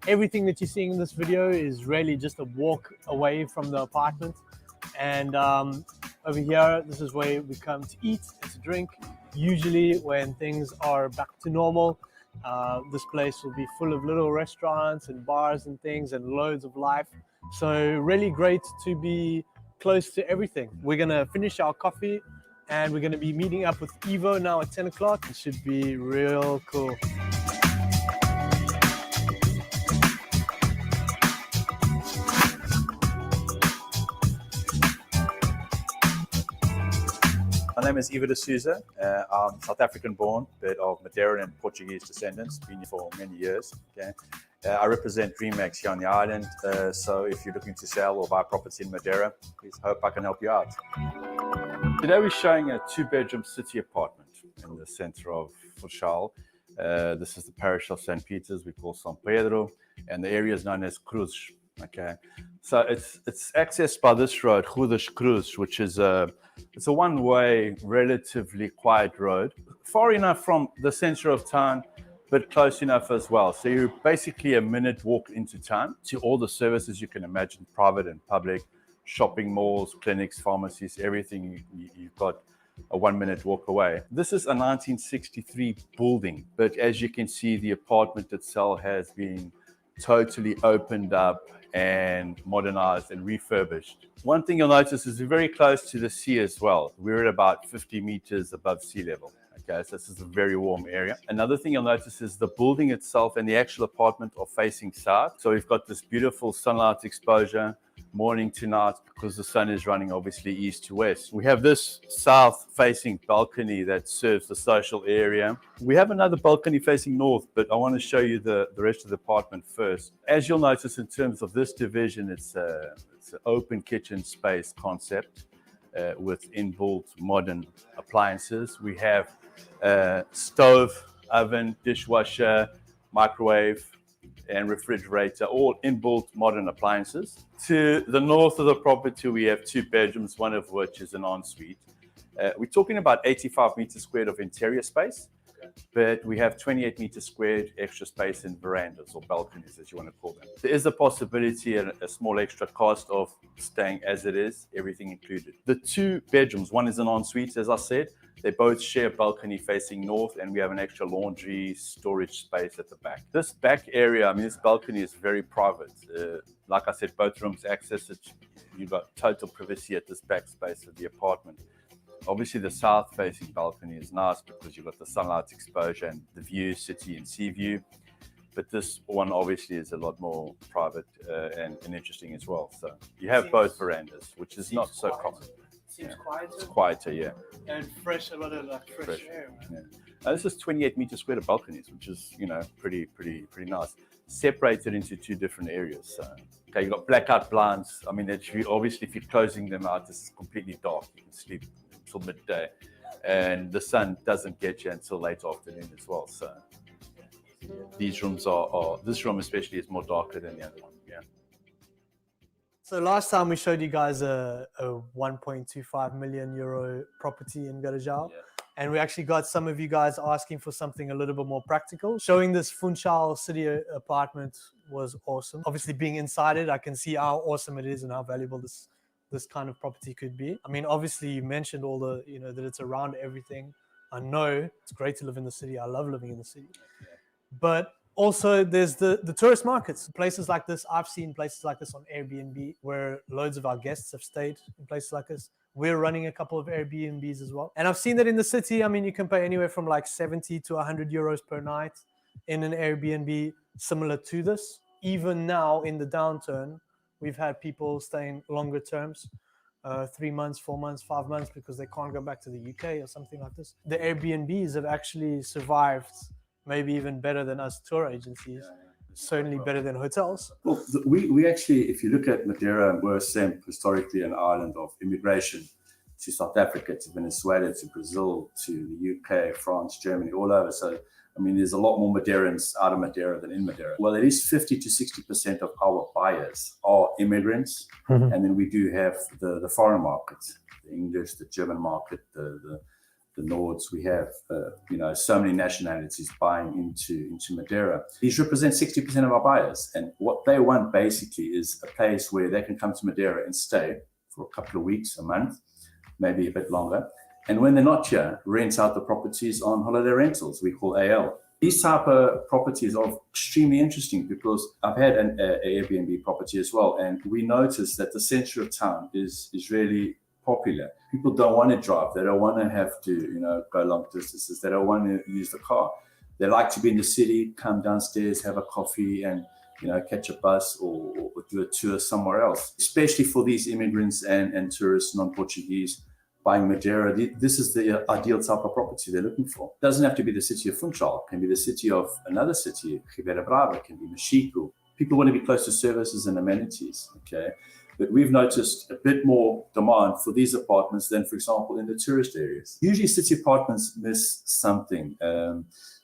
Everything that you're seeing in this video is really just a walk away from the apartment. And over here, this is where we come to eat and to drink. Usually when things are back to normal, this place will be full of little restaurants and bars and things and loads of life. So really great to be close to everything. We're gonna finish our coffee and we're going to be meeting up with Ivo now at 10 o'clock. It should be real cool. My name is Ivo de Souza. I'm South African born, but of Madeiran and Portuguese descendants, been here for many years. Okay. I represent Remax here on the island, so if you're looking to sell or buy property in Madeira, please hope I can help you out. Today we're showing a two-bedroom city apartment in the center of Funchal. This is the parish of St. Peter's, we call São Pedro, and the area is known as Cruz. Okay, so it's accessed by this road, Rua das Cruzes, which is it's a one-way, relatively quiet road, far enough from the center of town, but close enough as well. So you're basically a minute walk into town to all the services you can imagine, private and public, shopping malls, clinics, pharmacies, everything. You've got a 1 minute walk away. This is a 1963 building, but as you can see, the apartment itself has been totally opened up and modernized and refurbished. One thing you'll notice is we're very close to the sea as well. We're at about 50 meters above sea level. Okay, so this is a very warm area. Another thing you'll notice is the building itself and the actual apartment are facing south. So we've got this beautiful sunlight exposure. morning to night because the sun is running obviously east to west. We have this south-facing balcony that serves the social area. We have another balcony facing north, but I want to show you the rest of the apartment first. As you'll notice in terms of this division, it's an open kitchen space concept with inbuilt modern appliances. We have stove, oven, dishwasher, microwave, and refrigerator, all inbuilt modern appliances. To the north of the property, we have 2 bedrooms, one of which is an ensuite. We're talking about 85 meters squared of interior space, but we have 28 meters squared extra space in verandas or balconies, as you want to call them. There is a possibility and a small extra cost of staying as it is, everything included. The 2 bedrooms, one is an ensuite, as I said. They both share a balcony facing north, and we have an extra laundry storage space at the back. This back area, I mean, this balcony is very private. Like I said, both rooms access it. You've got total privacy at this back space of the apartment. Obviously, the south-facing balcony is nice because you've got the sunlight exposure and the view, city and sea view. But this one obviously is a lot more private and interesting as well. So you have both verandas, which is not so common. Seems quieter. It's quieter, yeah. And fresh, a lot of like fresh air. Man. Yeah. This is 28 meters squared of balconies, which is, you know, pretty nice. Separated into 2 different areas. So, okay, you've got blackout blinds. I mean, if you're closing them out, this is completely dark. You can sleep until midday, and the sun doesn't get you until late afternoon as well. So these rooms this room especially is more darker than the other one. Yeah. So last time we showed you guys a 1.25 million euro property in Garajal. Yeah. And we actually got some of you guys asking for something a little bit more practical. Showing this Funchal city apartment was awesome. Obviously being inside it, I can see how awesome it is and how valuable this kind of property could be. I mean, obviously you mentioned all the, you know, that it's around everything. I know it's great to live in the city. I love living in the city. Yeah. But also, there's the tourist markets. Places like this, I've seen places like this on Airbnb where loads of our guests have stayed in places like this. We're running a couple of Airbnbs as well. And I've seen that in the city. I mean, you can pay anywhere from like 70 to 100 euros per night in an Airbnb similar to this. Even now in the downturn, we've had people staying longer terms, 3 months, 4 months, 5 months, because they can't go back to the UK or something like this. The Airbnbs have actually survived maybe even better than us tour agencies, certainly better than hotels. Well, we actually, if you look at Madeira, we're historically an island of immigration to South Africa, to Venezuela, to Brazil, to the UK, France, Germany, all over. So, I mean, there's a lot more Madeirans out of Madeira than in Madeira. Well, at least 50 to 60% of our buyers are immigrants. Mm-hmm. And then we do have the foreign market, the English, the German market, the Nords. We have, so many nationalities buying into Madeira. These represent 60% of our buyers. And what they want basically is a place where they can come to Madeira and stay for a couple of weeks, a month, maybe a bit longer. And when they're not here, rent out the properties on holiday rentals, we call AL. These type of properties are extremely interesting because I've had an Airbnb property as well. And we noticed that the center of town is really popular. People don't want to drive. They don't want to have to, go long distances. They don't want to use the car. They like to be in the city, come downstairs, have a coffee and, catch a bus or do a tour somewhere else. Especially for these immigrants and tourists, non-Portuguese, buying Madeira, this is the ideal type of property they're looking for. It doesn't have to be the city of Funchal. It can be the city of another city, Ribeira Brava, it can be Mexico. People want to be close to services and amenities, okay? But we've noticed a bit more demand for these apartments than, for example, in the tourist areas. Usually city apartments miss something.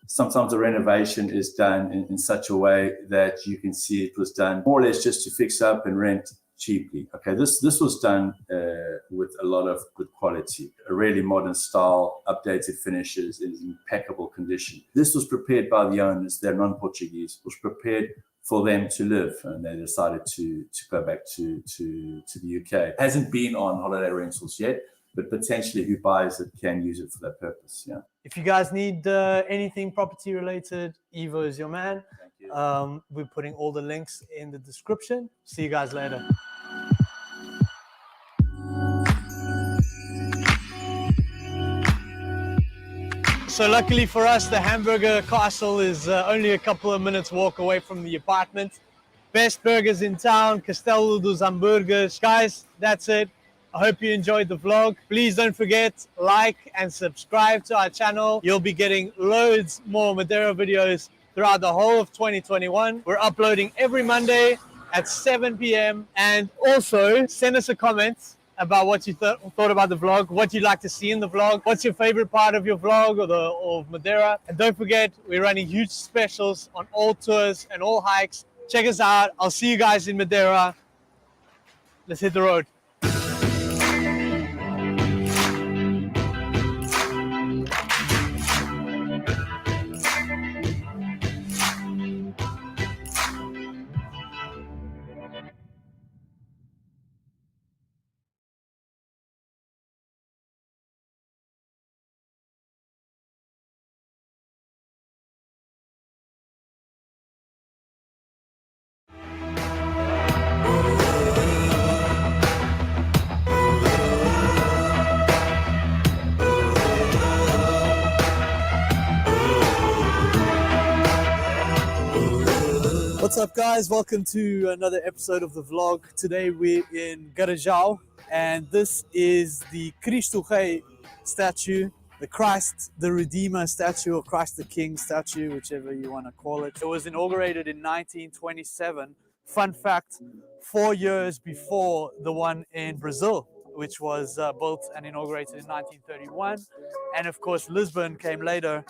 Sometimes the renovation is done in such a way that you can see it was done more or less just to fix up and rent cheaply. Okay, this was done with a lot of good quality, a really modern style, updated finishes, in impeccable condition. This was prepared by the owners, they're non-Portuguese, was prepared for them to live, and they decided to go back to the UK. It hasn't been on holiday rentals yet, but potentially who buys it can use it for that purpose. Yeah. If you guys need anything property related, Ivo is your man. Thank you. We're putting all the links in the description. See you guys later. So luckily for us, the Hamburger Castle is only a couple of minutes walk away from the apartment. Best burgers in town, Castelo dos Hamburgers. Guys, that's it. I hope you enjoyed the vlog. Please don't forget, like and subscribe to our channel. You'll be getting loads more Madeira videos throughout the whole of 2021. We're uploading every Monday at 7 p.m. And also send us a comment about what you thought about the vlog, what you'd like to see in the vlog, what's your favorite part of your vlog or of Madeira. And don't forget, we're running huge specials on all tours and all hikes. Check us out. I'll see you guys in Madeira. Let's hit the road. What's up, guys? Welcome to another episode of the vlog. Today we're in Garajau, and this is the Cristo Rei statue, the Christ the Redeemer statue, or Christ the King statue, whichever you want to call it. It was inaugurated in 1927. Fun fact, 4 years before the one in Brazil, which was built and inaugurated in 1931. And of course, Lisbon came later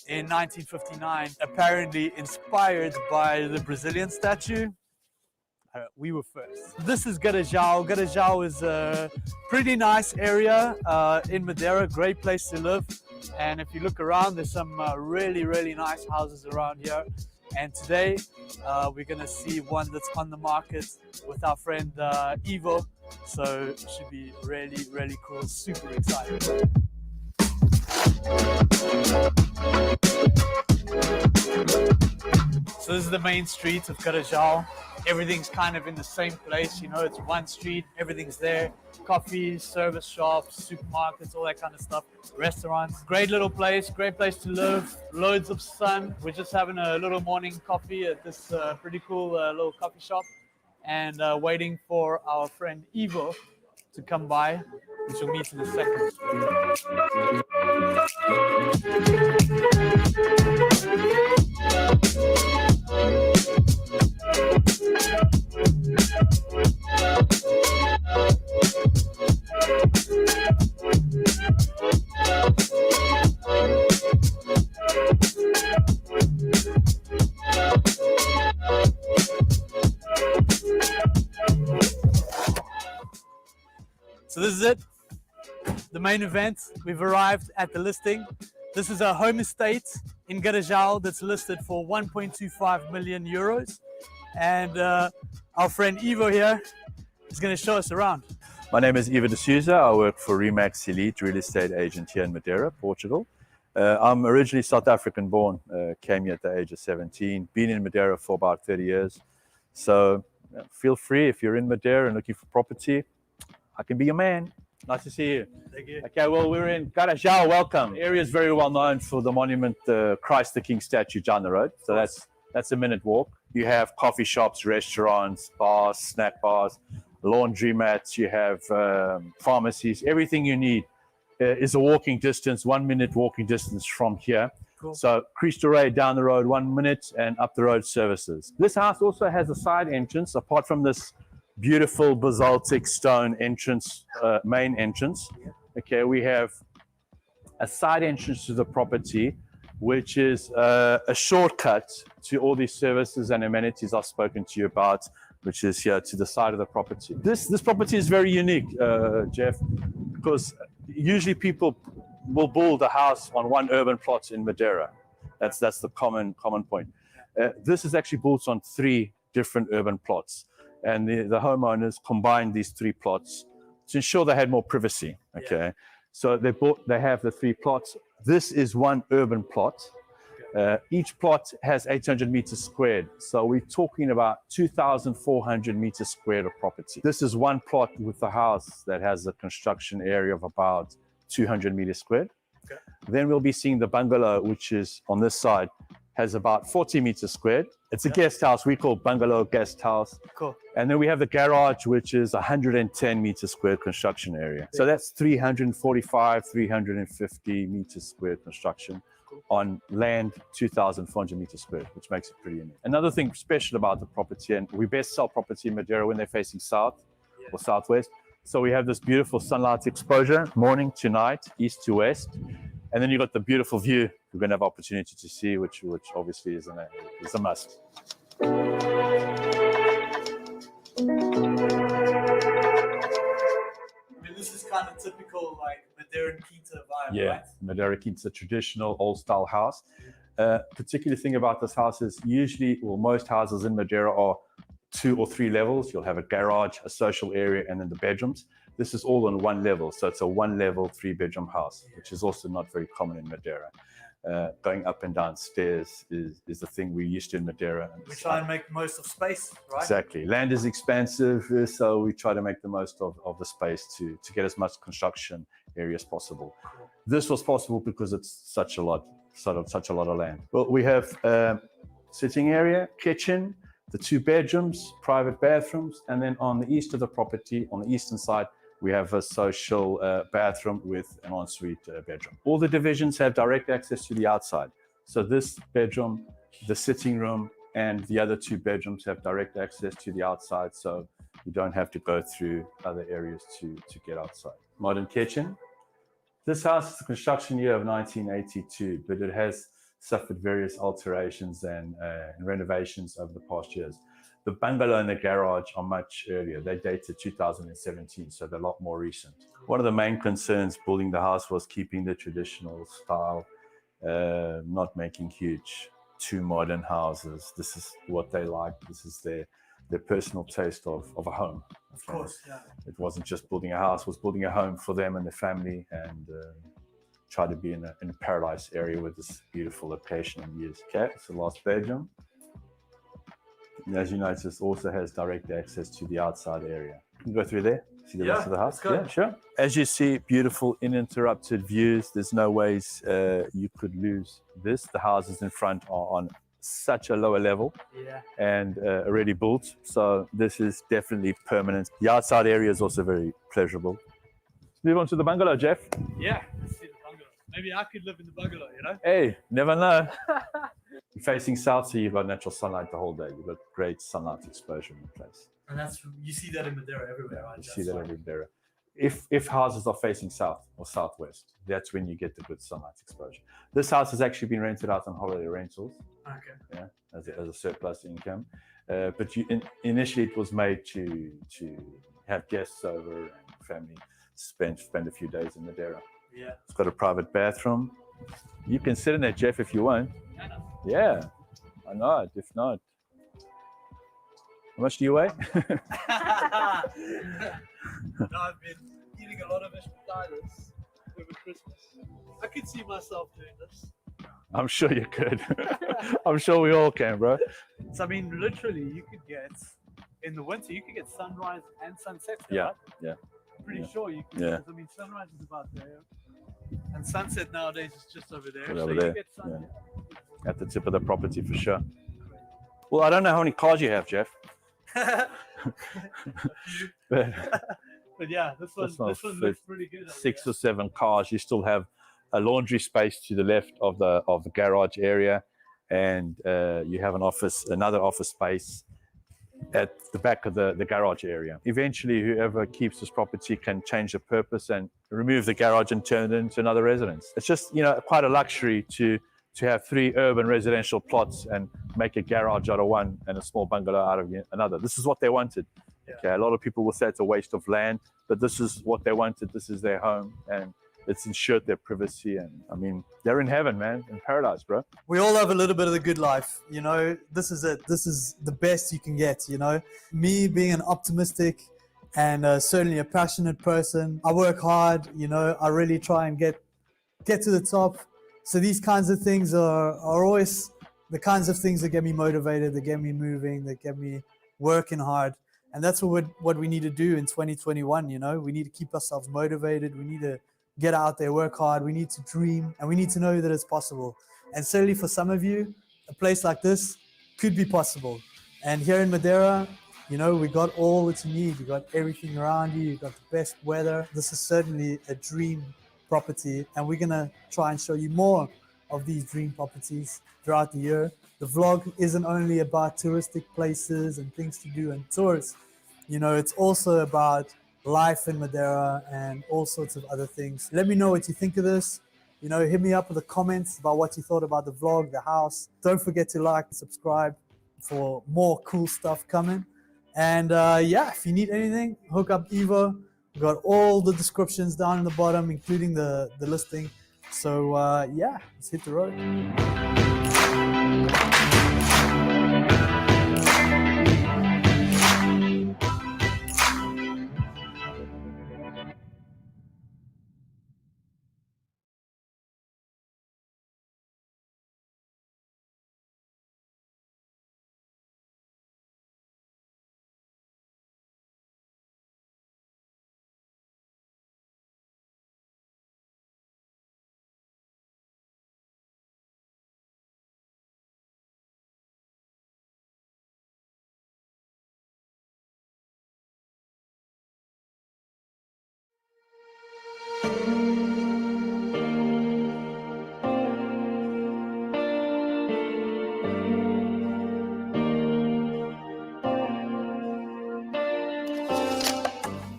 in 1959, apparently inspired by the Brazilian statue. We were first. This is Garajau. Garajau is a pretty nice area in Madeira, great place to live. And if you look around, there's some really, really nice houses around here. And today we're gonna see one that's on the market with our friend Ivo. So it should be really, really cool, super excited. So this is the main street of Garajau. Everything's kind of in the same place, you know, it's one street, everything's there. Coffees, service shops, supermarkets, all that kind of stuff. Restaurants. Great little place, great place to live. Loads of sun. We're just having a little morning coffee at this pretty cool little coffee shop. And waiting for our friend Ivo to come by, which we'll meet in a second. So this is it, the main event. We've arrived at the listing. This is a home estate in Garajau that's listed for 1.25 million euros. And our friend Ivo here is going to show us around. My name is Ivo de Souza. I work for Remax Elite, real estate agent here in Madeira, Portugal. I'm originally South African born, came here at the age of 17, been in Madeira for about 30 years. So feel free, if you're in Madeira and looking for property, I can be your man. Nice to see you. Thank you. Okay, well, we're in Garajau. Welcome. The area is very well known for the monument, the Christ the King statue down the road. So that's a minute walk. You have coffee shops, restaurants, bars, snack bars, laundry mats. You have pharmacies. Everything you need is a walking distance, 1 minute walking distance from here. Cool. So Cristo Rei down the road, 1 minute, and up the road services. This house also has a side entrance, apart from this beautiful basaltic stone entrance, main entrance. Okay, we have a side entrance to the property, which is a shortcut to all these services and amenities I've spoken to you about, which is here to the side of the property. This property is very unique, Jeff, because usually people will build a house on one urban plot in Madeira. That's the common point. This is actually built on 3 different urban plots. And the homeowners combined these 3 plots to ensure they had more privacy. Okay, yeah. So they have the 3 plots. This is one urban plot. Each plot has 800 meters squared. So we're talking about 2,400 meters squared of property. This is one plot with a house that has a construction area of about 200 meters squared. Okay. Then we'll be seeing the bungalow, which is on this side, has about 40 meters squared. It's a guest house. We call bungalow guest house. Cool. And then we have the garage, which is 110 meters squared construction area. So that's 345, 350 meters squared construction on land 2,400 meters squared, which makes it pretty unique. Another thing special about the property, and we best sell property in Madeira when they're facing south or southwest. So we have this beautiful sunlight exposure, morning to night, east to west. And then you've got the beautiful view we're going to have opportunity to see, which obviously is a must. I mean, this is kind of typical, like, Madeira Quinta vibe, Yeah, right? Madeira Quinta, traditional old-style house. Particular thing about this house is usually, well, most houses in Madeira are 2 or 3 levels. You'll have a garage, a social area, and then the bedrooms. This is all on one level, so it's a 1-level, 3-bedroom house, which is also not very common in Madeira. Going up and down stairs is the thing we're used to in Madeira. We try and make most of space, right? Exactly. Land is expansive, so we try to make the most of the space to get as much construction area as possible. This was possible because it's such a lot of land. Well, we have sitting area, kitchen, the 2 bedrooms, private bathrooms, and then on the east of the property, on the eastern side, we have a social bathroom with an ensuite bedroom. All the divisions have direct access to the outside. So this bedroom, the sitting room, and the other 2 bedrooms have direct access to the outside, so you don't have to go through other areas to get outside. Modern kitchen. This house is the construction year of 1982, but it has suffered various alterations and renovations over the past years. The bungalow and the garage are much earlier. They date to 2017, so they're a lot more recent. One of the main concerns building the house was keeping the traditional style, not making huge, too modern houses. This is what they like. This is their personal taste of a home. Of course, yeah. It wasn't just building a house, it was building a home for them and their family, and try to be in a paradise area with this beautiful location and views. Okay, it's the last bedroom. And as you notice, also has direct access to the outside area. You can go through there, see the rest of the house. Yeah, sure. As you see, beautiful uninterrupted views. There's no ways you could lose this. The houses in front are on such a lower level and already built. So this is definitely permanent. The outside area is also very pleasurable. Let's move on to the bungalow, Jeff. Yeah, let's see the bungalow. Maybe I could live in the bungalow, you know? Hey, never know. You're facing south, so you've got natural sunlight the whole day. You've got great sunlight exposure in the place. And you see that in Madeira everywhere, right? You see that everywhere. If houses are facing south or southwest, that's when you get the good sunlight exposure. This house has actually been rented out on holiday rentals. Okay. Yeah, as a surplus income. But initially it was made to have guests over and family spend a few days in Madeira. Yeah. It's got a private bathroom. You can sit in there, Jeff, if you want. Yeah, I know it. If not, how much do you weigh? No, I've been eating a lot of potatoes over Christmas. I could see myself doing this. I'm sure you could. I'm sure we all can, bro. So I mean, literally, you could get in the winter, you could get sunrise and sunset. Yeah, right? yeah. Pretty sure you can. Yeah. I mean, sunrise is about there, and sunset nowadays is just over there. Right so over you there, get sun. At the tip of the property for sure. Well, I don't know how many cars you have, Jeff. But yeah, this one looks pretty good. 6 or 7 cars. You still have a laundry space to the left of the garage area, and you have another office space at the back of the garage area. Eventually, whoever keeps this property can change the purpose and remove the garage and turn it into another residence. It's just, quite a luxury to have 3 urban residential plots and make a garage out of one and a small bungalow out of another. This is what they wanted. Yeah. Okay, a lot of people will say it's a waste of land, but this is what they wanted. This is their home, and it's ensured their privacy. And I mean, they're in heaven, man, in paradise, bro. We all have a little bit of the good life, this is it. This is the best you can get, Me being an optimistic and certainly a passionate person, I work hard, I really try and get to the top. So these kinds of things are always the kinds of things that get me motivated, that get me moving, that get me working hard. And that's what we need to do in 2021, We need to keep ourselves motivated. We need to get out there, work hard. We need to dream, and we need to know that it's possible. And certainly for some of you, a place like this could be possible. And here in Madeira, you know, we got all that you need. You got everything around you. You got the best weather. This is certainly a dream property, and we're gonna try and show you more of these dream properties throughout the year. The vlog isn't only about touristic places and things to do and tours. You know, it's also about life in Madeira and all sorts of other things. Let me know what you think of this. You know, hit me up with the comments about what you thought about the vlog, the house. Don't forget to like and subscribe for more cool stuff coming. And yeah, if you need anything, hook up Evo. We've got all the descriptions down in the bottom, including the listing. So yeah, let's hit the road.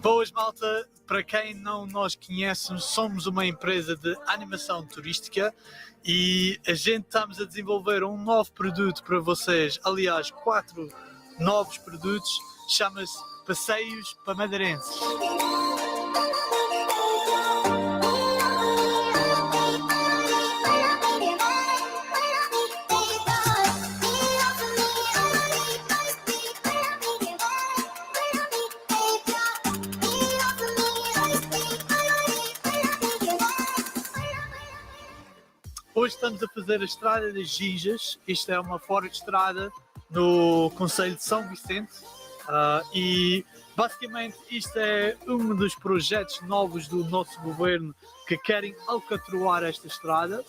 Boas, malta! Para quem não nos conhece, somos uma empresa de animação turística e a gente estamos a desenvolver um novo produto para vocês. Aliás, 4 novos produtos. Chama-se Passeios para Madeirenses. Hoje estamos a fazer a Estrada das Ginjas. Isto é uma fora de estrada no concelho de São Vicente e basicamente isto é um dos projetos novos do nosso governo que querem alcatroar esta estrada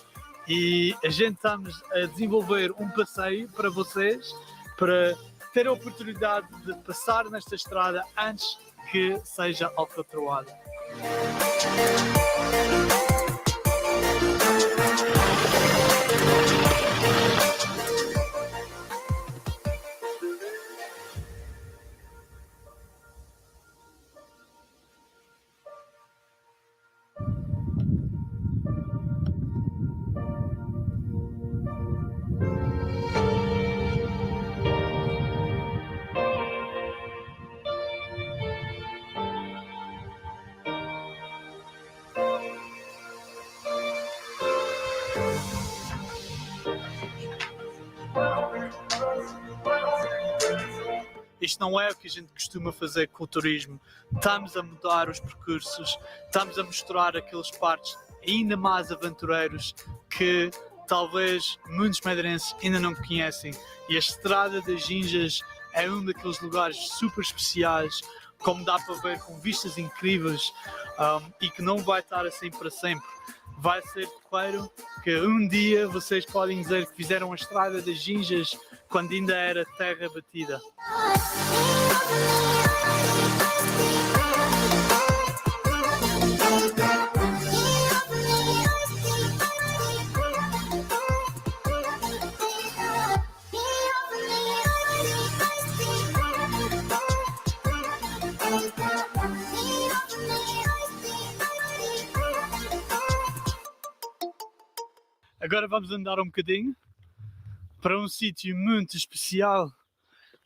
e a gente estamos a desenvolver um passeio para vocês para ter a oportunidade de passar nesta estrada antes que seja alcatroada. Isto não é o que a gente costuma fazer com o turismo. Estamos a mudar os percursos, estamos a mostrar aqueles partes ainda mais aventureiros que talvez muitos madeirenses ainda não conhecem. E a Estrada das Ginjas é um daqueles lugares super especiais, como dá para ver, com vistas incríveis e que não vai estar assim para sempre. Vai ser claro que um dia vocês podem dizer que fizeram a Estrada das Ginjas quando ainda era terra batida. Agora vamos andar um bocadinho para um sítio muito especial,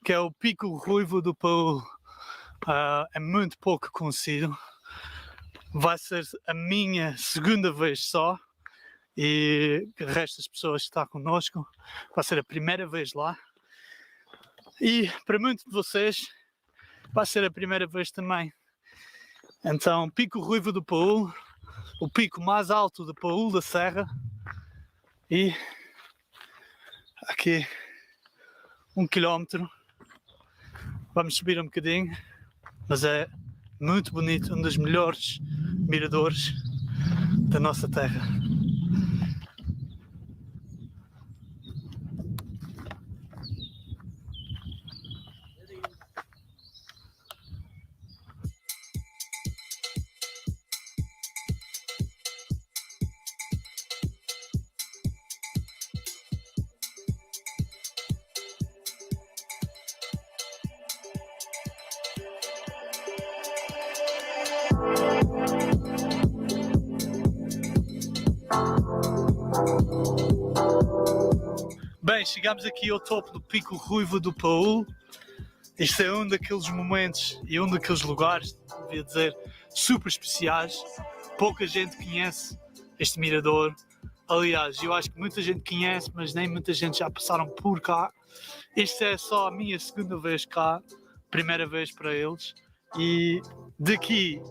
que é o Pico Ruivo do Paúl. É muito pouco conhecido. Vai ser a minha segunda vez só e o resto das pessoas que está connosco vai ser a primeira vez lá. E para muitos de vocês vai ser a primeira vez também. Então, Pico Ruivo do Paúl, o pico mais alto do Paúl da Serra. E aqui 1 km, vamos subir um bocadinho, mas é muito bonito, um dos melhores miradores da nossa terra. chegamos aqui ao topo do Pico Ruivo do Paul. Este é um daqueles momentos e um daqueles lugares, devia dizer, super especiais. Pouca gente conhece este mirador. Aliás, eu acho que muita gente conhece, mas nem muita gente já passaram por cá. Esta é só a minha segunda vez cá, primeira vez para eles. E daqui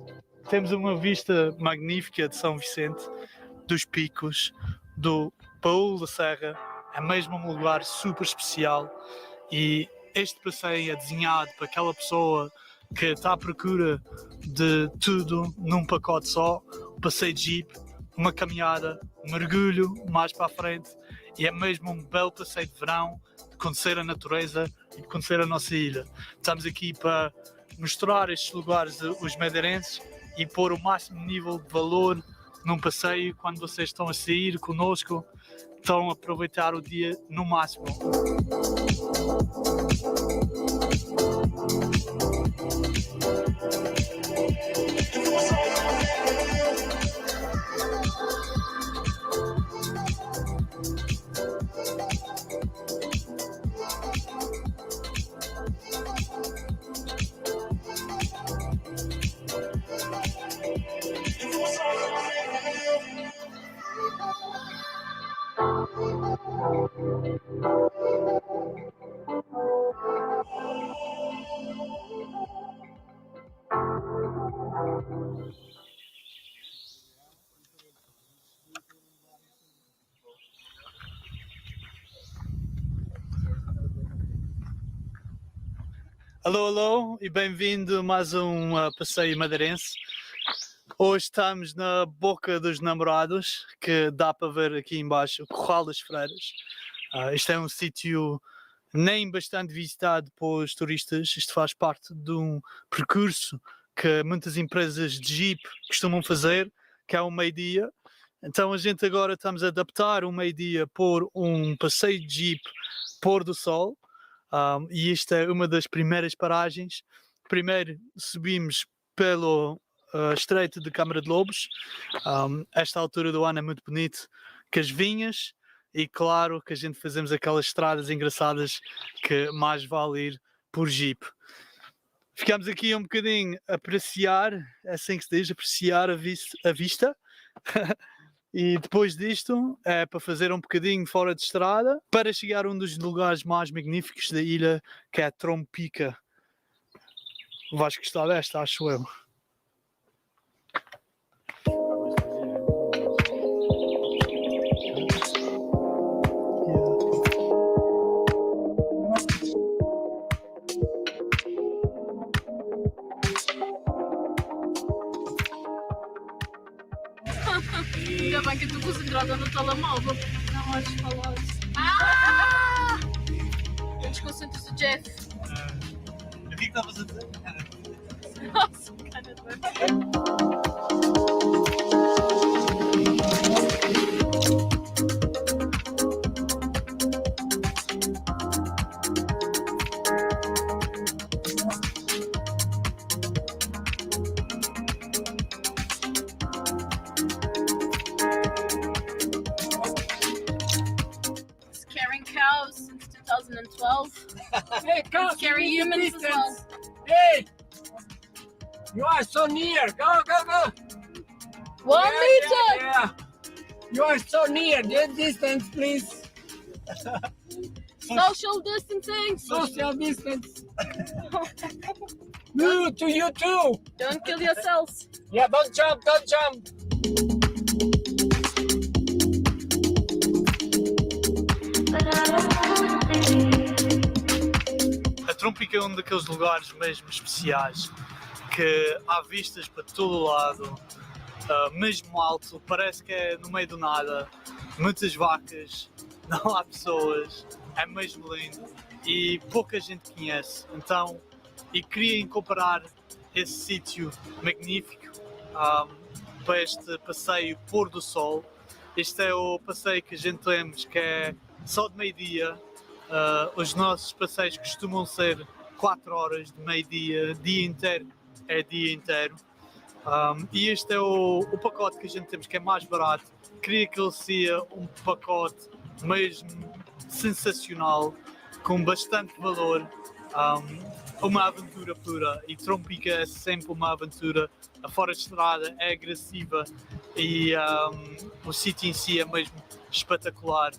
temos uma vista magnífica de São Vicente, dos picos, do Paul da Serra. É mesmo um lugar super especial e este passeio é desenhado para aquela pessoa que está à procura de tudo num pacote só. Um passeio de jeep, uma caminhada, um mergulho mais para a frente, e é mesmo um belo passeio de verão, de conhecer a natureza e de conhecer a nossa ilha. Estamos aqui para mostrar estes lugares aos madeirenses e pôr o máximo nível de valor num passeio. Quando vocês estão a sair connosco, estão a aproveitar o dia no máximo. Alô, alô e bem-vindo a mais um passeio madeirense. Hoje estamos na Boca dos Namorados, que dá para ver aqui embaixo o Corral das Freiras. Este é um sítio nem bastante visitado pelos turistas. Isto faz parte de um percurso que muitas empresas de jeep costumam fazer, que é o meio-dia. Então a gente agora estamos a adaptar o meio-dia por um passeio de jeep pôr do sol. E esta é uma das primeiras paragens. Primeiro subimos pelo estreito de Câmara de Lobos. Esta altura do ano é muito bonito, com as vinhas, e claro que a gente fazemos aquelas estradas engraçadas que mais vale ir por jeep. Ficamos aqui um bocadinho a apreciar, é assim que se diz, apreciar a vista. E depois disto é para fazer um bocadinho fora de estrada para chegar a um dos lugares mais magníficos da ilha, que é a Trompica. Vais gostar desta, acho eu. Ainda bem que eu estou concentrada no telemóvel. Não vais falar assim. Ah! Eu desconcentro-se o Jeff. O que é que estavas a dizer? Nossa, cara de cows since 2012. Hey, cows, Scary you need humans as well. distance. Hey, you are so near. Go, go, go. 1 meter. Yeah. You are so near. This distance, please. Social distancing. Social distance. You to you too. Don't kill yourselves. Yeah, don't jump, don't jump. A Trompica é um daqueles lugares mesmo especiais, que há vistas para todo o lado, mesmo alto, parece que é no meio do nada, muitas vacas, não há pessoas, é mesmo lindo e pouca gente conhece. Então, e queria comparar esse sítio magnífico para este passeio pôr do sol. Este é o passeio que a gente temos, que é só de meio-dia. Os nossos passeios costumam ser 4 horas de meio-dia, dia inteiro é dia inteiro. E este é o pacote que a gente temos, que é mais barato. Queria que ele seja um pacote mesmo sensacional, com bastante valor, uma aventura pura. E Trompica é sempre uma aventura. A fora de estrada é agressiva e o sítio em si é mesmo espetacular.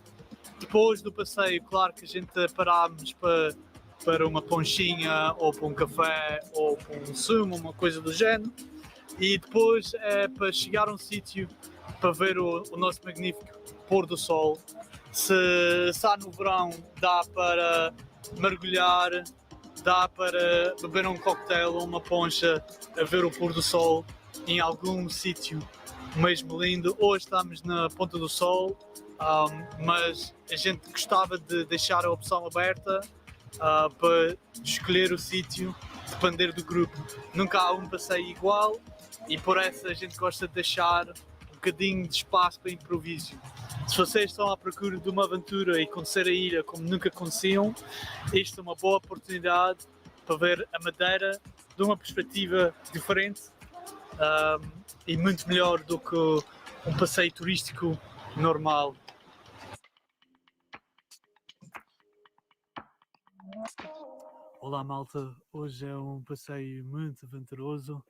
Depois do passeio, claro que a gente parámos para uma ponchinha ou para um café ou para um sumo, uma coisa do género. E depois é para chegar a um sítio para ver o nosso magnífico pôr do sol. Se está no verão, dá para mergulhar, dá para beber um cocktail ou uma poncha a ver o pôr do sol em algum sítio mesmo lindo. Hoje estamos na Ponta do Sol, mas a gente gostava de deixar a opção aberta para escolher o sítio, depender do grupo. Nunca há um passeio igual e por isso a gente gosta de deixar um bocadinho de espaço para improviso. Se vocês estão à procura de uma aventura e conhecer a ilha como nunca conheciam, isto é uma boa oportunidade para ver a Madeira de uma perspectiva diferente e muito melhor do que um passeio turístico normal. Olá malta, hoje é um passeio muito aventuroso.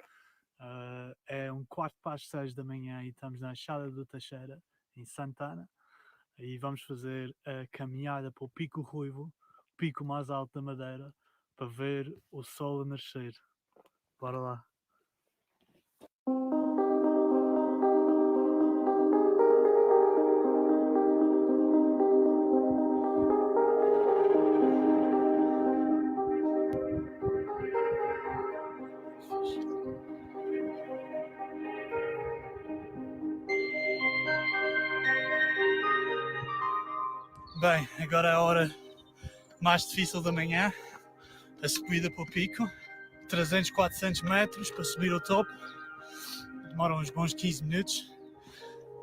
É um 6:15 da manhã e estamos na Enxada do Teixeira, em Santana, e vamos fazer a caminhada para o Pico Ruivo, o pico mais alto da Madeira, para ver o sol a nascer. Bora lá! Bem, agora é a hora mais difícil da manhã, a subida para o pico, 300, 400 metros para subir ao topo, demora uns bons 15 minutos.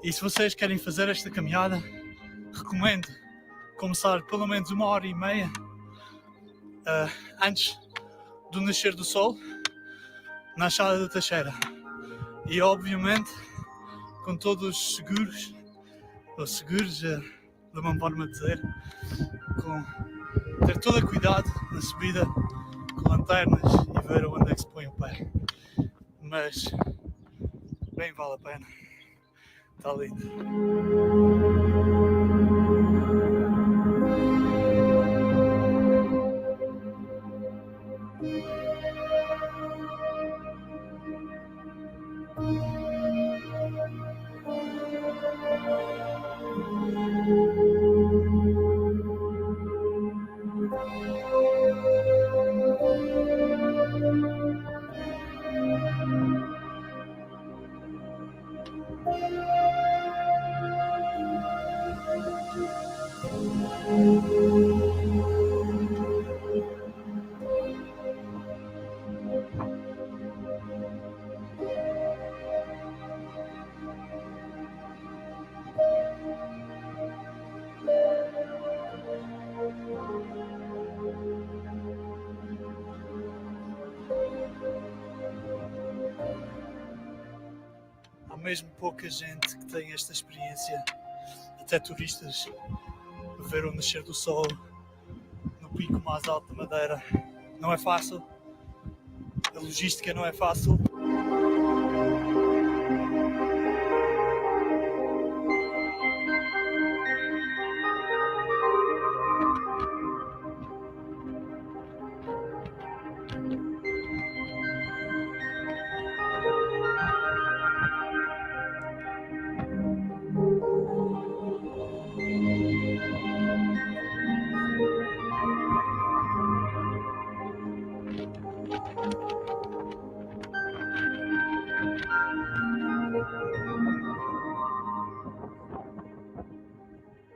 E se vocês querem fazer esta caminhada, recomendo começar pelo menos 1h30 antes do nascer do sol, na Enxada do Teixeira. E obviamente com todos os seguros, ou seguros, de uma forma de dizer, com ter todo o cuidado na subida, com lanternas e ver onde é que se põe o pé. Mas bem vale a pena. Está lindo. Há mesmo pouca gente que tem esta experiência, até turistas, a ver o nascer do sol no pico mais alto da Madeira. Não é fácil, a logística não é fácil.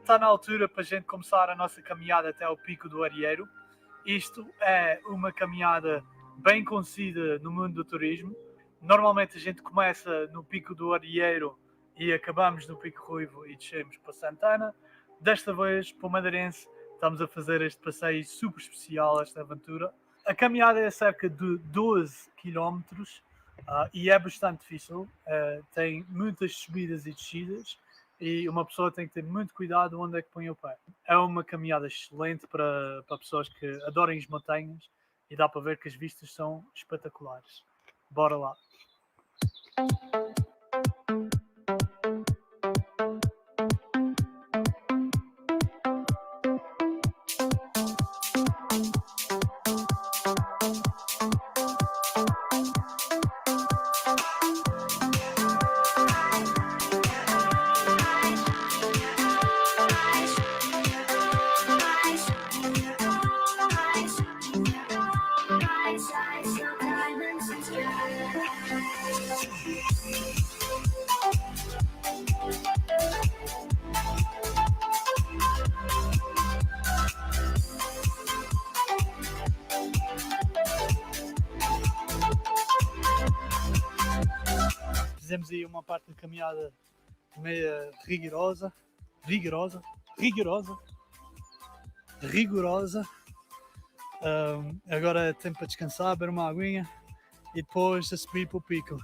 Está na altura para a gente começar a nossa caminhada até ao Pico do Arieiro. Isto é uma caminhada bem conhecida no mundo do turismo. Normalmente a gente começa no Pico do Arieiro e acabamos no Pico Ruivo e descemos para Santana. Desta vez, para o madeirense, estamos a fazer este passeio super especial, esta aventura. A caminhada é cerca de 12 km e é bastante difícil. Tem muitas subidas e descidas e uma pessoa tem que ter muito cuidado onde é que põe o pé. É uma caminhada excelente para pessoas que adorem as montanhas e dá para ver que as vistas são espetaculares. Bora lá! Fizemos aí uma parte de caminhada meio rigorosa. Agora é tempo para descansar, beber uma aguinha e depois a subir para o pico.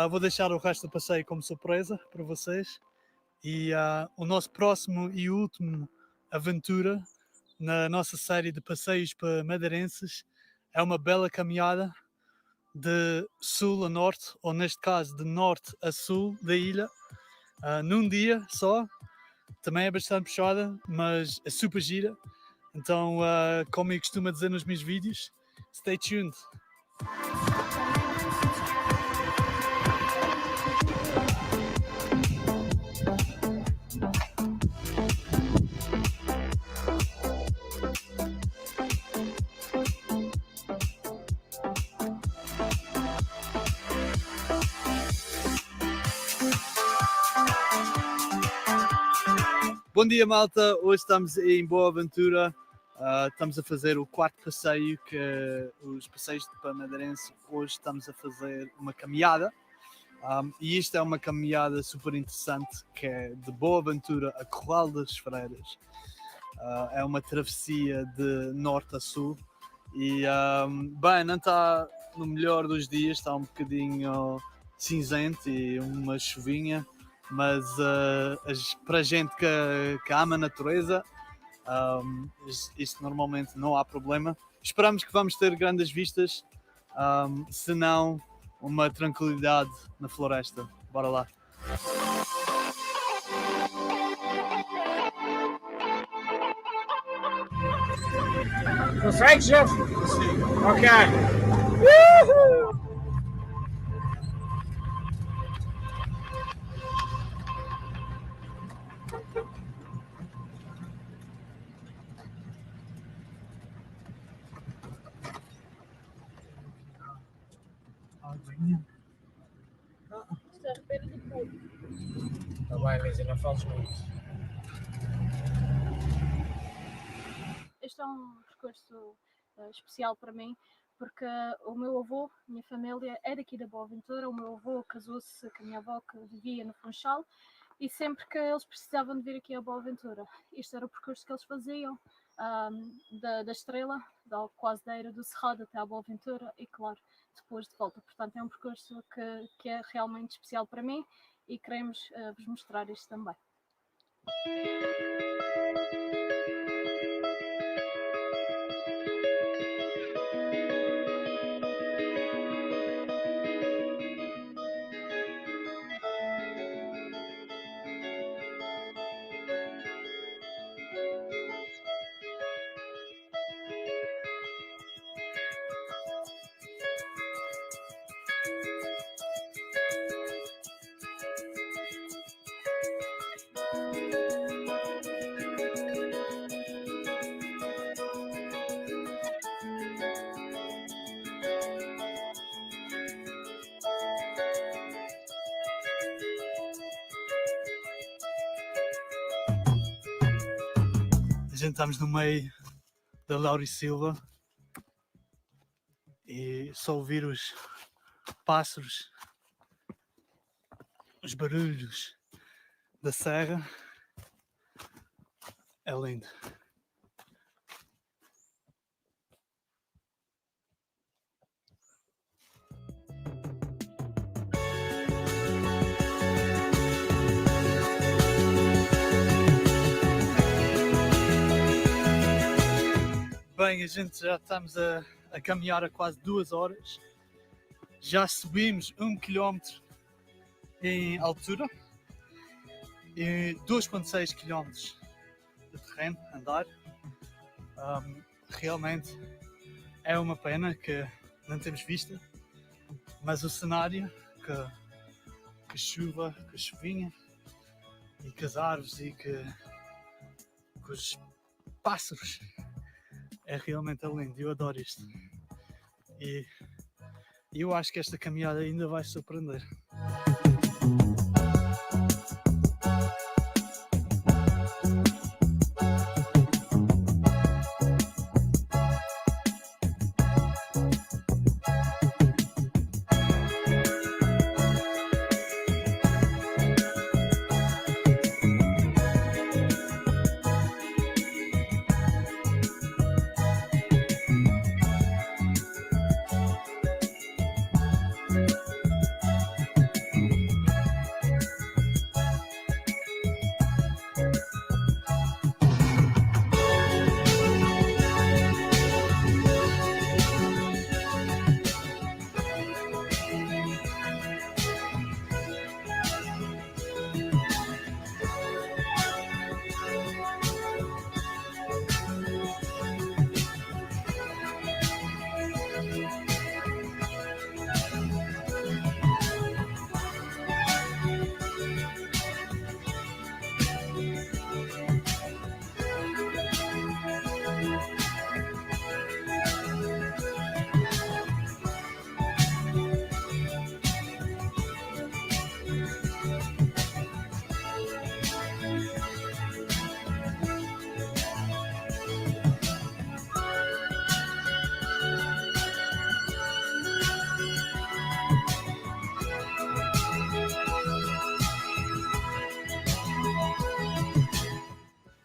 Vou deixar o resto do passeio como surpresa para vocês. E o nosso próximo e último aventura na nossa série de passeios para madeirenses é uma bela caminhada de sul a norte, ou neste caso de norte a sul da ilha, num dia só. Também é bastante puxada, mas é super gira. Então, como eu costumo dizer nos meus vídeos, stay tuned. Bom dia, malta. Hoje estamos em Boa Aventura. Estamos a fazer o quarto passeio, que é os passeios para madeirense. Hoje estamos a fazer uma caminhada. E isto é uma caminhada super interessante, que é de Boa Aventura a Corral das Freiras. É uma travessia de norte a sul. E, bem, não está no melhor dos dias, está um bocadinho cinzento e uma chuvinha. Mas para gente que ama a natureza, isto normalmente não há problema. Esperamos que vamos ter grandes vistas, se não uma tranquilidade na floresta. Bora lá! Consegue, chefe? Consigo. Ok. Isto é a ribeira do Porto. Está bem, Lisa, não fales muito. Este é um percurso especial para mim, porque o meu avô, a minha família, é daqui da Boa Aventura. O meu avô casou-se com a minha avó, que vivia no Funchal, e sempre que eles precisavam de vir aqui a Boa Aventura, este era o percurso que eles faziam, da Estrela, quase da Eira do Cerrado até a Boa Aventura, e claro, depois de volta. Portanto, é um percurso que é realmente especial para mim e queremos vos mostrar isto também. A gente estamos no meio da Laura e Silva e só ouvir os pássaros, os barulhos da serra é lindo. Bem, a gente já estamos a caminhar há quase 2 horas. Já subimos 1 km em altura e 2,6 km de terreno a andar. Realmente é uma pena que não temos vista, mas o cenário, que a chuva, que a chuvinha e que as árvores e que os pássaros, é realmente lindo. Eu adoro isto e eu acho que esta caminhada ainda vai surpreender.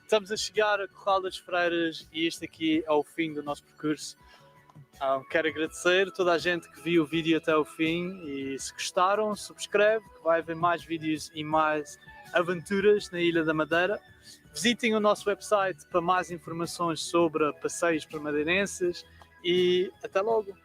Estamos a chegar a Corral das Freiras e este aqui é o fim do nosso percurso. Quero agradecer a toda a gente que viu o vídeo até o fim e se gostaram, subscreve, que vai haver mais vídeos e mais aventuras na Ilha da Madeira. Visitem o nosso website para mais informações sobre passeios para madeirenses e até logo!